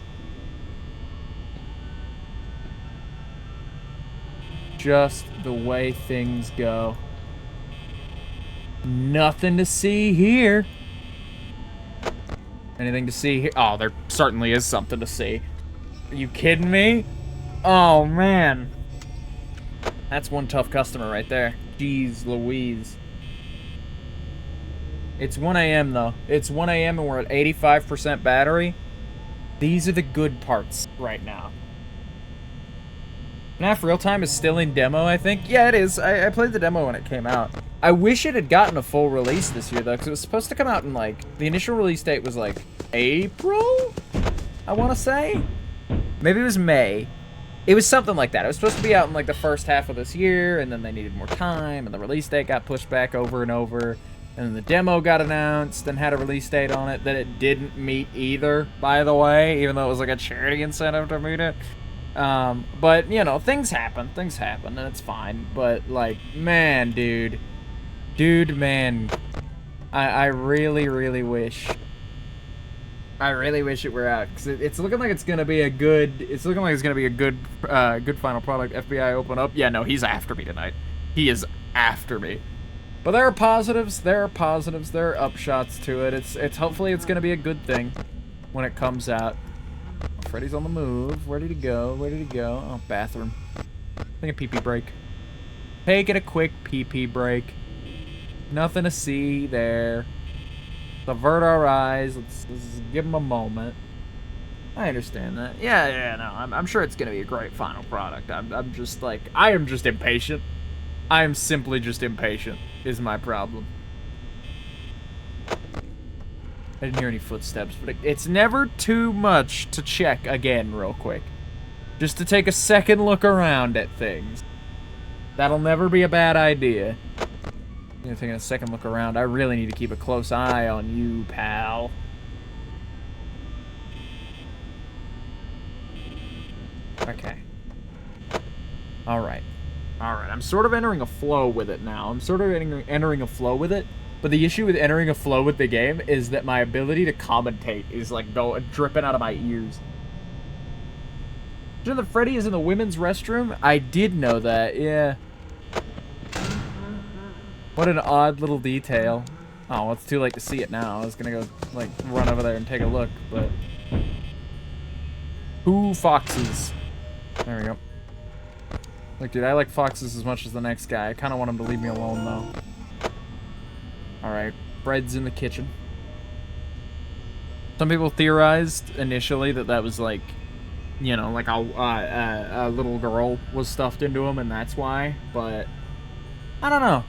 Just the way things go. Nothing to see here. Anything to see here? Oh, there certainly is something to see. Are you kidding me? Oh, man. That's one tough customer right there. Jeez Louise. It's 1 a.m. though. It's 1 a.m. and we're at 85% battery. These are the good parts right now. FNAF Real Time is still in demo, I think. Yeah, it is. I played the demo when it came out. I wish it had gotten a full release this year, though, because it was supposed to come out in, like... The initial release date was, like, April? I want to say? Maybe it was May. It was something like that. It was supposed to be out in, like, the first half of this year, and then they needed more time, and the release date got pushed back over and over. And then the demo got announced and had a release date on it that it didn't meet either, by the way, even though it was, like, a charity incentive to meet it. But, you know, things happen, and it's fine, but, like, man, dude, man, I really, really wish it were out, because it's looking like it's gonna be a good, good final product. FBI open up. Yeah, no, he's after me tonight. He is after me. But there are positives, there are upshots to it. It's hopefully it's gonna be a good thing when it comes out. Freddy's on the move. Where did he go? Oh, bathroom. Take a pee-pee break. Taking a quick pee-pee break. Nothing to see there. Avert our eyes. Let's give him a moment. I understand that. Yeah, no. I'm sure it's gonna be a great final product. I'm just like, I am just impatient. I am simply just impatient, is my problem. I didn't hear any footsteps, but it's never too much to check again real quick. Just to take a second look around at things. That'll never be a bad idea. You know, taking a second look around. I really need to keep a close eye on you, pal. Okay. Alright. Alright, I'm sort of entering a flow with it now. I'm sort of entering a flow with it. But the issue with entering a flow with the game is that my ability to commentate is like dripping out of my ears. You know that Freddy is in the women's restroom? I did know that, yeah. What an odd little detail. Oh, well, it's too late to see it now. I was gonna go, like, run over there and take a look, but... Who foxes? There we go. Look, dude, I like foxes as much as the next guy. I kind of want him to leave me alone, though. Alright, bread's in the kitchen. Some people theorized initially that that was, like, you know, like a little girl was stuffed into him, and that's why, but... I don't know.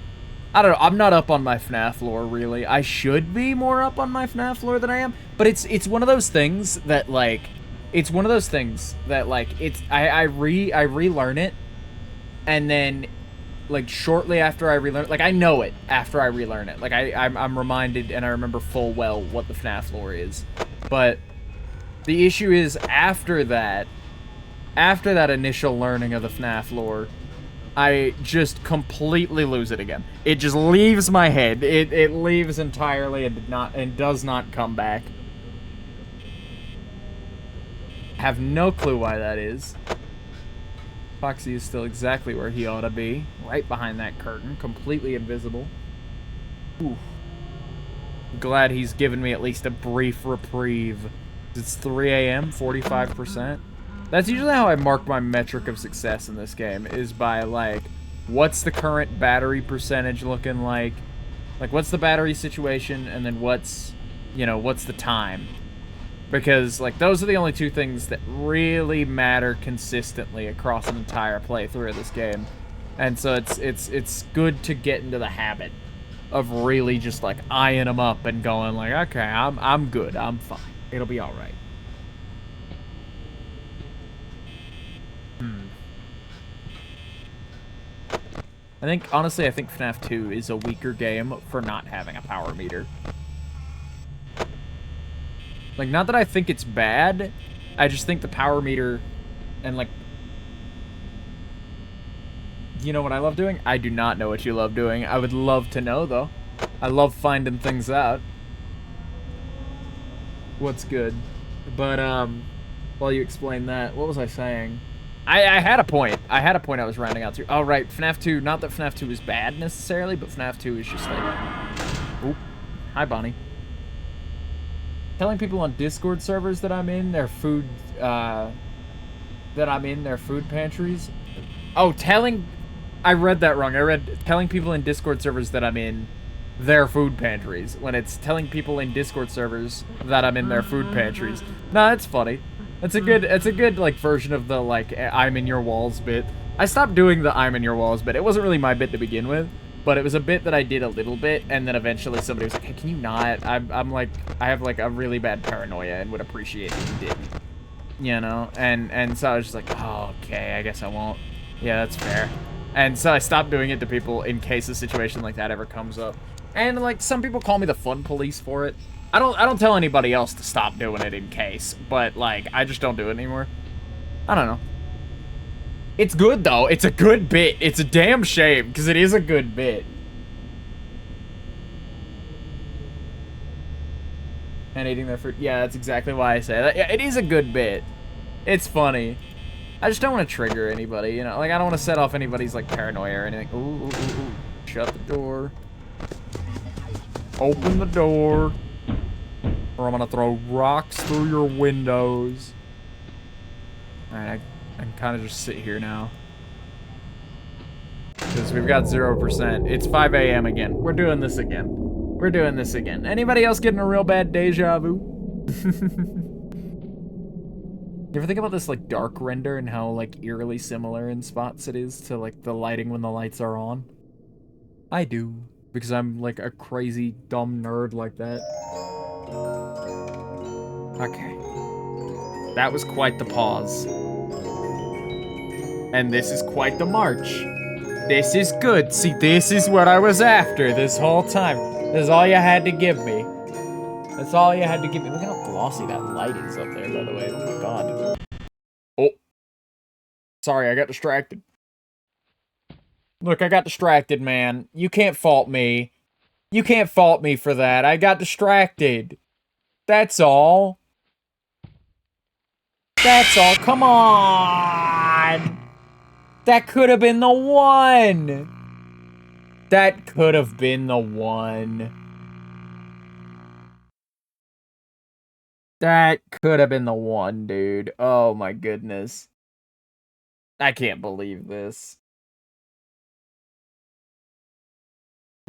I'm not up on my FNAF lore, really. I should be more up on my FNAF lore than I am, but it's one of those things that, like... It's one of those things that, like, it's... I relearn it, and then... like, shortly after I relearn it, like, I know it after I relearn it. Like, I'm reminded and I remember full well what the FNAF lore is. But the issue is after that initial learning of the FNAF lore, I just completely lose it again. It just leaves my head. It leaves entirely and does not come back. Have no clue why that is. Foxy is still exactly where he ought to be. Right behind that curtain. Completely invisible. Ooh. Glad he's given me at least a brief reprieve. It's 3 a.m., 45%. That's usually how I mark my metric of success in this game, is by, like, what's the current battery percentage looking like? Like, what's the battery situation, and then what's, you know, what's the time? Because, like, those are the only two things that really matter consistently across an entire playthrough of this game. And so it's good to get into the habit of really just, like, eyeing them up and going, like, okay, I'm good, I'm fine. It'll be alright. Honestly, I think FNAF 2 is a weaker game for not having a power meter. Like, not that I think it's bad, I just think the power meter and, like... You know what I love doing? I do not know what you love doing. I would love to know, though. I love finding things out. What's good? But, while you explain that, what was I saying? I had a point. I had a point I was rounding out to. Oh, right, FNAF 2, not that FNAF 2 is bad, necessarily, but FNAF 2 is just like... Oop. Hi, Bonnie. Telling people on Discord servers that I'm in their food, that I'm in their food pantries. Oh, I read that wrong. I read telling people in Discord servers that I'm in their food pantries, when it's telling people in Discord servers that I'm in their food pantries. Nah, it's funny. It's a good, like, version of the, like, I'm in your walls bit. I stopped doing the I'm in your walls bit. It wasn't really my bit to begin with. But it was a bit that I did a little bit, and then eventually somebody was like, hey, can you not? I'm like, I have, like, a really bad paranoia and would appreciate if you didn't. You know? And so I was just like, oh, okay, I guess I won't. Yeah, that's fair. And so I stopped doing it to people in case a situation like that ever comes up. And, like, some people call me the fun police for it. I don't tell anybody else to stop doing it in case, but, like, I just don't do it anymore. I don't know. It's good, though. It's a good bit. It's a damn shame, because it is a good bit. And eating their fruit. Yeah, that's exactly why I say that. Yeah, it is a good bit. It's funny. I just don't want to trigger anybody, you know? Like, I don't want to set off anybody's, like, paranoia or anything. Ooh, ooh, ooh, ooh. Shut the door. Open the door. Or I'm gonna throw rocks through your windows. Alright, I can kind of just sit here now. Because we've got 0%. It's 5 a.m. again. We're doing this again. We're doing this again. Anybody else getting a real bad deja vu? You ever think about this, like, dark render and how, like, eerily similar in spots it is to, like, the lighting when the lights are on? I do. Because I'm, like, a crazy, dumb nerd like that. Okay. That was quite the pause. And this is quite the march. This is good. See, this is what I was after this whole time. This is all you had to give me. That's all you had to give me. Look at how glossy that light is up there, by the way. Oh my god. Oh. Sorry, I got distracted. Look, I got distracted, man. You can't fault me. You can't fault me for that. I got distracted. That's all. That's all. Come on! That could have been the one! That could have been the one. That could have been the one, dude. Oh my goodness. I can't believe this.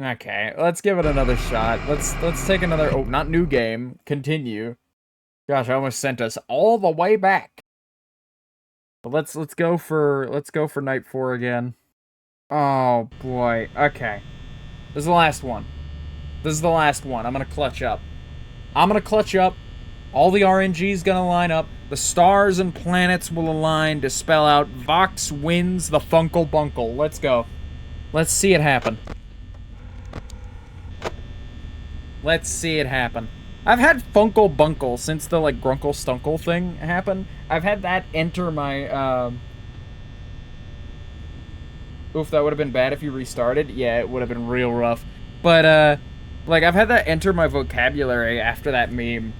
Okay, let's give it another shot. Let's take another not new game. Continue. Gosh, I almost sent us all the way back. But let's go for night 4 again. Oh boy. Okay. This is the last one. This is the last one. I'm gonna clutch up. I'm gonna clutch up. All the RNG's gonna line up. The stars and planets will align to spell out Vox wins the Funkle Bunkle. Let's go. Let's see it happen. Let's see it happen. I've had Funkle Bunkle since the, like, Grunkle Stunkle thing happened. I've had that enter my, Oof, that would have been bad if you restarted. Yeah, it would have been real rough. But, like, I've had that enter my vocabulary after that meme.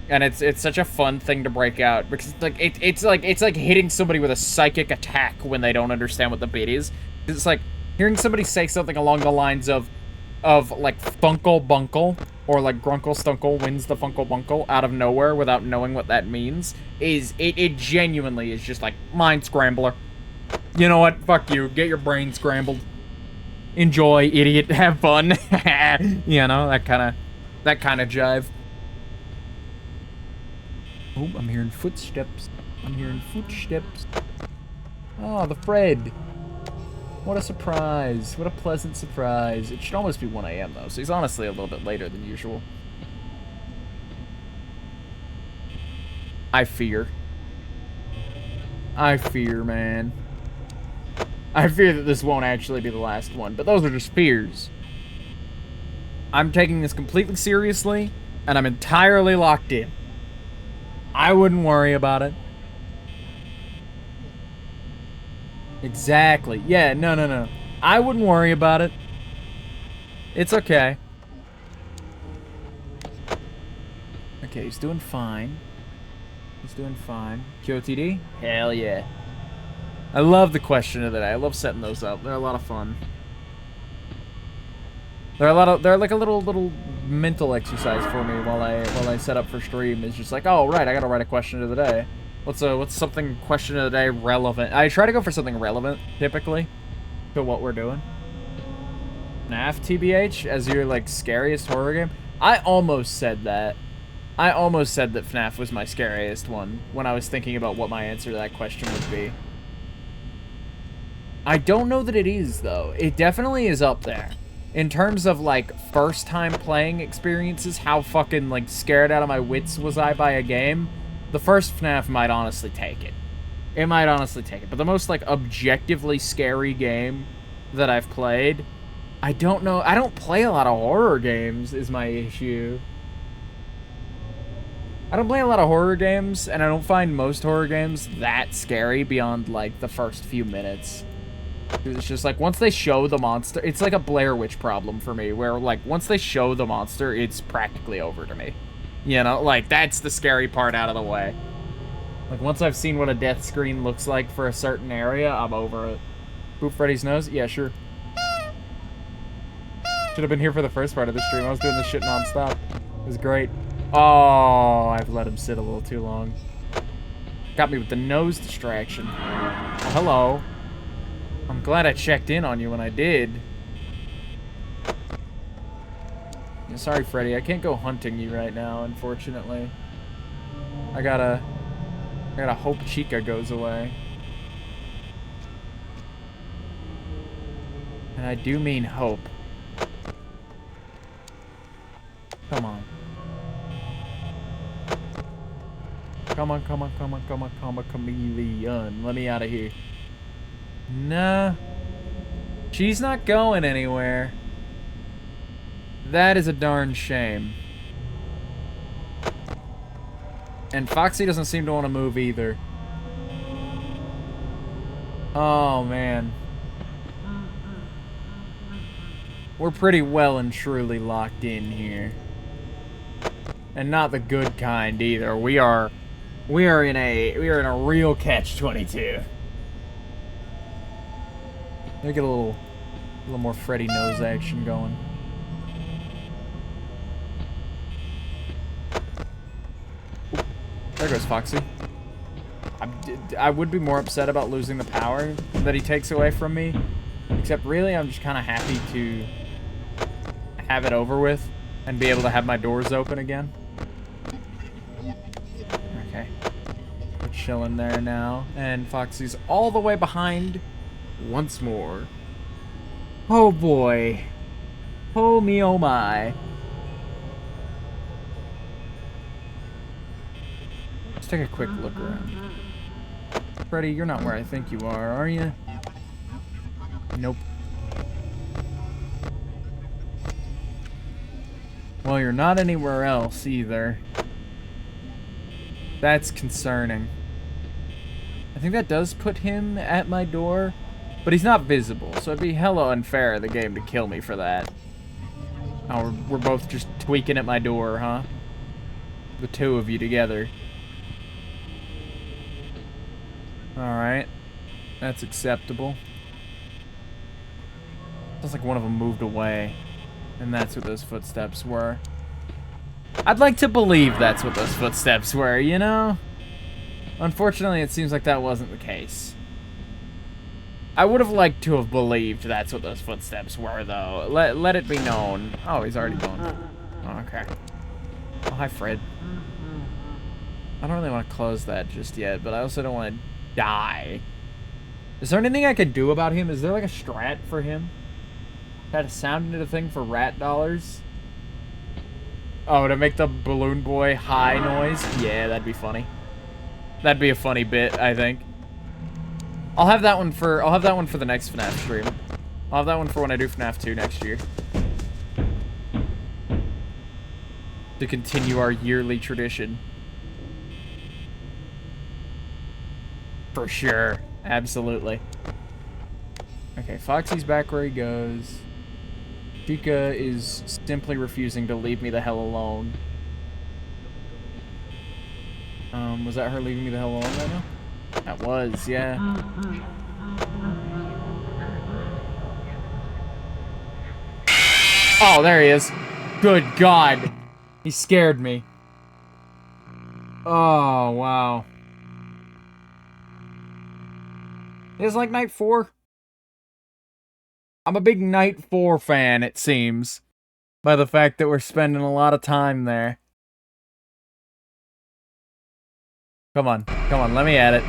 And it's such a fun thing to break out. Because, like, it's like hitting somebody with a psychic attack when they don't understand what the beat is. It's like hearing somebody say something along the lines of like, Funkle Bunkle, or like Grunkle Stunkle wins the Funkle Bunkle out of nowhere without knowing what that means, it genuinely is just like, mind scrambler. You know what? Fuck you. Get your brain scrambled. Enjoy, idiot. Have fun. You know, that kind of jive. Oh, I'm hearing footsteps. I'm hearing footsteps. Oh, the Fred. What a surprise. What a pleasant surprise. It should almost be 1 a.m. though, so he's honestly a little bit later than usual. I fear. I fear, man. I fear that this won't actually be the last one, but those are just fears. I'm taking this completely seriously, and I'm entirely locked in. I wouldn't worry about it. Exactly. Yeah, no. I wouldn't worry about it. It's okay. Okay, he's doing fine. He's doing fine. QOTD? Hell yeah. I love the question of the day. I love setting those up. They're a lot of fun. They're like a little mental exercise for me while I set up for stream. It's just like, oh right, I gotta write a question of the day. What's something question of the day relevant? I try to go for something relevant, typically, to what we're doing. FNAF TBH as your, like, scariest horror game? I almost said that. I almost said that FNAF was my scariest one when I was thinking about what my answer to that question would be. I don't know that it is, though. It definitely is up there. In terms of, like, first-time playing experiences, how fucking, like, scared out of my wits was I by a game, the first FNAF might honestly take it. It might honestly take it. But the most, like, objectively scary game that I've played, I don't know. I don't play a lot of horror games, is my issue. I don't play a lot of horror games, and I don't find most horror games that scary beyond, like, the first few minutes. It's just, like, once they show the monster, it's like a Blair Witch problem for me, where, like, once they show the monster, it's practically over to me. You know, like, that's the scary part out of the way. Like, once I've seen what a death screen looks like for a certain area, I'm over it. Boop Freddy's nose? Yeah, sure. Should have been here for the first part of the stream. I was doing this shit non-stop. It was great. Oh, I've let him sit a little too long. Got me with the nose distraction. Oh, hello. I'm glad I checked in on you when I did. Yeah, sorry, Freddy. I can't go hunting you right now, unfortunately. I gotta hope Chica goes away. And I do mean hope. Come on. Come on, come on, come on, come on, come on, chameleon. Let me out of here. Nah. She's not going anywhere. That is a darn shame. And Foxy doesn't seem to want to move either. Oh, man. We're pretty well and truly locked in here. And not the good kind either. We are in a real catch-22. Let me get a little more Freddy nose action going. There goes Foxy. I would be more upset about losing the power that he takes away from me. Except really, I'm just kind of happy to have it over with and be able to have my doors open again. Okay. We're chilling there now. And Foxy's all the way behind once more. Oh boy. Oh me, oh my. Let's take a quick look around. Freddy, you're not where I think you are you? Nope. Well, you're not anywhere else either. That's concerning. I think that does put him at my door, but he's not visible, so it'd be hella unfair of the game to kill me for that. Oh, we're both just tweaking at my door, huh? The two of you together. Alright. That's acceptable. Sounds like one of them moved away. And that's what those footsteps were. I'd like to believe that's what those footsteps were, you know? Unfortunately, it seems like that wasn't the case. I would have liked to have believed that's what those footsteps were, though. Let it be known. Oh, he's already gone. Oh, okay. Oh, hi, Fred. I don't really want to close that just yet, but I also don't want to die. Is there anything I can do about him? Is there like a strat for him? Had a sound into the thing for rat dollars? Oh, to make the balloon boy high noise? Yeah, that'd be funny. That'd be a funny bit, I think. I'll have that one for the next FNAF stream. I'll have that one for when I do FNAF 2 next year. To continue our yearly tradition. For sure. Absolutely. Okay, Foxy's back where he goes. Chica is simply refusing to leave me the hell alone. Was that her leaving me the hell alone right now? That was, yeah. Oh, there he is. Good God. He scared me. Oh, wow. It's like night 4. I'm a big night 4 fan, it seems. By the fact that we're spending a lot of time there. Come on, let me at it.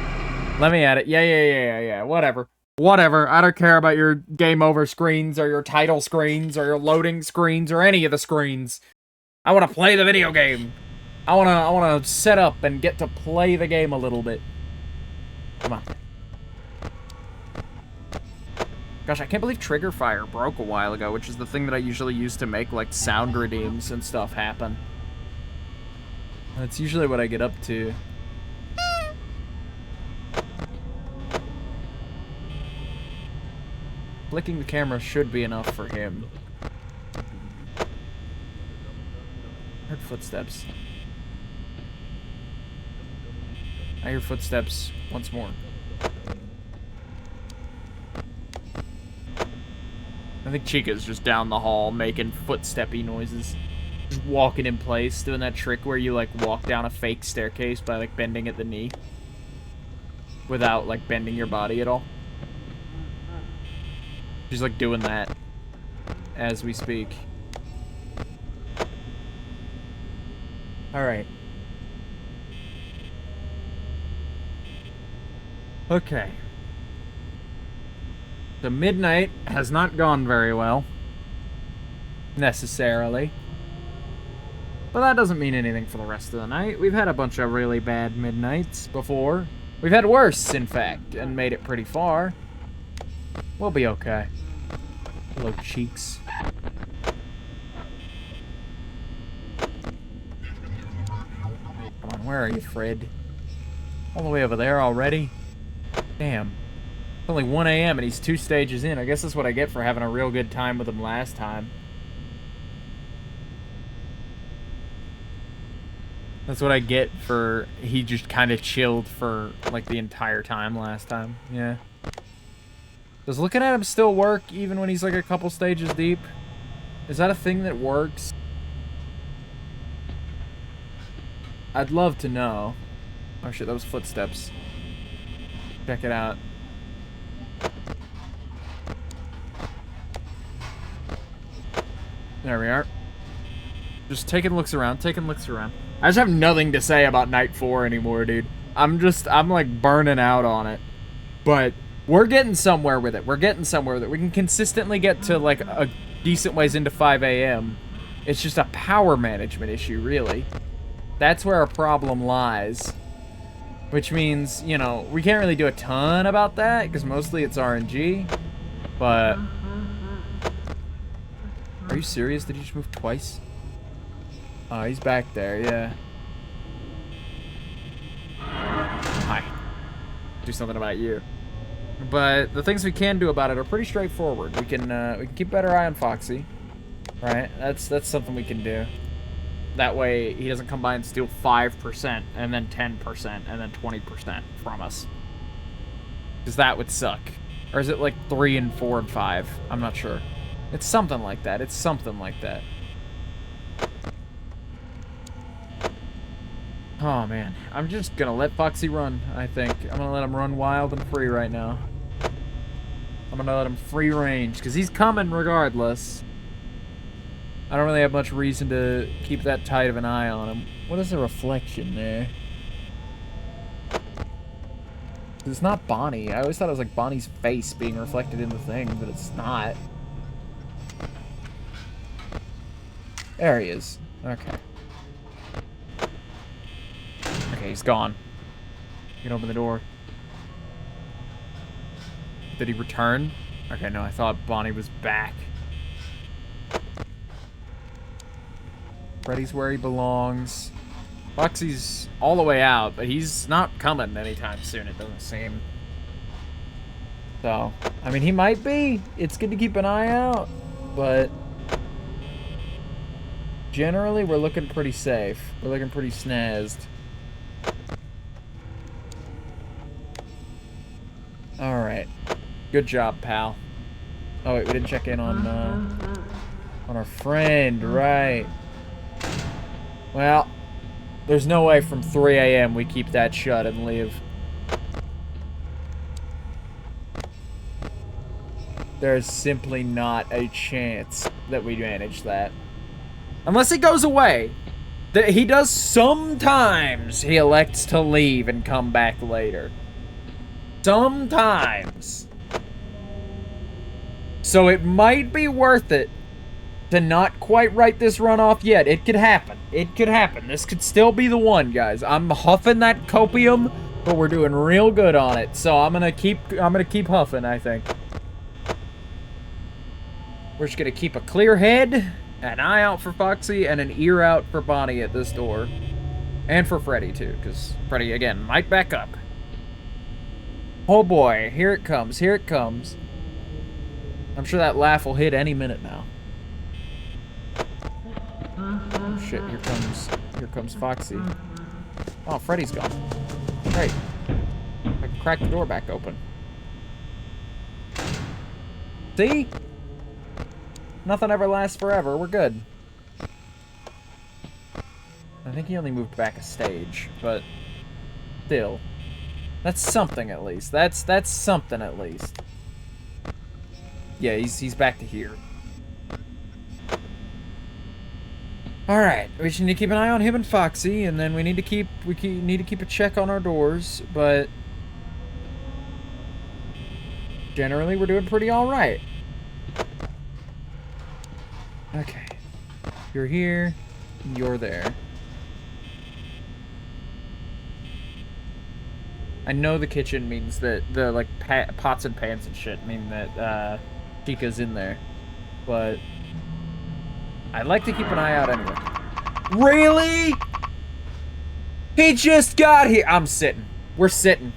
Let me at it. Yeah, whatever. Whatever, I don't care about your game over screens, or your title screens, or your loading screens, or any of the screens. I want to play the video game. I want to set up and get to play the game a little bit. Come on. Gosh, I can't believe Trigger Fire broke a while ago, which is the thing that I usually use to make, like, sound redeems and stuff happen. That's usually what I get up to. Flicking the camera should be enough for him. I heard footsteps. I hear footsteps once more. I think Chica's just down the hall making footsteppy noises. Just walking in place, doing that trick where you, like, walk down a fake staircase by, like, bending at the knee. Without, like, bending your body at all. She's, like, doing that as we speak. Alright. Okay. The midnight has not gone very well. Necessarily. But that doesn't mean anything for the rest of the night. We've had a bunch of really bad midnights before. We've had worse, in fact, and made it pretty far. We'll be okay. Hello, cheeks. Come on, where are you, Fred? All the way over there already? Damn. It's only 1 a.m. and he's 2 stages in. I guess that's what I get for having a real good time with him last time. That's what I get for he just kind of chilled for like the entire time last time. Yeah. Does looking at him still work even when he's like a couple stages deep? Is that a thing that works? I'd love to know. Oh shit, that was footsteps. Check it out. There we are. Just taking looks around, I just have nothing to say about Night 4 anymore, dude. I'm like burning out on it. But we're getting somewhere with it. We can consistently get to like a decent ways into 5 a.m. It's just a power management issue, really. That's where our problem lies. Which means, you know, we can't really do a ton about that, because mostly it's RNG. But... Are you serious? Did you just move twice? Oh, he's back there, yeah. Hi. Do something about you. But the things we can do about it are pretty straightforward. We can keep a better eye on Foxy. Right? That's something we can do. That way, he doesn't come by and steal 5%, and then 10%, and then 20% from us. Because that would suck. Or is it like 3 and 4 and 5? I'm not sure. It's something like that. Oh, man. I'm just gonna let Foxy run, I think. I'm gonna let him run wild and free right now. I'm gonna let him free range, because he's coming regardless. I don't really have much reason to keep that tight of an eye on him. What is the reflection there? It's not Bonnie. I always thought it was like Bonnie's face being reflected in the thing, but it's not. There he is. Okay. Okay, he's gone. You can open the door. Did he return? Okay, no, I thought Bonnie was back. Freddy's where he belongs. Foxy's all the way out, but he's not coming anytime soon, it doesn't seem. So, I mean, he might be. It's good to keep an eye out, but generally, we're looking pretty safe. We're looking pretty snazzed. Alright. Good job, pal. Oh, wait, we didn't check in on our friend, right. Well, there's no way from 3 a.m. we keep that shut and leave. There's simply not a chance that we manage that. Unless he goes away. He does sometimes. He elects to leave and come back later. Sometimes. So it might be worth it to not quite write this run off yet. It could happen. It could happen. This could still be the one, guys. I'm huffing that copium, but we're doing real good on it. So I'm gonna keep huffing, I think. We're just gonna keep a clear head, an eye out for Foxy, and an ear out for Bonnie at this door. And for Freddy, too, because Freddy, again, might back up. Oh boy, here it comes, here it comes. I'm sure that laugh will hit any minute now. Oh shit, here comes Foxy. Oh, Freddy's gone. Great. I can crack the door back open. See? Nothing ever lasts forever, we're good. I think he only moved back a stage, but still. That's something at least. That's something at least. Yeah, he's back to here. All right, we just need to keep an eye on him and Foxy, and then we need to keep a check on our doors. But generally, we're doing pretty all right. Okay, you're here. You're there. I know the kitchen means that the, like, pots and pans and shit mean that, Chica's in there. But I'd like to keep an eye out anyway. Really? He just got here. I'm sitting. We're sitting.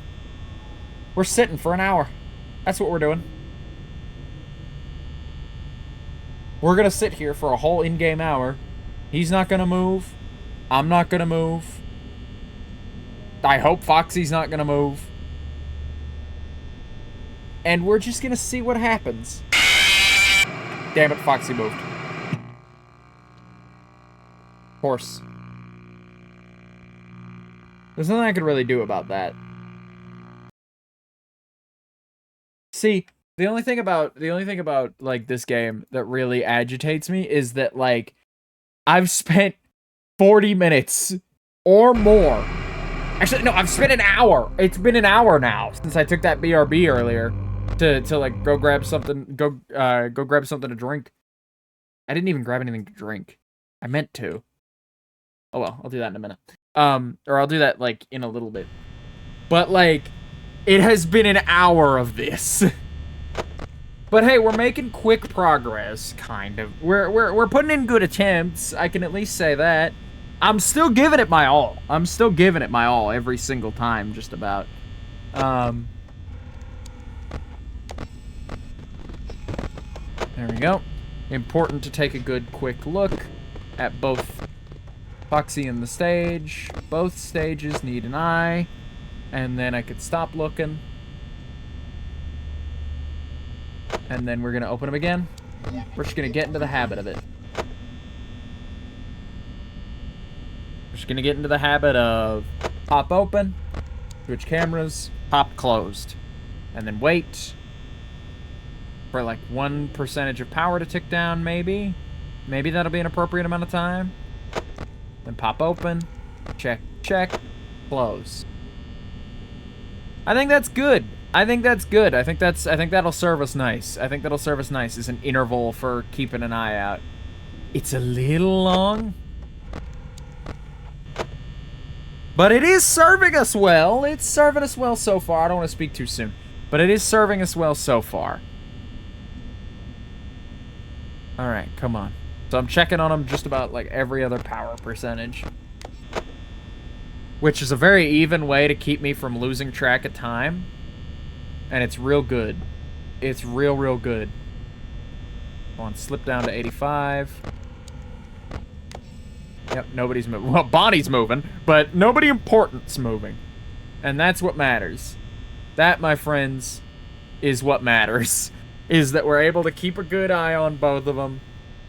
We're sitting for an hour. That's what we're doing. We're gonna sit here for a whole in-game hour. He's not gonna move. I'm not gonna move. I hope Foxy's not gonna move. And we're just gonna see what happens. Damn it, Foxy moved. Of course. There's nothing I could really do about that. See, the only thing about like this game that really agitates me is that, like, I've spent 40 minutes or more. Actually, no, I've spent an hour. It's been an hour now since I took that BRB earlier to like go grab something grab something to drink. I didn't even grab anything to drink. I meant to. Oh well, I'll do that in a minute. Or I'll do that like in a little bit. But like, it has been an hour of this. But hey, we're making quick progress, kind of. We're putting in good attempts. I can at least say that. I'm still giving it my all. I'm still giving it my all every single time, just about. There we go. Important to take a good quick look at both Foxy and the stage. Both stages need an eye. And then I could stop looking. And then we're going to open them again. We're just going to get into the habit of it. We're just going to get into the habit of pop open, switch cameras, pop closed. And then wait for like 1% of power to tick down, maybe. Maybe that'll be an appropriate amount of time. Then pop open, check, check, close. I think that's good. I think that's good. I think that'll serve us nice. I think that'll serve us nice as an interval for keeping an eye out. It's a little long, but it is serving us well. It's serving us well so far. I don't want to speak too soon, but it is serving us well so far. All right, come on. So I'm checking on them just about like every other power percentage, which is a very even way to keep me from losing track of time. And it's real good. It's real, real good. Come on, slip down to 85. Yep, nobody's moving. Well, Bonnie's moving, but nobody important's moving. And that's what matters. That, my friends, is what matters. Is that we're able to keep a good eye on both of them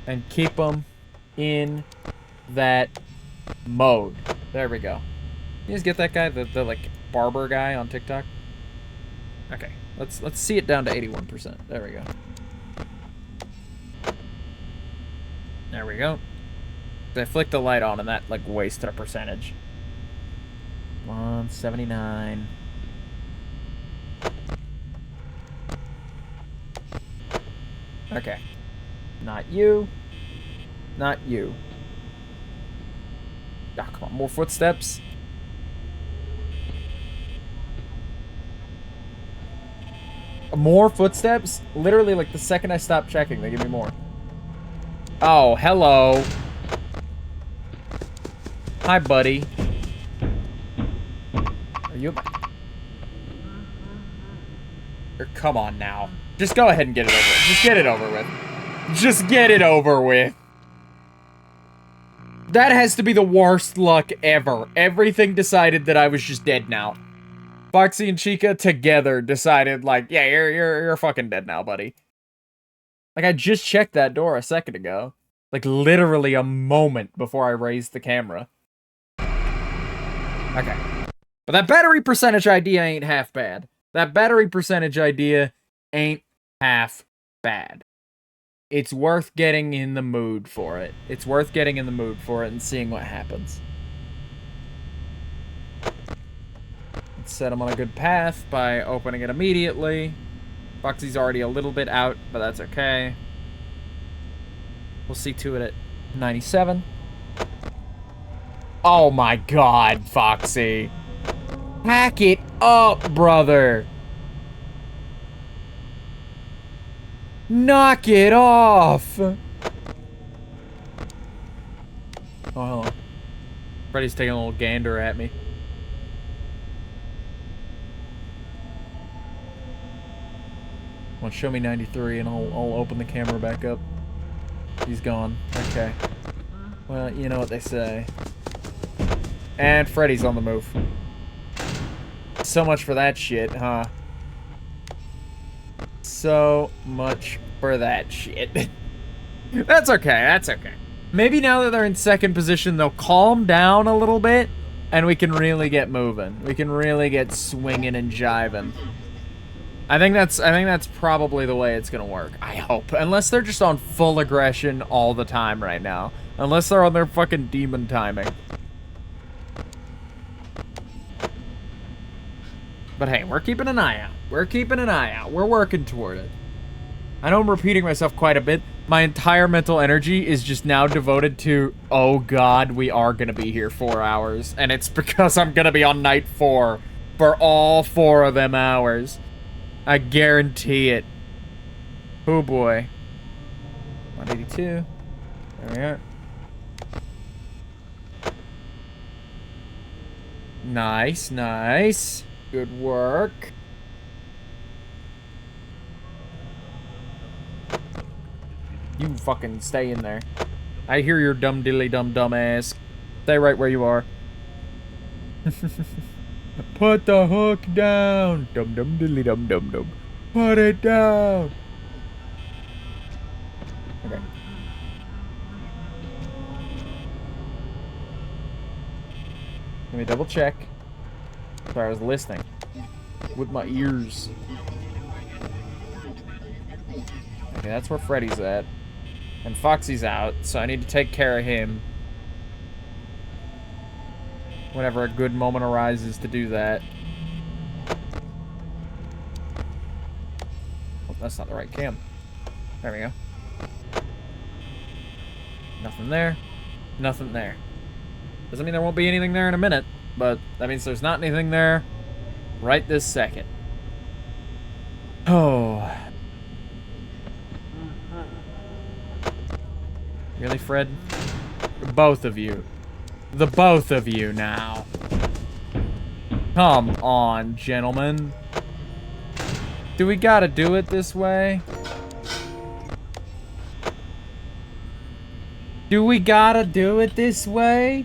and keep them in that mode. There we go. You guys get that guy? The like, barber guy on TikTok? Okay, let's see it down to 81%. There we go. There we go. I flicked the light on and that like wasted a percentage. Come on, 79. Okay. Not you. Not you. Ah, come on, more footsteps. More footsteps? Literally, like, the second I stop checking, they give me more. Oh, hello. Hi, buddy. Are you... Come on, now. Just go ahead and get it over with. Just get it over with. Just get it over with. That has to be the worst luck ever. Everything decided that I was just dead now. Foxy and Chica together decided, like, yeah, you're fucking dead now, buddy. Like, I just checked that door a second ago. Like, literally a moment before I raised the camera. Okay. But that battery percentage idea ain't half bad. That battery percentage idea ain't half bad. It's worth getting in the mood for it. It's worth getting in the mood for it and seeing what happens. Let's set him on a good path by opening it immediately. Foxy's already a little bit out, but that's okay. We'll see to it at 97. Oh my god, Foxy. Pack it up, brother. Knock it off. Oh, hello. Freddy's taking a little gander at me. Well, show me 93 and I'll open the camera back up. He's gone. Okay. Well, you know what they say. And Freddy's on the move. So much for that shit, huh? So much for that shit. That's okay, that's okay. Maybe now that they're in second position, they'll calm down a little bit, and we can really get moving. We can really get swinging and jiving. I think that's probably the way it's gonna work. I hope. Unless they're just on full aggression all the time right now. Unless they're on their fucking demon timing. But hey, we're keeping an eye out. We're keeping an eye out. We're working toward it. I know I'm repeating myself quite a bit. My entire mental energy is just now devoted to, oh god, we are gonna be here 4 hours. And it's because I'm gonna be on night 4 for all 4 of them hours. I guarantee it. Oh boy. 182. There we are. Nice, nice. Good work. You fucking stay in there. I hear your dumb diddly dumb ass. Stay right where you are. Put the hook down. Dum dum diddly dum dum dum. Put it down. Okay. Let me double check. Sorry, I was listening with my ears. Okay, that's where Freddy's at. And Foxy's out, so I need to take care of him. Whenever a good moment arises to do that. Oh, that's not the right cam. There we go. Nothing there. Nothing there. Doesn't mean there won't be anything there in a minute, but that means there's not anything there right this second. Oh. Really, Fred? Both of you. The both of you now. Come on, gentlemen. Do we gotta do it this way? Do we gotta do it this way?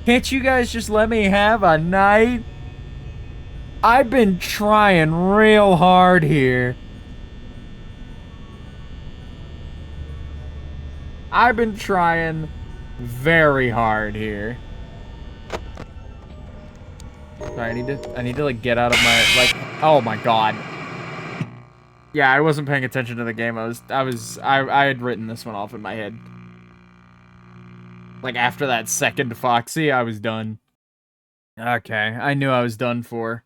Can't you guys just let me have a night? I've been trying real hard here. I've been trying very hard here. Sorry, I need to like get out of my like oh my god. Yeah, I wasn't paying attention to the game. I had written this one off in my head. Like after that second Foxy, I was done. Okay, I knew I was done for.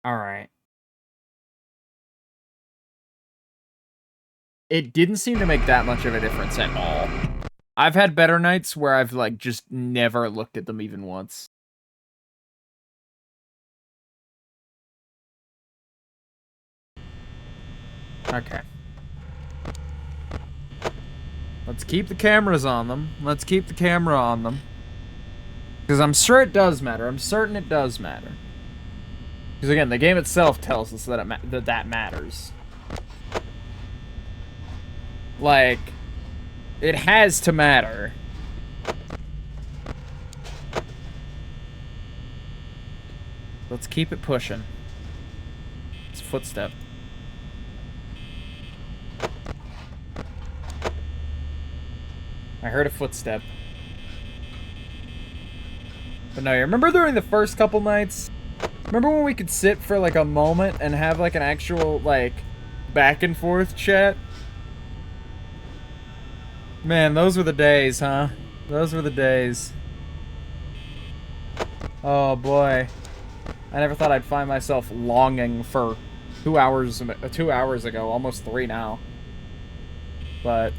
Alright. It didn't seem to make that much of a difference at all. I've had better nights where I've, like, just never looked at them even once. Okay. Let's keep the cameras on them. Let's keep the camera on them. Because I'm sure it does matter. I'm certain it does matter. Because, again, the game itself tells us that that matters. Like, it has to matter. Let's keep it pushing. It's a footstep. I heard a footstep. But no, you remember during the first couple nights? Remember when we could sit for like a moment and have like an actual like back and forth chat? Man, those were the days, huh? Those were the days. Oh boy. I never thought I'd find myself longing for 2 hours ago, almost 3 now. But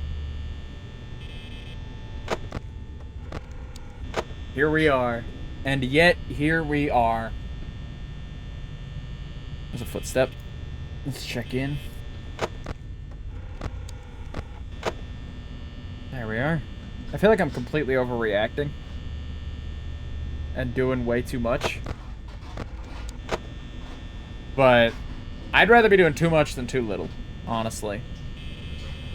Here we are. And yet, here we are. There's a footstep. Let's check in. There we are. I feel like I'm completely overreacting. And doing way too much. But I'd rather be doing too much than too little, honestly.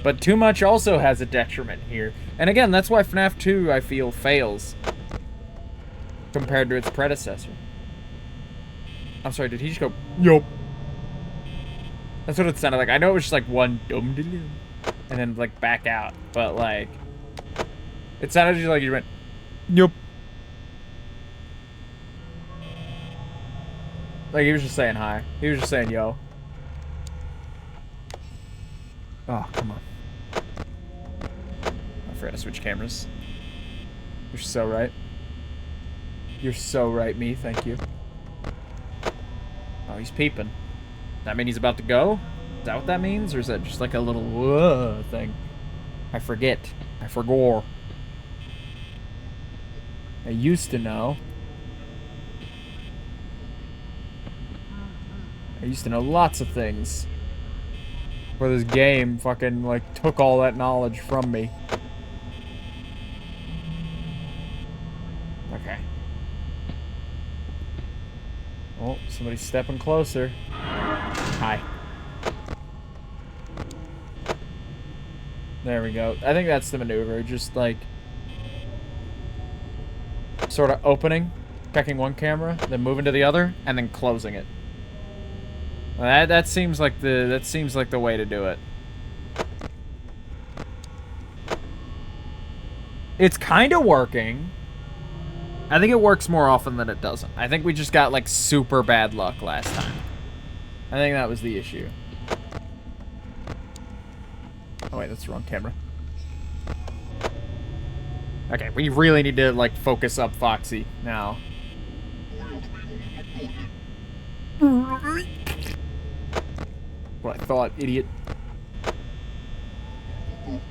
But too much also has a detriment here. And again, that's why FNAF 2, I feel, fails. Compared to its predecessor. I'm sorry, did he just go, yup? That's what it sounded like. I know it was just like one dum dum and then like back out. But like, it sounded just like you went, yup. Like he was just saying hi. He was just saying yo. Oh, come on. I forgot to switch cameras. You're so right. You're so right, me. Thank you. Oh, he's peeping. That mean he's about to go? Is that what that means? Or is that just like a little whoa thing? I forget. I forgot. I used to know. I used to know lots of things. Where this game fucking, like, took all that knowledge from me. Okay. Oh, somebody's stepping closer. Hi. There we go. I think that's the maneuver. Just, like, sort of opening, checking one camera, then moving to the other, and then closing it. That seems like the way to do it. It's kind of working. I think it works more often than it doesn't. I think we just got like super bad luck last time. I think that was the issue. Oh wait, that's the wrong camera. Okay, we really need to like focus up Foxy now. What I thought, idiot.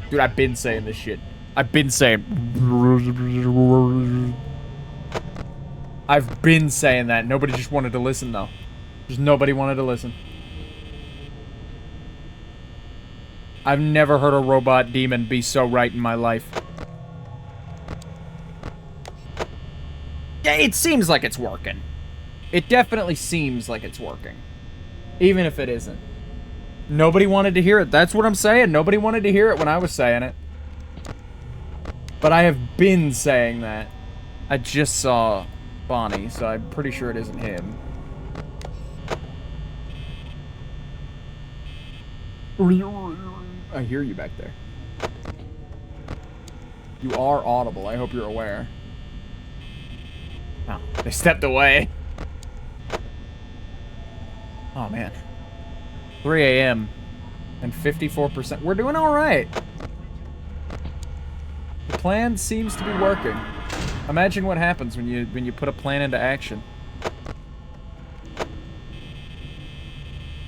Dude, I've been saying this shit. I've been saying that. Nobody just wanted to listen, though. Just nobody wanted to listen. I've never heard a robot demon be so right in my life. Yeah, it seems like it's working. It definitely seems like it's working. Even if it isn't. Nobody wanted to hear it. That's what I'm saying. Nobody wanted to hear it when I was saying it. But I have been saying that. I just saw Bonnie, so I'm pretty sure it isn't him. I hear you back there. You are audible. I hope you're aware. Oh, they stepped away. Oh, man. 3 a.m. and 54%. We're doing all right. The plan seems to be working. Imagine what happens when you put a plan into action.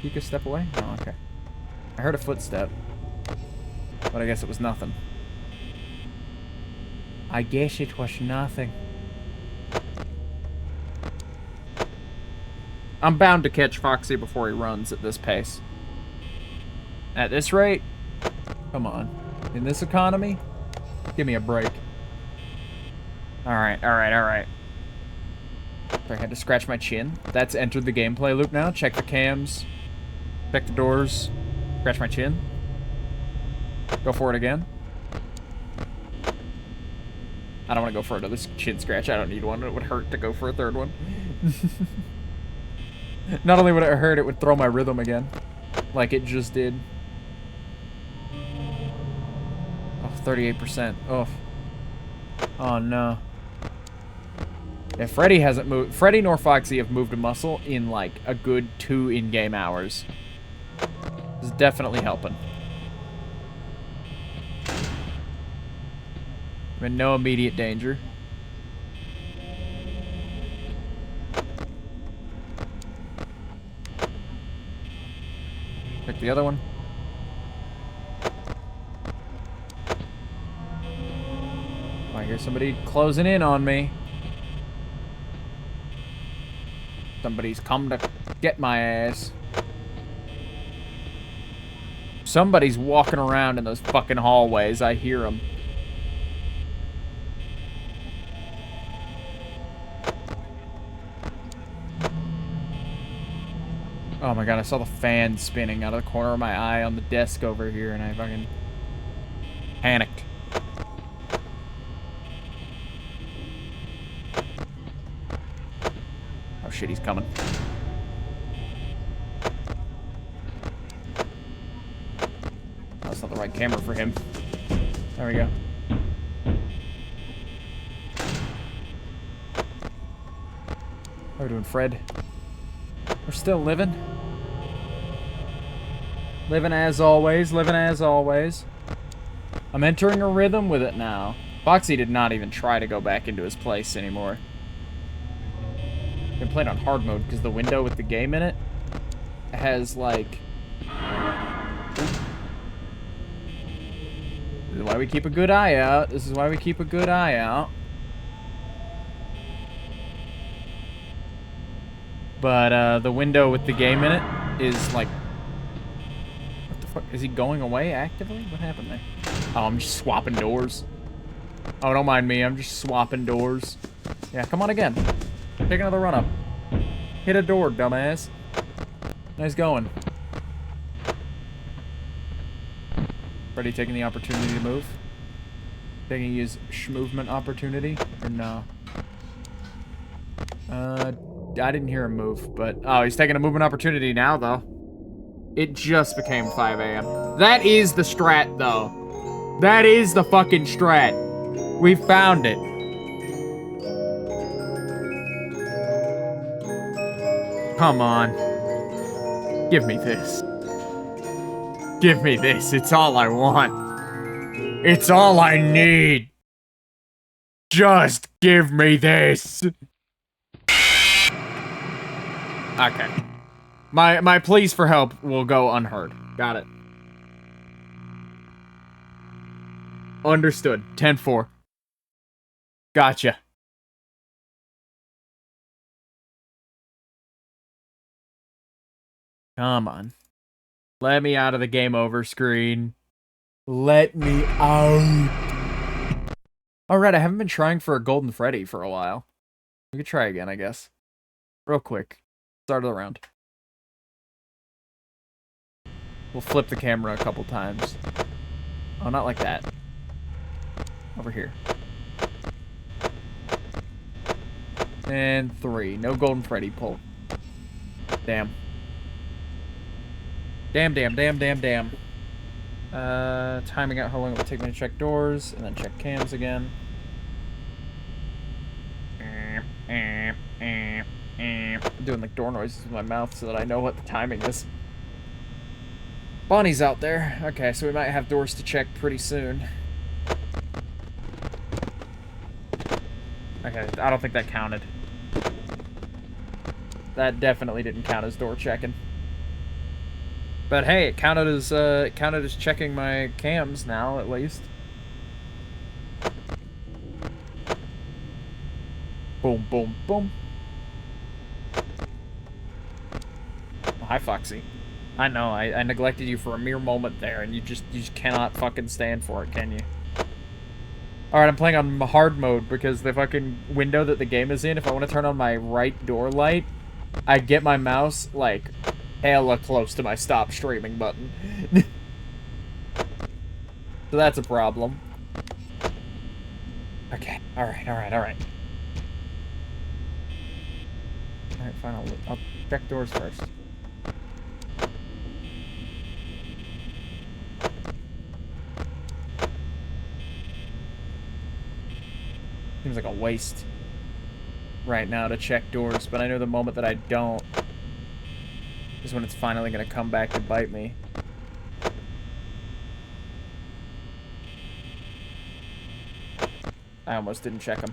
He could step away? Oh, okay. I heard a footstep, but I guess it was nothing. I guess it was nothing. I'm bound to catch Foxy before he runs at this pace. At this rate? Come on. In this economy? Give me a break. Alright, alright, alright. I had to scratch my chin. That's entered the gameplay loop now. Check the cams. Check the doors. Scratch my chin. Go for it again. I don't want to go for another chin scratch. I don't need one. It would hurt to go for a third one. Not only would it hurt, it would throw my rhythm again. Like it just did. Oh, 38%. Oh. Oh, no. Yeah, Freddy hasn't moved. Freddy nor Foxy have moved a muscle in, like, a good 2 in-game hours. This is definitely helping. I'm in no immediate danger. Pick the other one. Oh, I hear somebody closing in on me. Somebody's come to get my ass. Somebody's walking around in those fucking hallways. I hear them. Oh my god, I saw the fan spinning out of the corner of my eye on the desk over here, and I fucking panicked. Oh shit, he's coming. That's not the right camera for him. There we go. How are we doing, Fred? We're still living. Living as always, living as always. I'm entering a rhythm with it now. Foxy did not even try to go back into his place anymore. Been playing on hard mode because the window with the game in it has like... This is why we keep a good eye out. This is why we keep a good eye out. But the window with the game in it is like... What the fuck? Is he going away actively? What happened there? Oh, I'm just swapping doors. Oh, don't mind me. I'm just swapping doors. Yeah, come on again. Take another run up. Hit a door, dumbass. Nice going. Freddy taking the opportunity to move. Taking his movement opportunity. Or no? I didn't hear him move, but... Oh, he's taking a movement opportunity now, though. It just became 5 a.m. That is the strat, though. That is the fucking strat. We found it. Come on. Give me this. Give me this. It's all I want. It's all I need. Just give me this. Okay. My pleas for help will go unheard. Got it. Understood. 10-4. Gotcha. Come on. Let me out of the game over screen. Let me out. Alright, I haven't been trying for a golden Freddy for a while. We could try again, I guess. Real quick. Start of the round. We'll flip the camera a couple times. Oh, not like that. Over here. And 3. No golden Freddy pull. Damn. Damn. Timing out how long it would take me to check doors, and then check cams again. I'm doing like door noises with my mouth so that I know what the timing is. Bonnie's out there. Okay, so we might have doors to check pretty soon. Okay, I don't think that counted. That definitely didn't count as door checking. But hey, it counted as checking my cams now, at least. Boom, boom, boom. Oh, hi, Foxy. I know, I neglected you for a mere moment there, and you just cannot fucking stand for it, can you? Alright, I'm playing on hard mode because the fucking window that the game is in, if I want to turn on my right door light, I get my mouse, like, hella close to my stop streaming button. So that's a problem. Okay, alright. Alright, fine, I'll check doors first. Seems like a waste right now to check doors, but I know the moment that I don't is when it's finally going to come back to bite me. I almost didn't check them.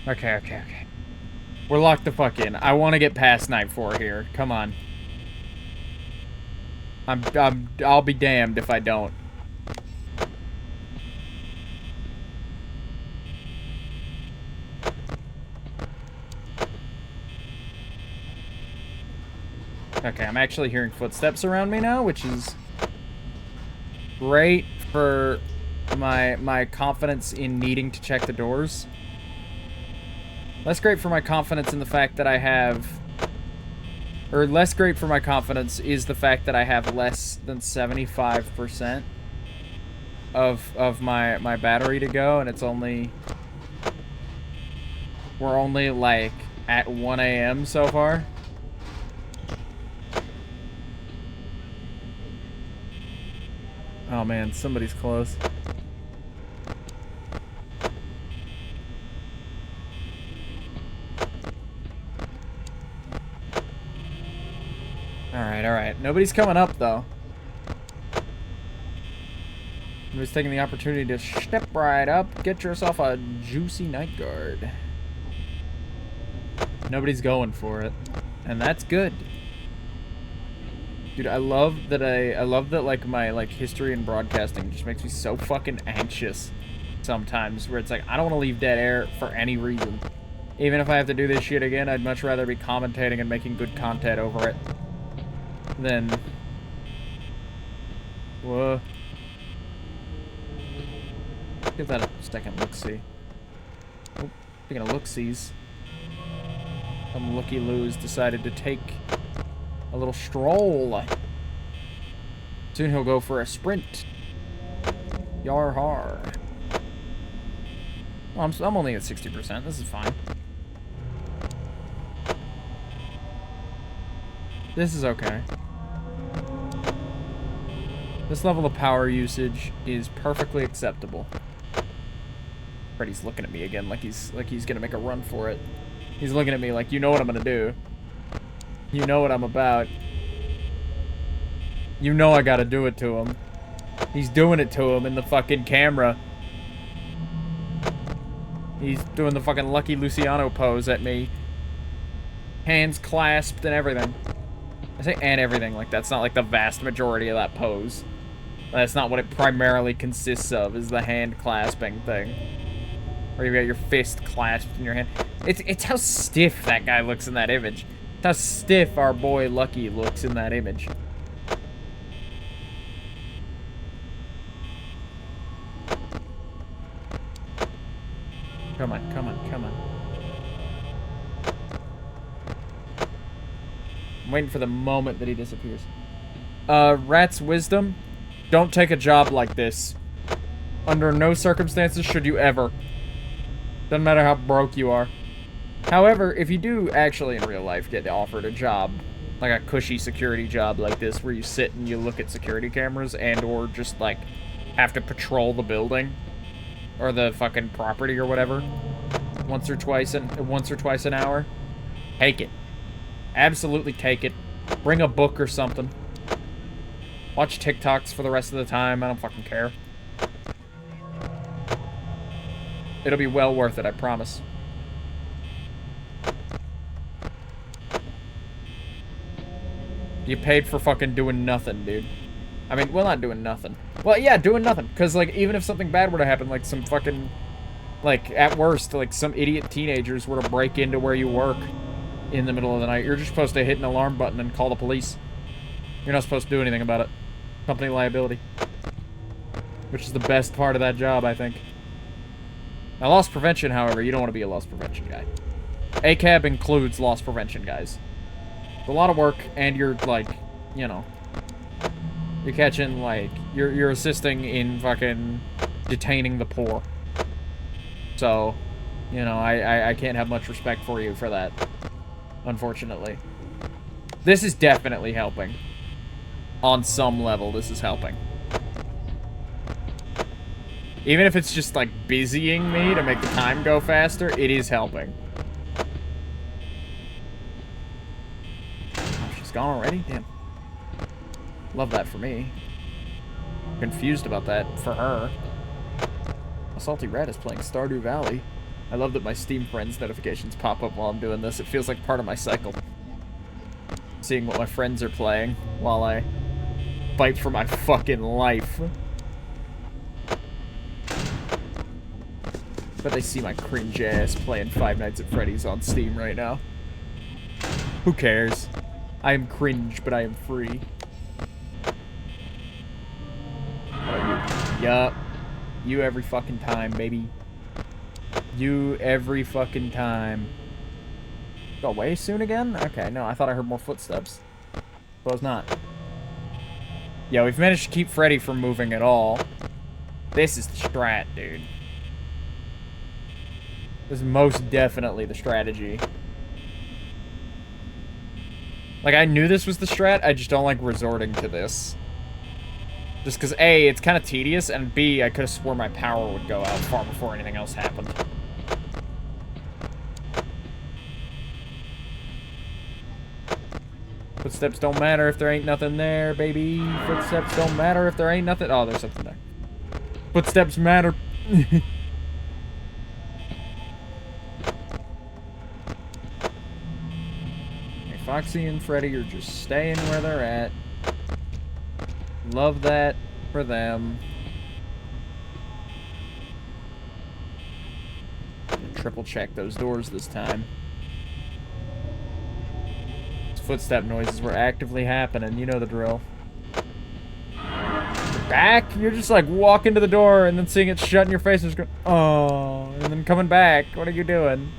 Okay. We're locked the fuck in. I want to get past night 4 here. Come on. I'll be damned if I don't. Okay, I'm actually hearing footsteps around me now, which is great for my confidence in needing to check the doors. Less great for my confidence in the fact that I have... Or less great for my confidence is the fact that I have less than 75% of my battery to go, and it's only... We're only, like, at 1 a.m. so far. Oh man, somebody's close. Alright. Nobody's coming up, though. Nobody's taking the opportunity to step right up. Get yourself a juicy night guard. Nobody's going for it. And that's good. Dude, I love that like my like history in broadcasting just makes me so fucking anxious sometimes, where it's like I don't want to leave dead air for any reason. Even if I have to do this shit again, I'd much rather be commentating and making good content over it than... Whoa. Give that a second look-see. Oh, speaking of look-sees, some looky-loos decided to take a little stroll. Soon he'll go for a sprint. Yar har. Well, I'm only at 60%. This is fine. This is okay. This level of power usage is perfectly acceptable. Freddy's looking at me again like he's gonna make a run for it. He's looking at me like, you know what I'm gonna do. You know what I'm about. You know I gotta do it to him. He's doing it to him in the fucking camera. He's doing the fucking Lucky Luciano pose at me. Hands clasped and everything. I say and everything, like that's not like the vast majority of that pose. That's not what it primarily consists of, is the hand clasping thing. Where you've got your fist clasped in your hand. It's how stiff that guy looks in that image. It's how stiff our boy Lucky looks in that image. Come on, come on, come on. I'm waiting for the moment that he disappears. Rat's wisdom. Don't take a job like this. Under no circumstances should you ever. Doesn't matter how broke you are. However, if you do actually in real life get offered a job, like a cushy security job like this, where you sit and you look at security cameras and or just like have to patrol the building or the fucking property or whatever once or twice an hour, take it. Absolutely take it. Bring a book or something. Watch TikToks for the rest of the time. I don't fucking care. It'll be well worth it, I promise. You paid for fucking doing nothing, dude. I mean, well, not doing nothing. Well, yeah, doing nothing. Because, like, even if something bad were to happen, like some fucking... Like, at worst, like, some idiot teenagers were to break into where you work in the middle of the night, you're just supposed to hit an alarm button and call the police. You're not supposed to do anything about it. Company liability. Which is the best part of that job, I think. Now, loss prevention, however, you don't want to be a loss prevention guy. ACAB includes loss prevention guys. It's a lot of work, and you're, like, you know... You're catching, like... You're assisting in fucking detaining the poor. So, you know, I can't have much respect for you for that. Unfortunately. This is definitely helping. On some level, this is helping. Even if it's just, like, busying me to make the time go faster, it is helping. Oh, she's gone already? Damn. Love that for me. Confused about that for her. A Salty Rat is playing Stardew Valley. I love that my Steam Friends notifications pop up while I'm doing this. It feels like part of my cycle. Seeing what my friends are playing while I fight for my fucking life. But they see my cringe ass playing Five Nights at Freddy's on Steam right now. Who cares? I am cringe, but I am free. How about you? Yup. You every fucking time, baby. You every fucking time. Go away soon again? Okay, no, I thought I heard more footsteps. Suppose not. Yeah, we've managed to keep Freddy from moving at all. This is the strat, dude. This is most definitely the strategy. Like, I knew this was the strat, I just don't like resorting to this. Just because, A, it's kind of tedious, and B, I could have swore my power would go out far before anything else happened. Footsteps don't matter if there ain't nothing there, baby. Footsteps don't matter if there ain't nothing. Oh, there's something there. Footsteps matter. Hey, Foxy and Freddy are just staying where they're at. Love that for them. Triple check those doors this time. Footstep noises were actively happening. You know the drill. You're back? You're just like walking to the door and then seeing it shut in your face and just going, oh, and then coming back. What are you doing?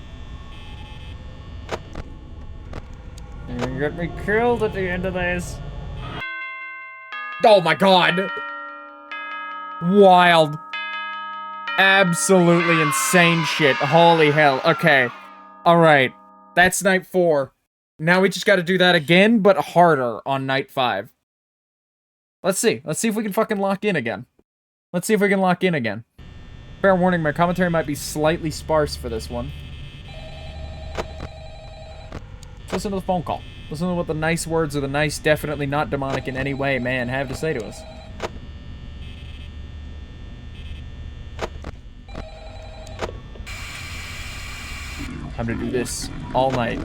You're gonna get me killed at the end of this. Oh my god! Wild. Absolutely insane shit. Holy hell. Okay. Alright. That's night 4. Now we just gotta do that again, but harder on night 5. Let's see. Let's see if we can fucking lock in again. Let's see if we can lock in again. Fair warning, my commentary might be slightly sparse for this one. Let's listen to the phone call. Listen to what the nice words of the nice, definitely not demonic in any way man have to say to us. Time to do this all night.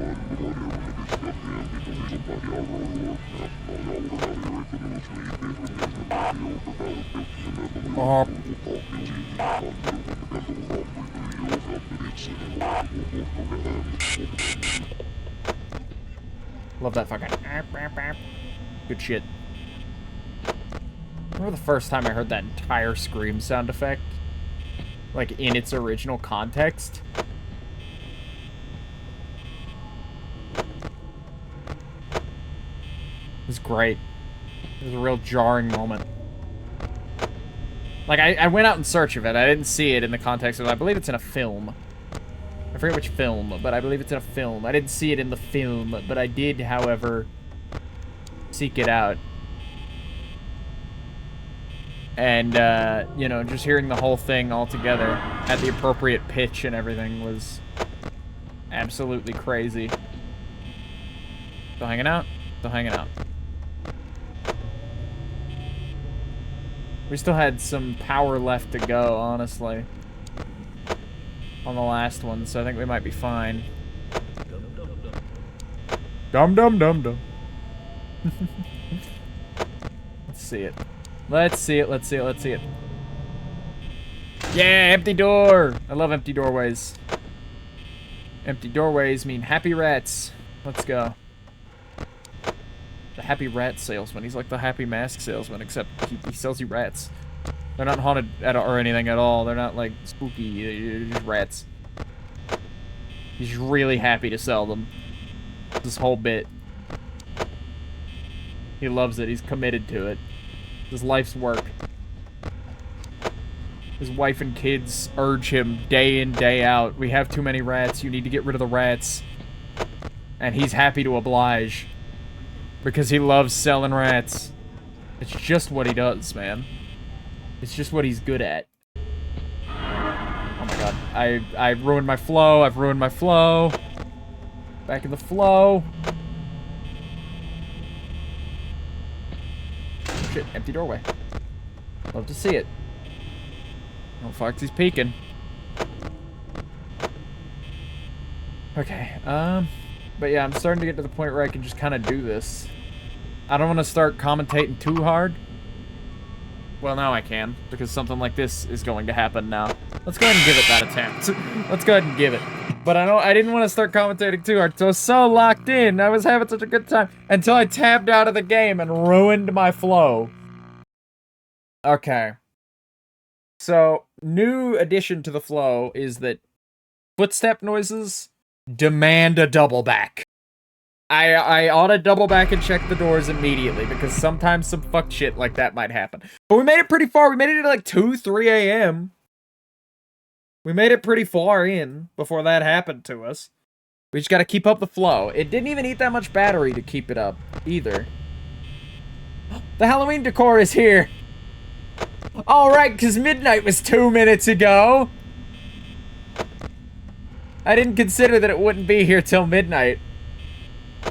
Oh. Love that fucking good shit. I remember the first time I heard that entire scream sound effect, like in its original context. It was great. It was a real jarring moment. Like, I went out in search of it. I didn't see it in the context of it. I believe it's in a film. I forget which film, but I believe it's in a film. I didn't see it in the film, but I did, however, seek it out. And, you know, just hearing the whole thing all together at the appropriate pitch and everything was absolutely crazy. Still hanging out? Still hanging out. We still had some power left to go, honestly, on the last one, so I think we might be fine. Dum dum dum dum. Let's see it. Let's see it, let's see it, let's see it. Yeah, empty door! I love empty doorways. Empty doorways mean happy rats. Let's go. The happy rat salesman. He's like the happy mask salesman, except he sells you rats. They're not haunted or anything at all. They're not like spooky. They're just rats. He's really happy to sell them. This whole bit. He loves it. He's committed to it. His life's work. His wife and kids urge him day in, day out. We have too many rats. You need to get rid of the rats. And he's happy to oblige. Because he loves selling rats. It's just what he does, man. It's just what he's good at. Oh my god. I ruined my flow. I've ruined my flow. Back in the flow. Oh shit, empty doorway. Love to see it. Oh, Foxy's peeking. Okay, but yeah, I'm starting to get to the point where I can just kind of do this. I don't want to start commentating too hard. Well, now I can, because something like this is going to happen now. Let's go ahead and give it that attempt. Let's go ahead and give it. But I didn't want to start commentating too hard, so I was so locked in. I was having such a good time until I tabbed out of the game and ruined my flow. Okay. So, new addition to the flow is that footstep noises demand a double back. I ought to double back and check the doors immediately, because sometimes some fuck shit like that might happen. But we made it pretty far. We made it at like 2, 3 a.m. We made it pretty far in before that happened to us. We just gotta keep up the flow. It didn't even eat that much battery to keep it up, either. The Halloween decor is here! Alright, because midnight was 2 minutes ago! I didn't consider that it wouldn't be here till midnight.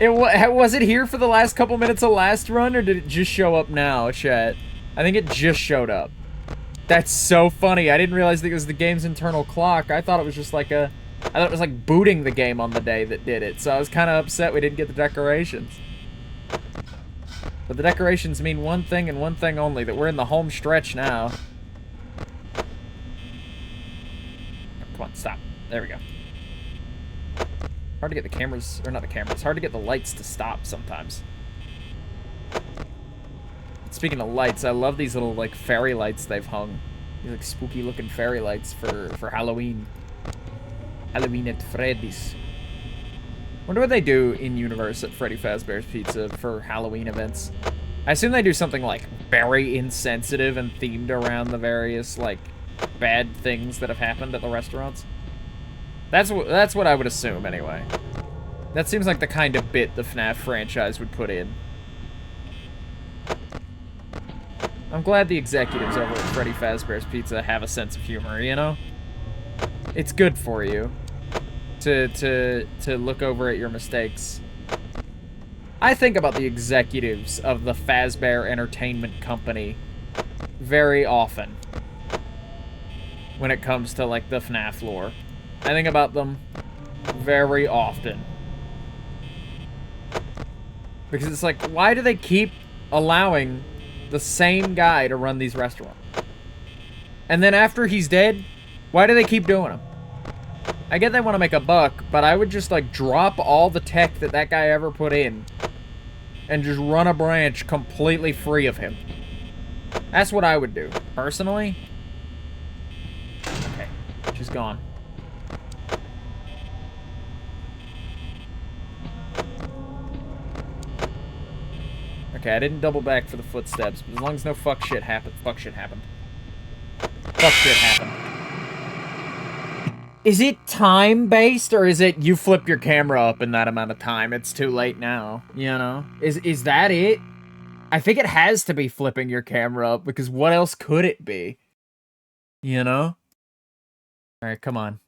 Was it here for the last couple minutes of last run, or did it just show up now, chat? I think it just showed up. That's so funny. I didn't realize that it was the game's internal clock. I thought it was just like I thought it was like booting the game on the day that did it. So I was kind of upset we didn't get the decorations. But the decorations mean one thing and one thing only, that we're in the home stretch now. Come on, stop. There we go. Hard to get the cameras, or not the cameras, hard to get the lights to stop sometimes. Speaking of lights, I love these little, like, fairy lights they've hung. These, like, spooky-looking fairy lights for Halloween. Halloween at Freddy's. Wonder what they do in-universe at Freddy Fazbear's Pizza for Halloween events. I assume they do something, like, very insensitive and themed around the various, like, bad things that have happened at the restaurants. That's what I would assume, anyway. That seems like the kind of bit the FNAF franchise would put in. I'm glad the executives over at Freddy Fazbear's Pizza have a sense of humor, you know? It's good for you to look over at your mistakes. I think about the executives of the Fazbear Entertainment Company very often when it comes to, like, the FNAF lore. I think about them very often. Because it's like, why do they keep allowing the same guy to run these restaurants? And then after he's dead, why do they keep doing them? I get they want to make a buck, but I would just, like, drop all the tech that guy ever put in and just run a branch completely free of him. That's what I would do, personally. Okay, she's gone. Okay, I didn't double back for the footsteps, but as long as no fuck shit happened. Fuck shit happened. Fuck shit happened. Is it time-based, or is it you flip your camera up in that amount of time? It's too late now, you know? Is that it? I think it has to be flipping your camera up, because what else could it be? You know? Alright, come on.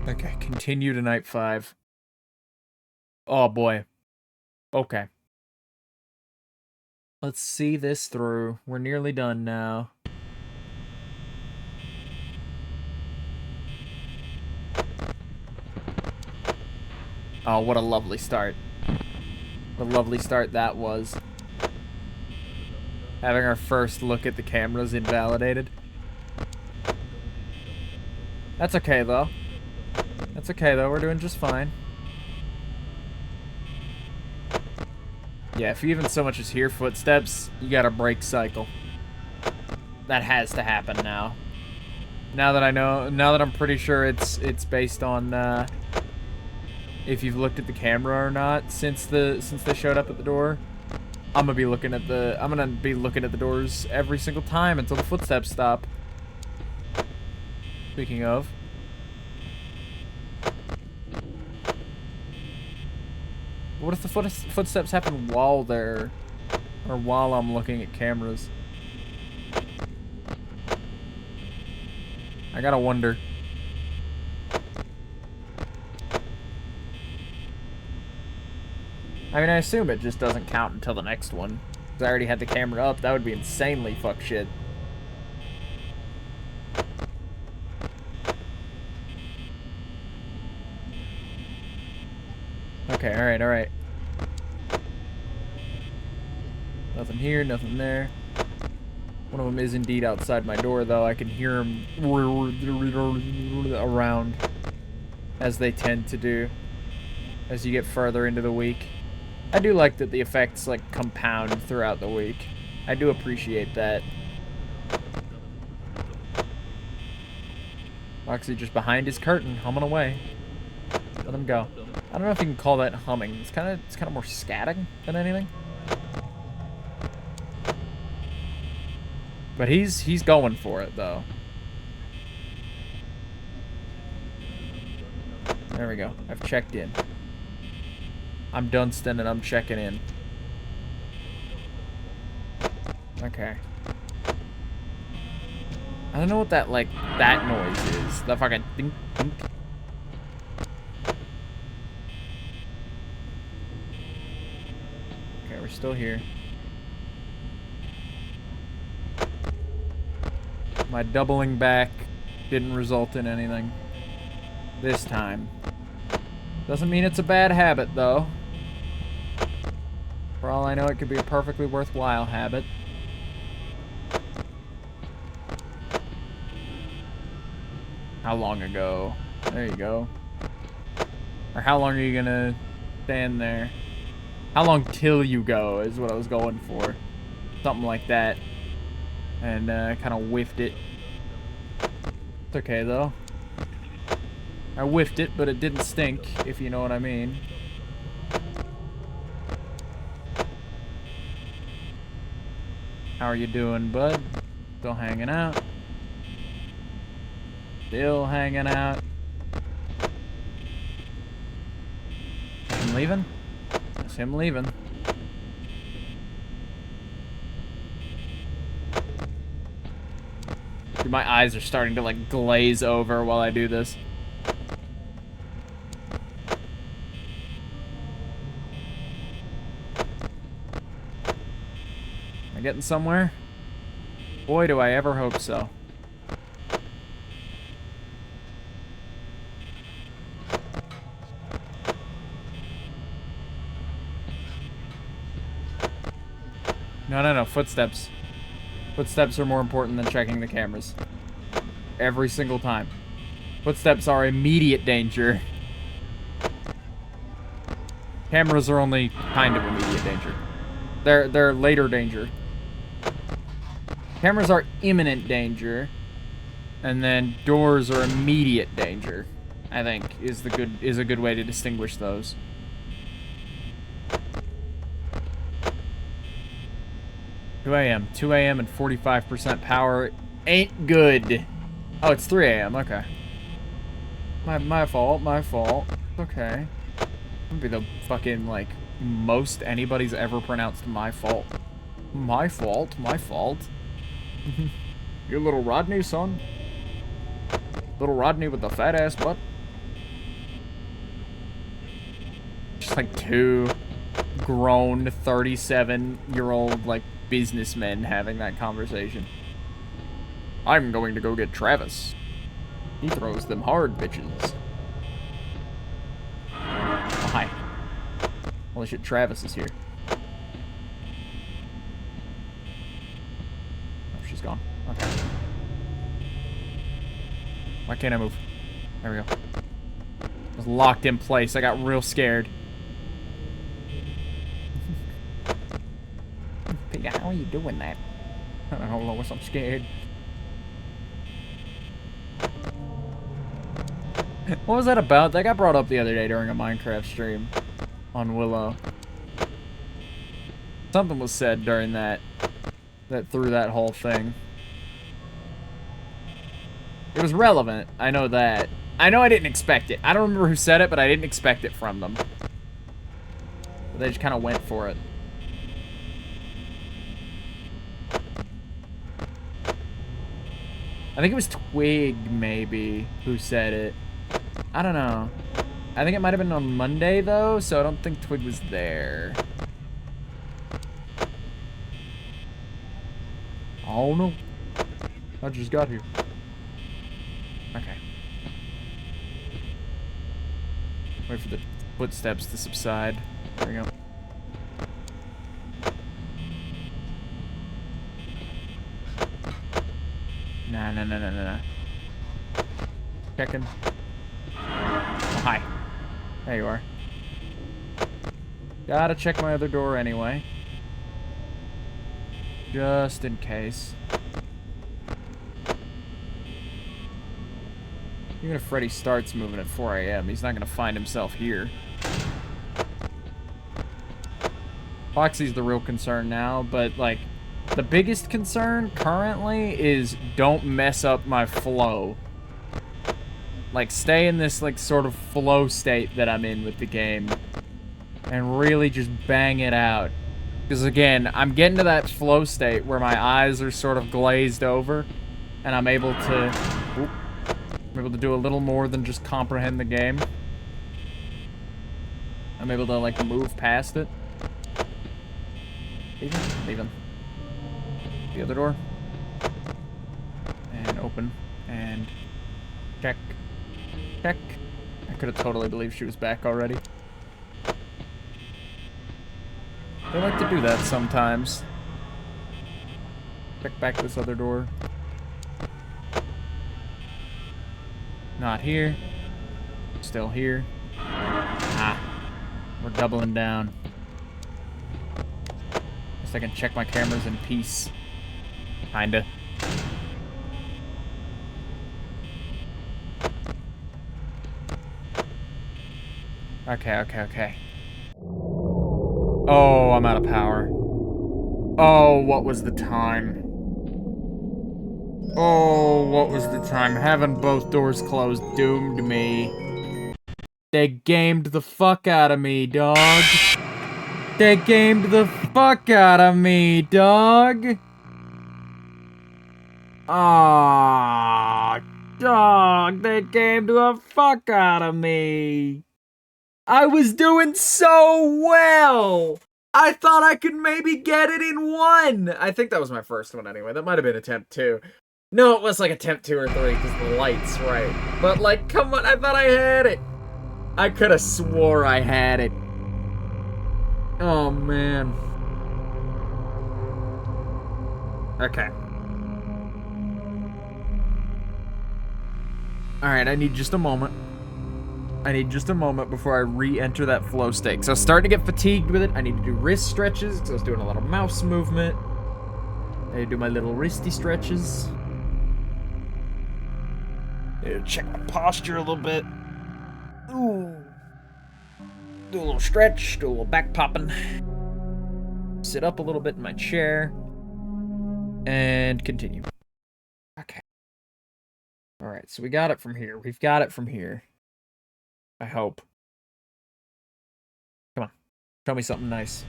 Okay, continue to night 5. Oh boy. Okay. Let's see this through. We're nearly done now. Oh, what a lovely start. What a lovely start that was. Having our first look at the cameras invalidated. That's okay, though. That's okay, though. We're doing just fine. Yeah, if you even so much as hear footsteps, you got a break cycle. That has to happen now. Now that I know, now that I'm pretty sure it's based on if you've looked at the camera or not since they showed up at the door. I'm gonna be looking at the doors every single time until the footsteps stop. Speaking of. What if the footsteps happen while they're... or while I'm looking at cameras? I gotta wonder. I mean, I assume it just doesn't count until the next one. Because I already had the camera up. That would be insanely fuck shit. Okay, alright, alright. Nothing here, nothing there. One of them is indeed outside my door, though. I can hear them around, as they tend to do, as you get further into the week. I do like that the effects, like, compound throughout the week. I do appreciate that. Moxie just behind his curtain, humming away. Let him go. I don't know if you can call that humming. It's kind of more scatting than anything. But he's going for it, though. There we go. I've checked in. I'm Dunstan and I'm checking in. Okay. I don't know what that, like, that noise is. The fucking dink, dink. Okay, we're still here. My doubling back didn't result in anything. This time. Doesn't mean it's a bad habit, though. For all I know, it could be a perfectly worthwhile habit. How long ago? There you go. Or how long are you gonna stand there? How long till you go is what I was going for. Something like that. And kind of whiffed it. It's okay, though. I whiffed it, but it didn't stink, if you know what I mean. How are you doing, bud? Still hanging out? Still hanging out? Him leaving? That's him leaving. Dude, my eyes are starting to, like, glaze over while I do this. Am I getting somewhere? Boy, do I ever hope so. No, footsteps. Footsteps are more important than checking the cameras. Every single time. Footsteps are immediate danger. Cameras are only kind of immediate danger. They're later danger. Cameras are imminent danger. And then doors are immediate danger. I think is a good way to distinguish those. 2 a.m. 2 a.m. and 45% power ain't good. Oh, it's 3 a.m. Okay. My fault. My fault. Okay. That'd be the fucking, like, most anybody's ever pronounced my fault. My fault. My fault. You little Rodney, son. Little Rodney with the fat ass butt. Just like two grown 37-year-old, like, businessmen having that conversation. I'm going to go get Travis. He throws them hard, bitches. Oh, hi. Holy shit, Travis is here. Oh, she's gone. Okay. Why can't I move? There we go. I was locked in place. I got real scared. Pigga, how are you doing that? I don't know, I'm scared. What was that about? That got brought up the other day during a Minecraft stream on Willow. Something was said during that through that whole thing. It was relevant. I know that. I know I didn't expect it. I don't remember who said it, but I didn't expect it from them. But they just kind of went for it. I think it was Twig, maybe, who said it. I don't know. I think it might have been on Monday, though, so I don't think Twig was there. Oh, no. I just got here. Okay. Wait for the footsteps to subside. There we go. Nah. Checking. Oh, hi. There you are. Gotta check my other door anyway. Just in case. Even if Freddy starts moving at 4 a.m., he's not gonna find himself here. Foxy's the real concern now, but, like, the biggest concern currently is don't mess up my flow. Like, stay in this, like, sort of flow state that I'm in with the game. And really just bang it out. Because, again, I'm getting to that flow state where my eyes are sort of glazed over. And I'm able to... I'm able to do a little more than just comprehend the game. I'm able to, like, move past it. Leave him. The other door. And open. And check. Check. I could have totally believed she was back already. They like to do that sometimes. Check back this other door. Not here. Still here. Ah. We're doubling down. Guess I can check my cameras in peace. Kinda. Okay. Oh, I'm out of power. Oh, what was the time? Oh, what was the time? Having both doors closed doomed me. They gamed the fuck out of me, dog. They gamed the fuck out of me, dog. Ah, dog, they gamed the fuck out of me. I was doing so well. I thought I could maybe get it in one. I think that was my first one anyway. That might have been attempt 2. No, it was like attempt 2 or 3 because the light's right. But like, come on, I thought I had it. I could have swore I had it. Oh, man. Okay. Alright, I need just a moment. Before I re-enter that flow state. So I was starting to get fatigued with it. I need to do wrist stretches, because I was doing a lot of mouse movement. I need to do my little wristy stretches. I need to check my posture a little bit. Ooh. Do a little stretch, do a little back popping. Sit up a little bit in my chair. And continue. Okay. Alright, so we got it from here. We've got it from here. I hope. Come on. Show me something nice.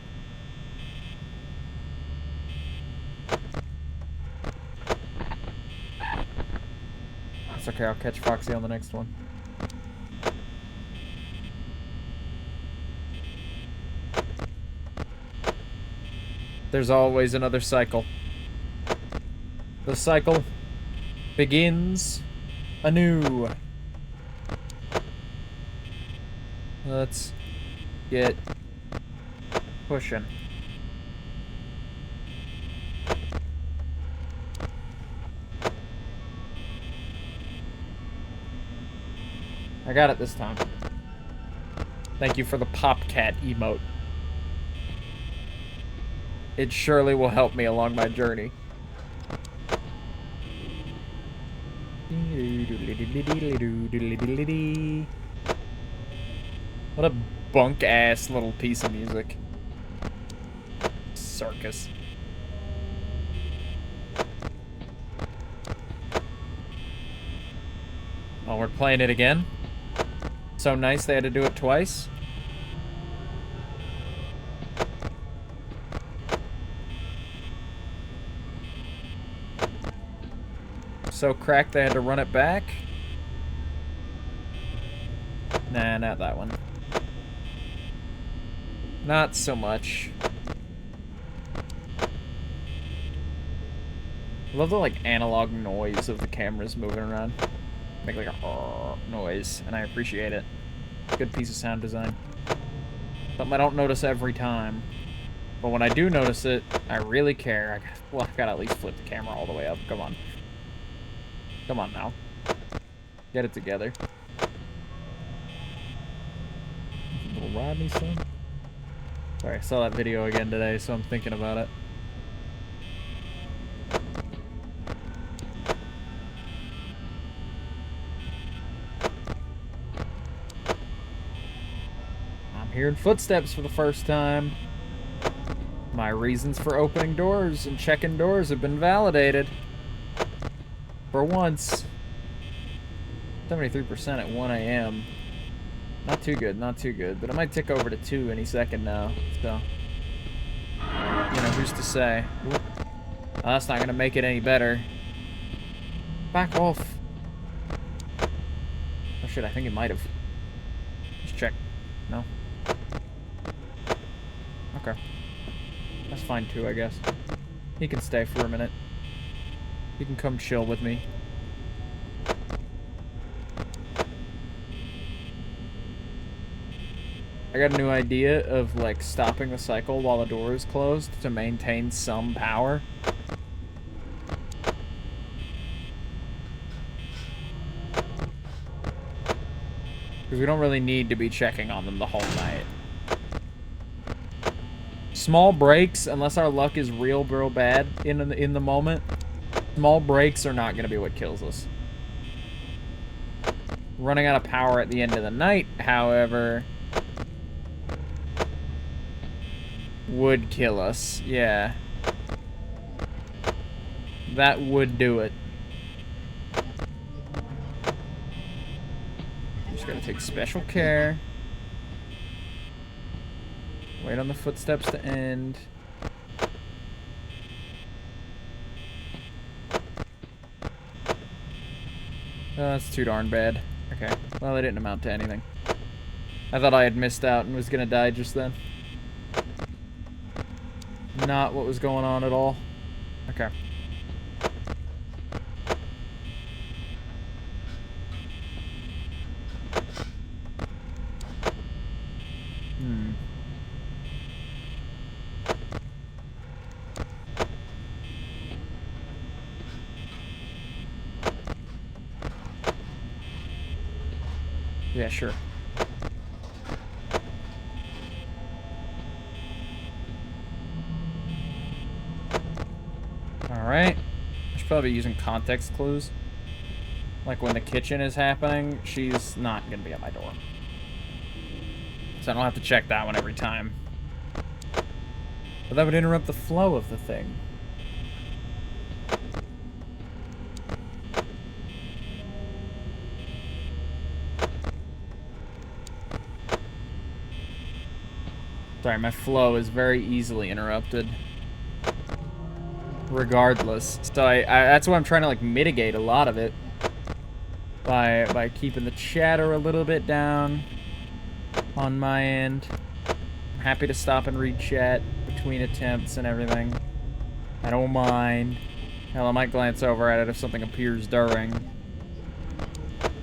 It's okay, I'll catch Foxy on the next one. There's always another cycle. The cycle begins anew. Let's get pushing. I got it this time. Thank you for the Popcat emote. It surely will help me along my journey. What a bunk-ass little piece of music. Circus. Oh, we're playing it again? So nice they had to do it twice? So cracked they had to run it back? Nah, not that one. Not so much. I love the, like, analog noise of the cameras moving around. Make, like, a noise, and I appreciate it. Good piece of sound design. Something I don't notice every time. But when I do notice it, I really care. I gotta at least flip the camera all the way up. Come on. Come on now. Get it together. Little Rodney son. Sorry, I saw that video again today, so I'm thinking about it. I'm hearing footsteps for the first time. My reasons for opening doors and checking doors have been validated. For once. 73% at 1 a.m. Not too good, not too good. But it might tick over to 2 any second now. So, you know, who's to say? Well, that's not going to make it any better. Back off. Oh shit, I think it might have. Just check. No? Okay. That's fine too, I guess. He can stay for a minute. He can come chill with me. I got a new idea of, like, stopping the cycle while the door is closed to maintain some power. Because we don't really need to be checking on them the whole night. Small breaks, unless our luck is real bad in the moment, small breaks are not going to be what kills us. Running out of power at the end of the night, however, would kill us. Yeah. That would do it. Just gotta take special care. Wait on the footsteps to end. Oh, that's too darn bad. Okay. Well, it didn't amount to anything. I thought I had missed out and was gonna die just then. Not what was going on at all. Okay. Yeah, sure. Alright. I should probably be using context clues. Like when the kitchen is happening, she's not gonna be at my door. So I don't have to check that one every time. But that would interrupt the flow of the thing. Sorry, my flow is very easily interrupted. Regardless. So I that's why I'm trying to, like, mitigate a lot of it. By keeping the chatter a little bit down on my end. I'm happy to stop and read chat between attempts and everything. I don't mind. Hell, I might glance over at it if something appears during.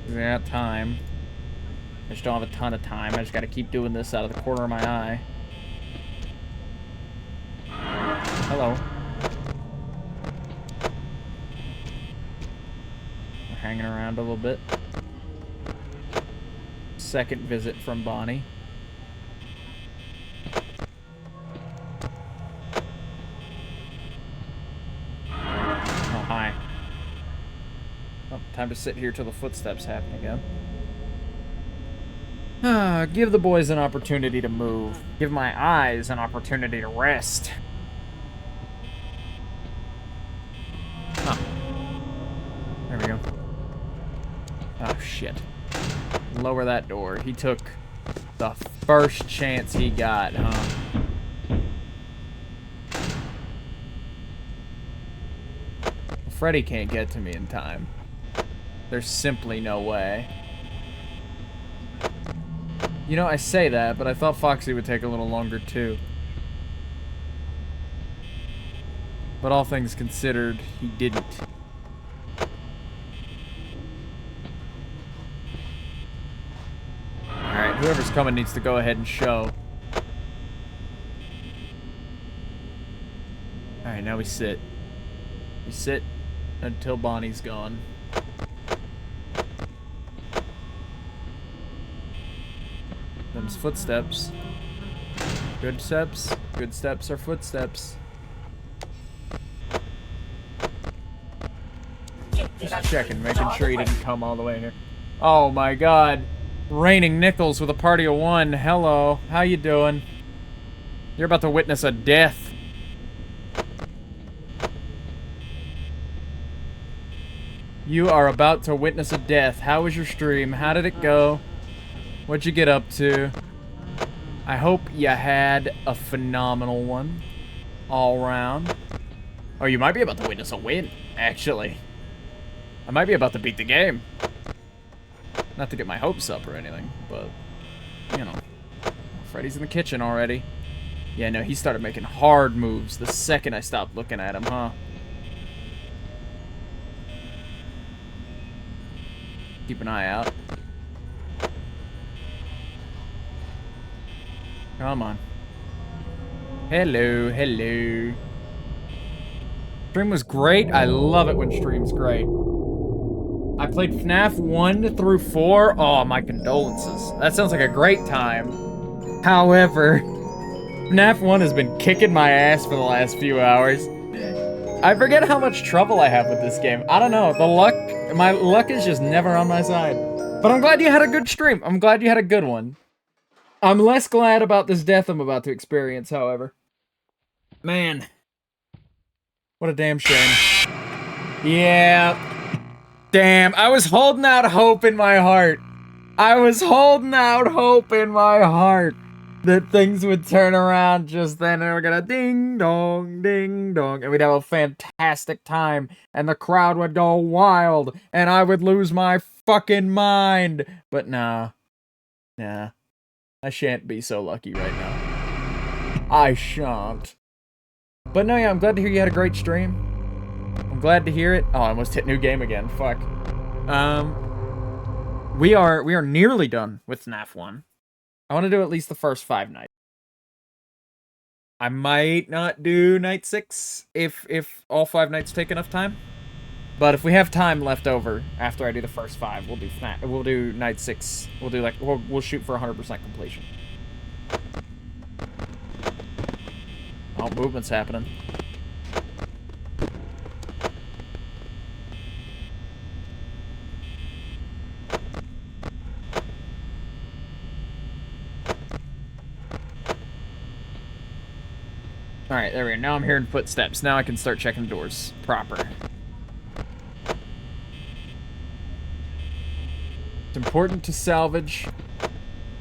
I got time. I just don't have a ton of time. I just gotta keep doing this out of the corner of my eye. Hello. We're hanging around a little bit. Second visit from Bonnie. Oh, hi. Oh, time to sit here till the footsteps happen again. Give the boys an opportunity to move. Give my eyes an opportunity to rest. Huh. There we go. Oh, shit. Lower that door. He took the first chance he got, huh? Freddy can't get to me in time. There's simply no way. You know, I say that, but I thought Foxy would take a little longer, too. But all things considered, he didn't. Alright, coming needs to go ahead and show. Alright, now we sit. We sit until Bonnie's gone. Them's footsteps. Good steps. Good steps are footsteps. Just checking, making sure he didn't come all the way in here. Oh my god. Raining nickels with a party of one. Hello. How you doing? You're about to witness a death. You are about to witness a death. How was your stream? How did it go? What'd you get up to? I hope you had a phenomenal one. All round. Oh, you might be about to witness a win, actually. I might be about to beat the game. Not to get my hopes up or anything, but, you know. Freddy's in the kitchen already. Yeah, no, he started making hard moves the second I stopped looking at him, huh? Keep an eye out. Come on. Hello, hello. Stream was great. I love it when stream's great. I played FNAF 1 through 4. Oh, my condolences. That sounds like a great time. However, FNAF 1 has been kicking my ass for the last few hours. I forget how much trouble I have with this game. I don't know. My luck is just never on my side. But I'm glad you had a good stream. I'm glad you had a good one. I'm less glad about this death I'm about to experience, however. Man. What a damn shame. Yeah. Damn, I was holding out hope in my heart. I was holding out hope in my heart that things would turn around just then and we're gonna ding dong, and we'd have a fantastic time and the crowd would go wild and I would lose my fucking mind. But nah. Nah. I shan't be so lucky right now. I shan't. But no, yeah, I'm glad to hear you had a great stream. I'm glad to hear it. Oh, I almost hit new game again. Fuck. We are nearly done with FNAF 1. I want to do at least the first 5 nights. I might not do night 6 if all 5 nights take enough time. But if we have time left over after I do the first 5, we'll do FNAF. We'll do night 6. We'll do we'll shoot for 100% completion. Oh, movement's happening. Alright, there we go. Now I'm hearing footsteps. Now I can start checking doors proper. It's important to salvage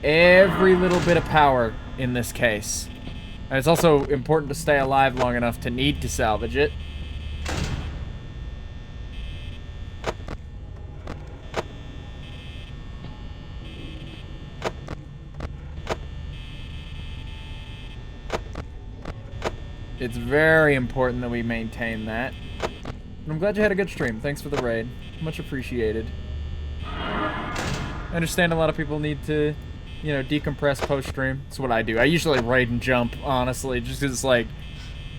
every little bit of power in this case. And it's also important to stay alive long enough to need to salvage it. It's very important that we maintain that. And I'm glad you had a good stream. Thanks for the raid. Much appreciated. I understand a lot of people need to, you know, decompress post-stream. That's what I do. I usually raid and jump, honestly, just because, like,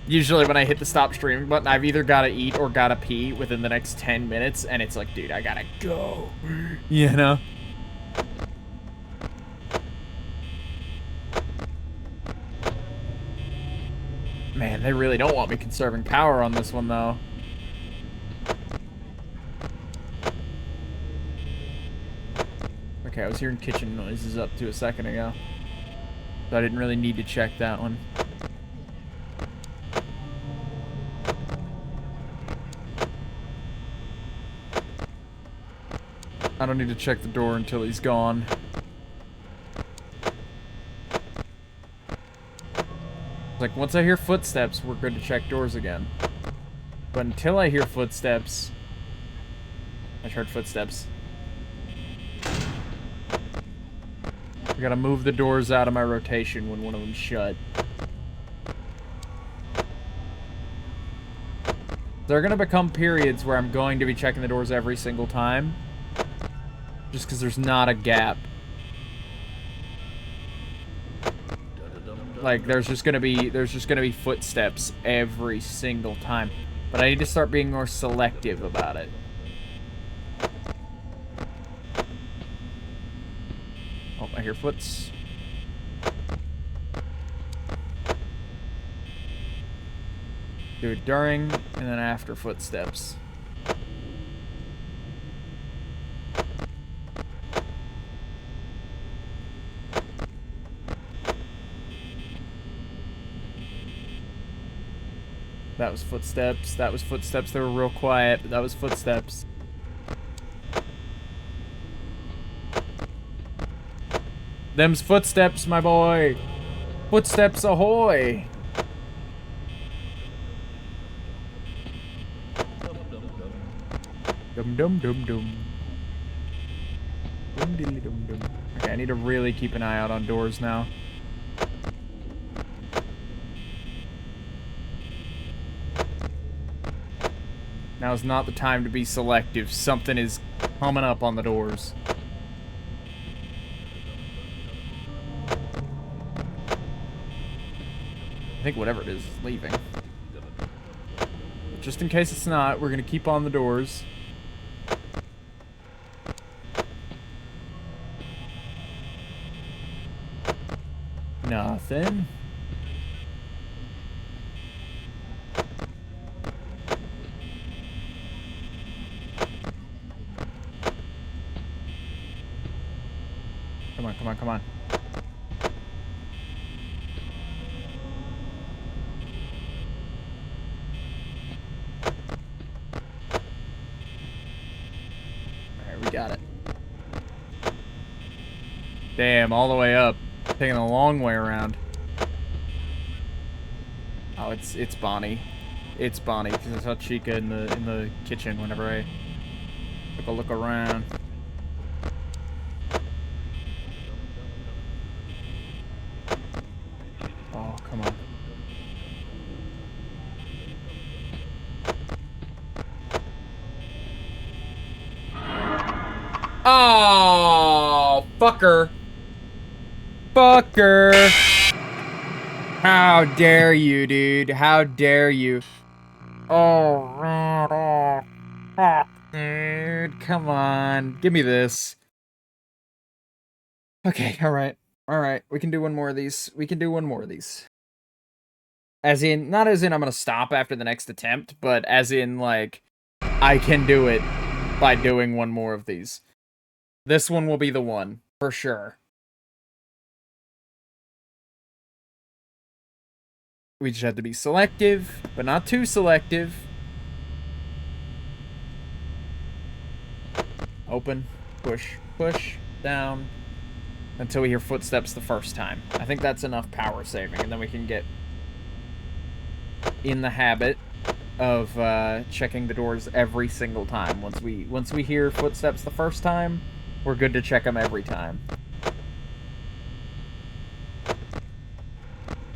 usually when I hit the stop streaming button, I've either got to eat or got to pee within the next 10 minutes, and it's like, dude, I gotta go. You know? Man, they really don't want me conserving power on this one, though. Okay, I was hearing kitchen noises up to a second ago. So I didn't really need to check that one. I don't need to check the door until he's gone. Like, once I hear footsteps, we're good to check doors again. But until I hear footsteps... I heard footsteps. I gotta move the doors out of my rotation when one of them's shut. There are gonna become periods where I'm going to be checking the doors every single time. Just because there's not a gap. Like, there's just gonna be footsteps every single time. But I need to start being more selective about it. Oh, I hear foots. Do it during and then after footsteps. That was footsteps. That was footsteps. They were real quiet. That was footsteps. Them's footsteps, my boy. Footsteps ahoy. Dum dum dum dum. Dum diddly dum dum. Okay, I need to really keep an eye out on doors now. Now's not the time to be selective. Something is coming up on the doors. I think whatever it is leaving. Just in case it's not, we're gonna keep on the doors. Nothing. Come on, come on, come on. Alright, we got it. Damn, all the way up. Taking a long way around. Oh, it's Bonnie. It's Bonnie, because I saw Chica in the kitchen whenever I took a look around. Oh, come on. Oh, fucker. Fucker. How dare you, dude? How dare you? Oh, man. Oh, fuck, dude. Come on. Give me this. Okay, alright. Alright, we can do one more of these. We can do one more of these. As in, not as in I'm gonna stop after the next attempt, but as in, like, I can do it by doing one more of these. This one will be the one, for sure. We just have to be selective, but not too selective. Open, push, push, down, until we hear footsteps the first time. I think that's enough power saving, and then we can get in the habit of checking the doors every single time. Once we hear footsteps the first time, we're good to check them every time.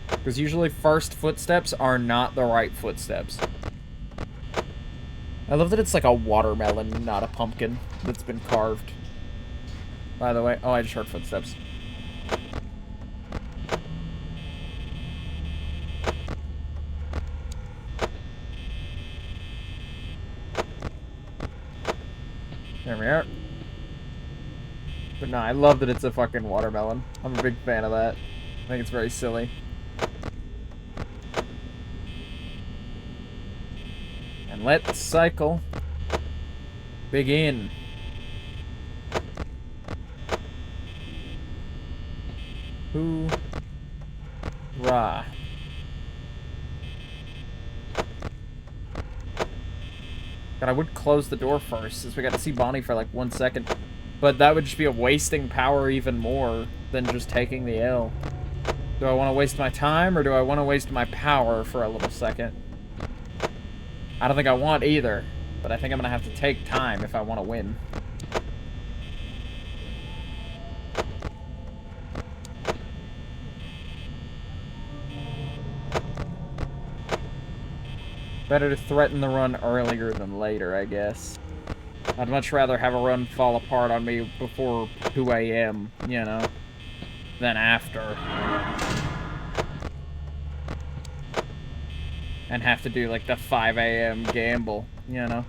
Because usually first footsteps are not the right footsteps. I love that it's like a watermelon, not a pumpkin, that's been carved. By the way, oh, I just heard footsteps. There we are. But no, I love that it's a fucking watermelon. I'm a big fan of that. I think it's very silly. And let's cycle begin. Hoorah. God, I would close the door first, since we got to see Bonnie for like 1 second. But that would just be a wasting power even more than just taking the L. Do I want to waste my time, or do I want to waste my power for a little second? I don't think I want either, but I think I'm going to have to take time if I want to win. Better to threaten the run earlier than later, I guess. I'd much rather have a run fall apart on me before 2 AM, you know, than after. and have to do like the 5 a.m. gamble, you know?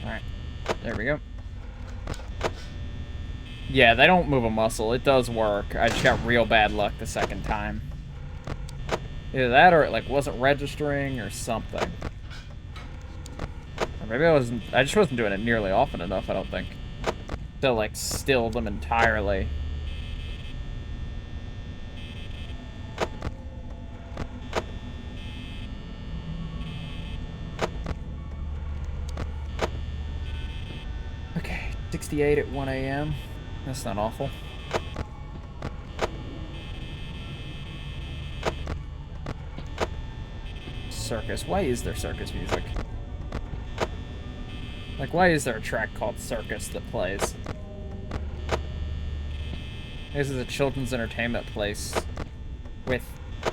Alright, there we go. Yeah, they don't move a muscle. It does work. I just got real bad luck the second time. Either that or it like wasn't registering or something. Or maybe I just wasn't doing it nearly often enough, I don't think. To like still them entirely. Okay, 68 at 1 a.m. That's not awful. Circus. Why is there circus music? Like, why is there a track called Circus that plays? This is a children's entertainment place with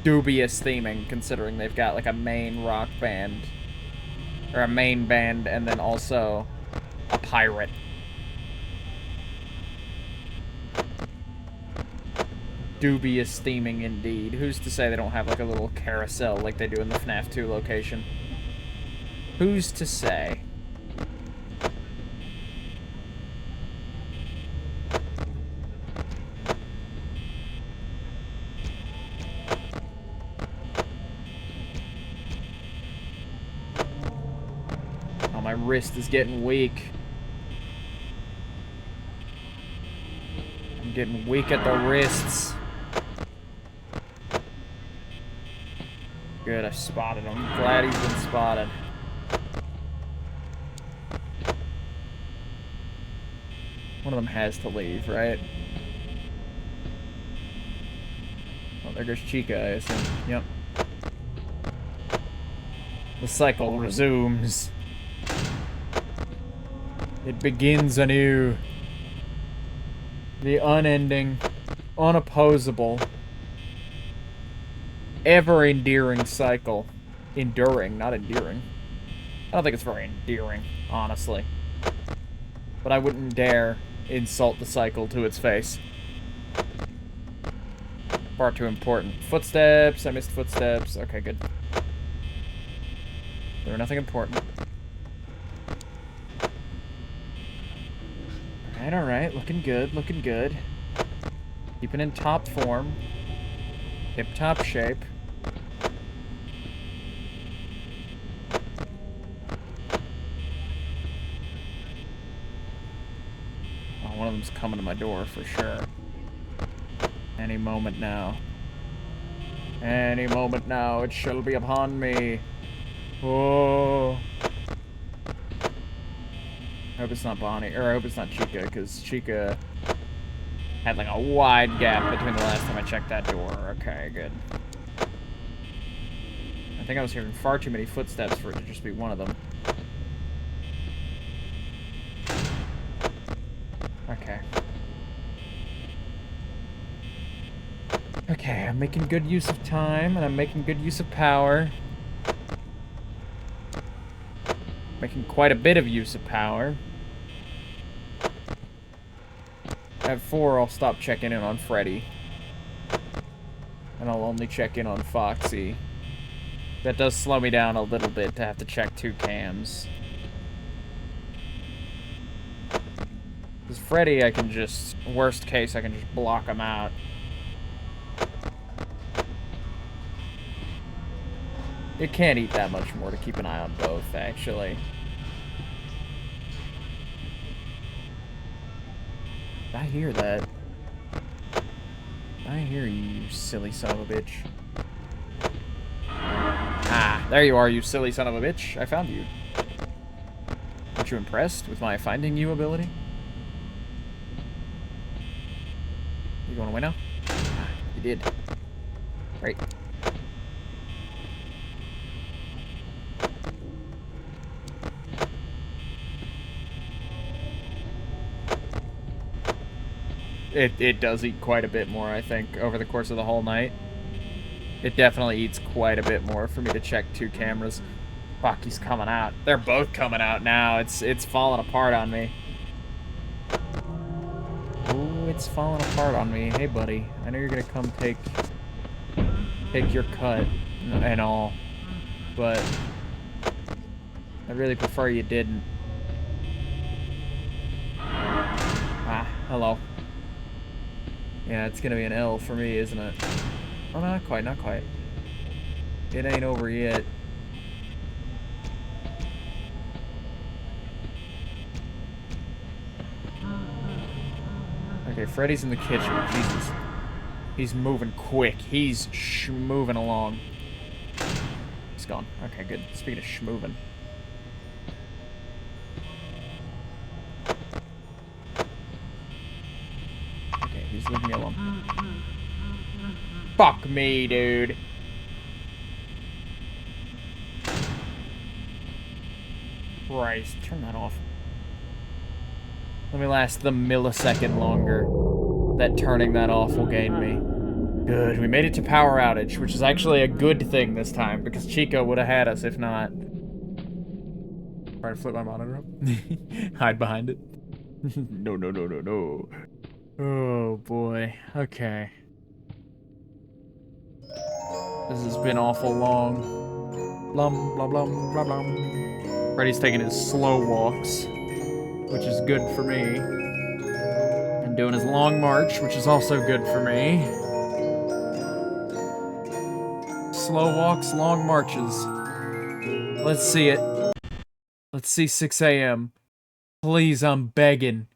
dubious theming, considering they've got, like, a main rock band. Or a main band, and then also a pirate. Dubious theming indeed. Who's to say they don't have like a little carousel like they do in the FNAF 2 location? Who's to say? Oh, my wrist is getting weak. I'm getting weak at the wrists. Good, I spotted him. Glad he's been spotted. One of them has to leave, right? Oh, there goes Chica, I assume. Yep. The cycle resumes. It begins anew. The unending, unopposable, ever-endearing cycle. Enduring, not endearing. I don't think it's very endearing, honestly. But I wouldn't dare insult the cycle to its face. Far too important. Footsteps. I missed footsteps. Okay, good. There were nothing important. Alright, alright. Looking good, looking good. Keeping in top form. Tip-top shape. Oh, one of them's coming to my door for sure. Any moment now. Any moment now, it shall be upon me. Oh. I hope it's not Bonnie, or I hope it's not Chica, because Chica had like a wide gap between the last time I checked that door. Okay, good. I think I was hearing far too many footsteps for it to just be one of them. Okay. Okay, I'm making good use of time, and I'm making good use of power. Making quite a bit of use of power. At 4, I'll stop checking in on Freddy. And I'll only check in on Foxy. That does slow me down a little bit to have to check 2 cams. Because Freddy, I can just, worst case, I can just block him out. It can't eat that much more to keep an eye on both, actually. I hear that. I hear you, you silly son of a bitch. Ah, there you are, you silly son of a bitch. I found you. Aren't you impressed with my finding you ability? You going away now? Ah, you did. Great. It does eat quite a bit more, I think, over the course of the whole night. It definitely eats quite a bit more for me to check 2 cameras. Fuck, he's coming out. They're both coming out now. It's falling apart on me. Ooh, night's falling apart on me. Hey, buddy. I know you're gonna come take your cut and all, but I really prefer you didn't. Ah, hello. Yeah, it's gonna be an L for me, isn't it? Oh, no, not quite, not quite. It ain't over yet. Okay, Freddy's in the kitchen. Jesus. He's moving quick. He's moving along. He's gone. Okay, good. Speaking of schmoving. Okay, he's leaving me alone. Fuck me, dude. Christ, turn that off. Let me last the millisecond longer that turning that off will gain me. Good, we made it to power outage, which is actually a good thing this time, because Chico would have had us if not. Try to flip my monitor up. Hide behind it. No, no, no, no, no. Oh, boy. Okay. This has been awful long. Blum, blum, blum, blum, blum. Freddy's taking his slow walks, which is good for me. And doing his long march, which is also good for me. Slow walks, long marches. Let's see it. Let's see 6 a.m. Please, I'm begging.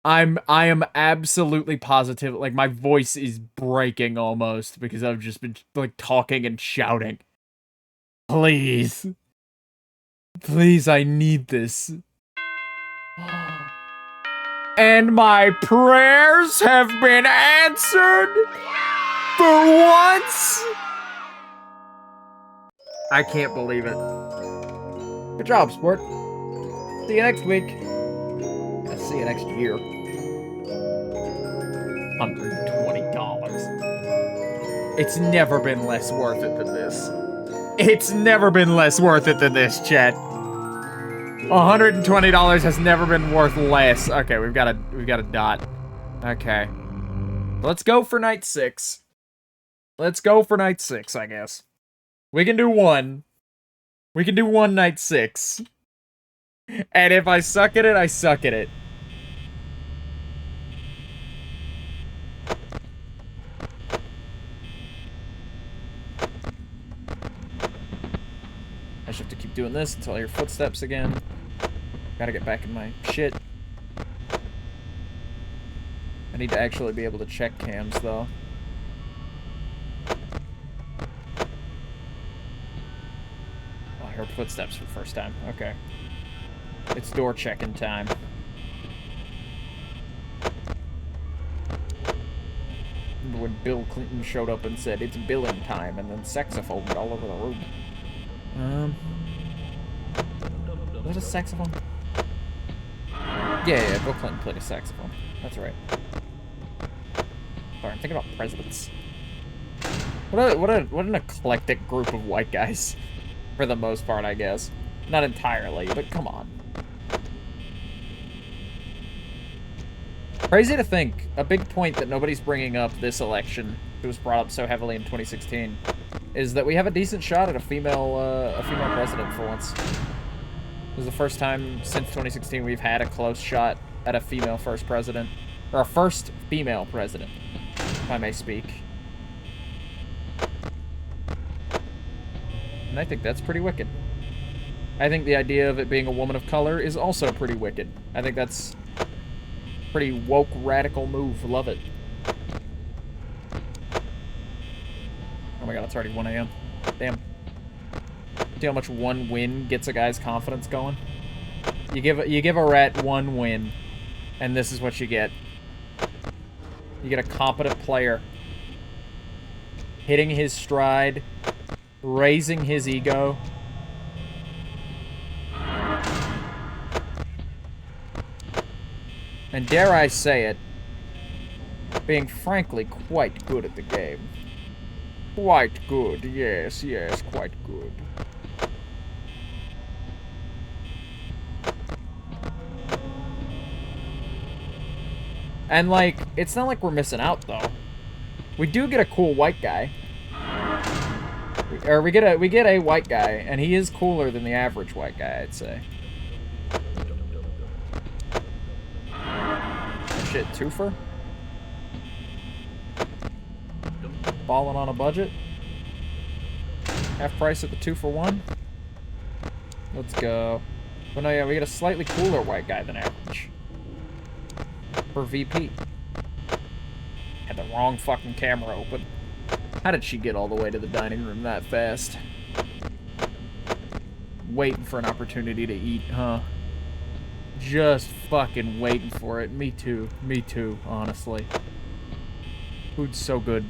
I am absolutely positive. Like, my voice is breaking almost because I've just been, like, talking and shouting. Please. Please, I need this. And my prayers have been answered for once. I can't believe it. Good job, sport. See you next week. I'll see you next year. $120. It's never been less worth it than this. It's never been less worth it than this, chat. $120 has never been worth less. Okay, we've got a dot. Okay. Let's go for night 6. Let's go for night 6, I guess. We can do 1. We can do 1 night 6. And if I suck at it, I suck at it. I just have to keep doing this until I hear footsteps again. Gotta get back in my shit. I need to actually be able to check cams, though. Oh, I heard footsteps for the first time. Okay. It's door checking time. When Bill Clinton showed up and said, it's billing time, and then saxophoned all over the room. Was that a saxophone? Yeah, Bill Clinton played a saxophone. That's right. Sorry, I'm thinking about presidents. What an eclectic group of white guys. For the most part, I guess. Not entirely, but come on. Crazy to think, a big point that nobody's bringing up this election, it was brought up so heavily in 2016, is that we have a decent shot at a female president for once. This is the first time since 2016 we've had a close shot at a female first president. Or a first female president, if I may speak. And I think that's pretty wicked. I think the idea of it being a woman of color is also pretty wicked. I think that's a pretty woke, radical move. Love it. Oh my god, it's already 1 a.m. Damn. See how much one win gets a guy's confidence going? You give a rat one win, and this is what you get. You get a competent player hitting his stride, raising his ego. And dare I say it, being frankly quite good at the game. Quite good, yes, quite good. And, like, it's not like we're missing out, though. We do get a cool white guy. Or we get a white guy, and he is cooler than the average white guy, I'd say. Oh, shit, twofer? Balling on a budget? Half price at the 2-for-1? Let's go. But no, yeah, we get a slightly cooler white guy than average. For VP. Had the wrong fucking camera open. How did she get all the way to the dining room that fast? Waiting for an opportunity to eat, huh? Just fucking waiting for it. Me too. Me too, honestly. Food's so good.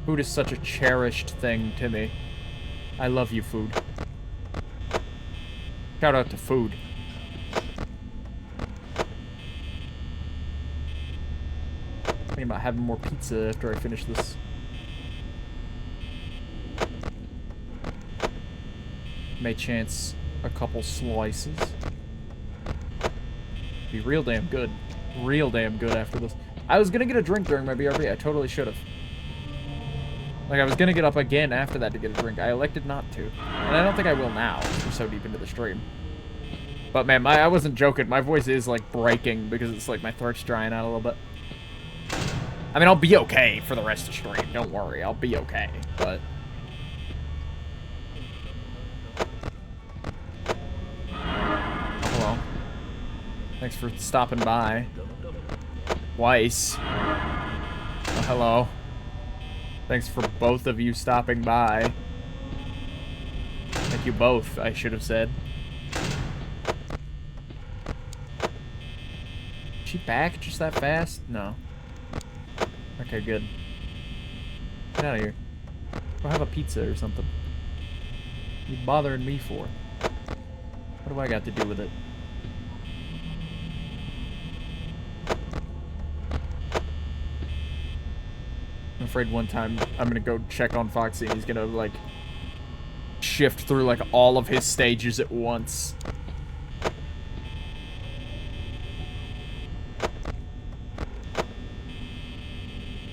Food is such a cherished thing to me. I love you, food. Shout out to food. Thinking about having more pizza after I finish this. May chance a couple slices. Be real damn good. Real damn good after this. I was gonna get a drink during my BRB. I totally should have. Like, I was gonna get up again after that to get a drink. I elected not to. And I don't think I will now. We're so deep into the stream. But man, I wasn't joking. My voice is, like, breaking because it's like my throat's drying out a little bit. I mean, I'll be okay for the rest of the stream. Don't worry. I'll be okay. But... hello. Thanks for stopping by. Twice. Oh, hello. Thanks for both of you stopping by. Thank you both, I should have said. Is she back just that fast? No. Okay, good. Get out of here. Go have a pizza or something. What are you bothering me for? What do I got to do with it? I'm afraid one time I'm gonna go check on Foxy and he's gonna, like, shift through, like, all of his stages at once.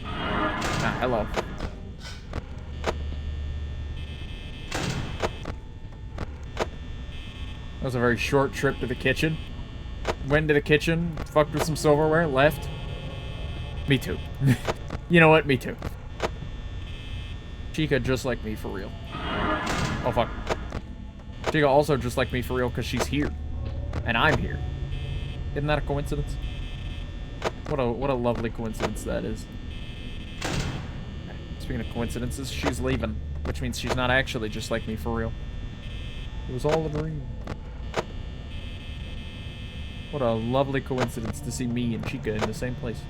Ah, hello. That was a very short trip to the kitchen. Went to the kitchen, fucked with some silverware, left. Me too. You know what? Me too. Chica just like me for real. Oh, fuck. Chica also just like me for real because she's here. And I'm here. Isn't that a coincidence? What a lovely coincidence that is. Speaking of coincidences, she's leaving. Which means she's not actually just like me for real. It was all a dream. What a lovely coincidence to see me and Chica in the same place.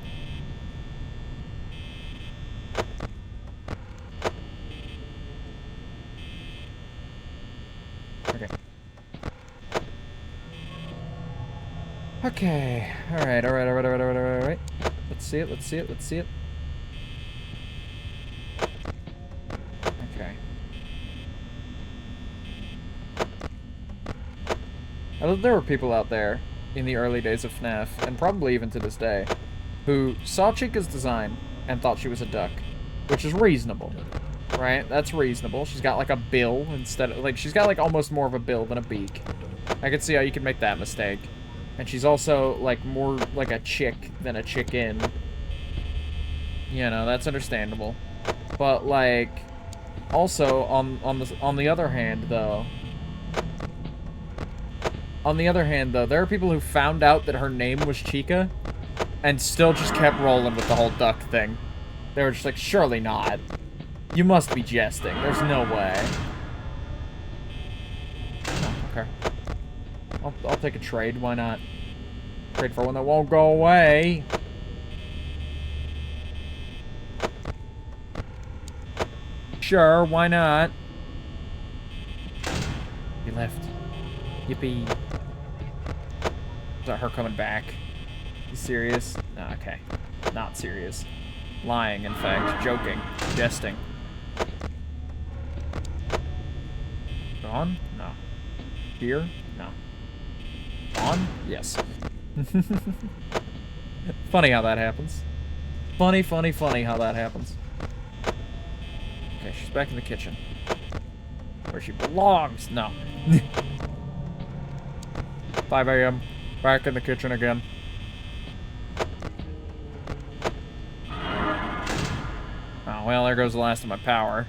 Okay. Alright. Let's see it. Okay. I know there were people out there in the early days of FNAF, and probably even to this day, who saw Chica's design and thought she was a duck, which is reasonable, right? That's reasonable. She's got like a bill instead of, like, she's got like almost more of a bill than a beak. I can see how you can make that mistake. And she's also, like, more like a chick than a chicken. You know, that's understandable. But, like, also, on the other hand, though... there are people who found out that her name was Chica and still just kept rolling with the whole duck thing. They were just like, surely not. You must be jesting. There's no way. Oh, okay. I'll take a trade. Why not? Trade for one that won't go away. Sure, why not? He left. Yippee. Is that her coming back? You serious? No, okay. Not serious. Lying, in fact. Joking. Jesting. Gone? No. Here? No. Gone? Yes. Funny how that happens. Funny how that happens. Okay, she's back in the kitchen. Where she belongs. No. 5 a.m. Back in the kitchen again. Oh, well, there goes the last of my power.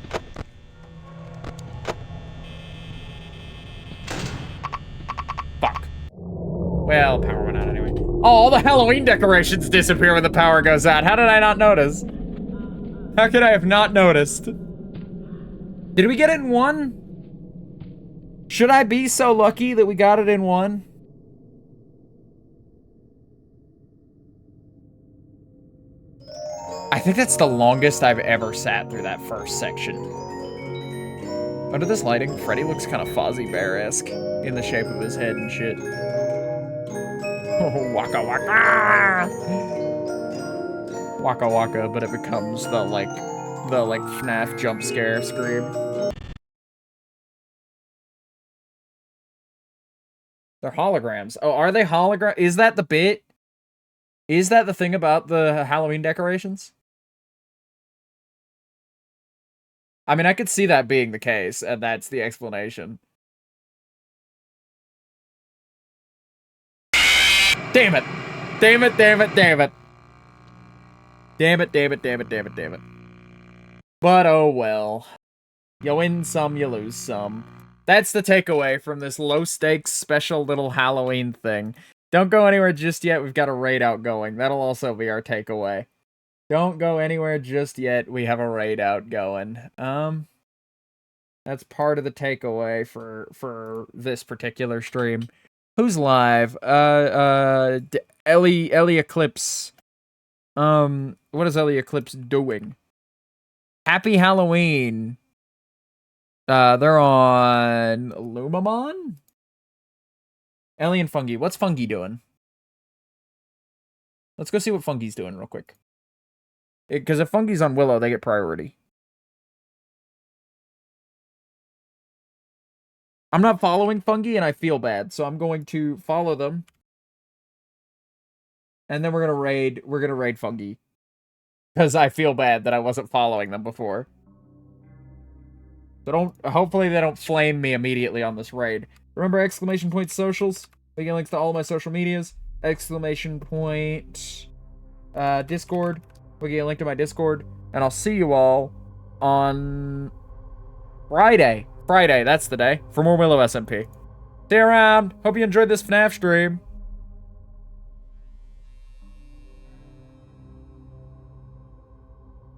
Fuck. Well, power went out anyway. Oh, all the Halloween decorations disappear when the power goes out. How did I not notice? How could I have not noticed? Did we get it in one? Should I be so lucky that we got it in one? I think that's the longest I've ever sat through that first section. Under this lighting, Freddy looks kind of Fozzie Bear-esque in the shape of his head and shit. Oh, waka waka! Waka waka, but it becomes the FNAF jump scare scream. They're holograms. Oh, are they hologram? Is that the bit? Is that the thing about the Halloween decorations? I mean, I could see that being the case, and that's the explanation. Damn it! Damn it, damn it, damn it! Damn it, damn it, damn it, damn it, damn it. But oh well. You win some, you lose some. That's the takeaway from this low-stakes special little Halloween thing. Don't go anywhere just yet, we've got a raid out going. That'll also be our takeaway. Don't go anywhere just yet, we have a raid out going. That's part of the takeaway for this particular stream. Who's live? Ellie Eclipse. What is Ellie Eclipse doing? Happy Halloween. They're on Lumamon? Ellie and Fungi. What's Fungi doing? Let's go see what Fungi's doing real quick. Because if Fungi's on Willow, they get priority. I'm not following Fungi and I feel bad, so I'm going to follow them. And then we're gonna raid Fungi. Because I feel bad that I wasn't following them before. So hopefully they don't flame me immediately on this raid. Remember exclamation point socials? We get links to all my social medias. Exclamation point Discord. We get a link to my Discord. And I'll see you all on Friday. Friday, that's the day. For more Willow SMP. See you around. Hope you enjoyed this FNAF stream.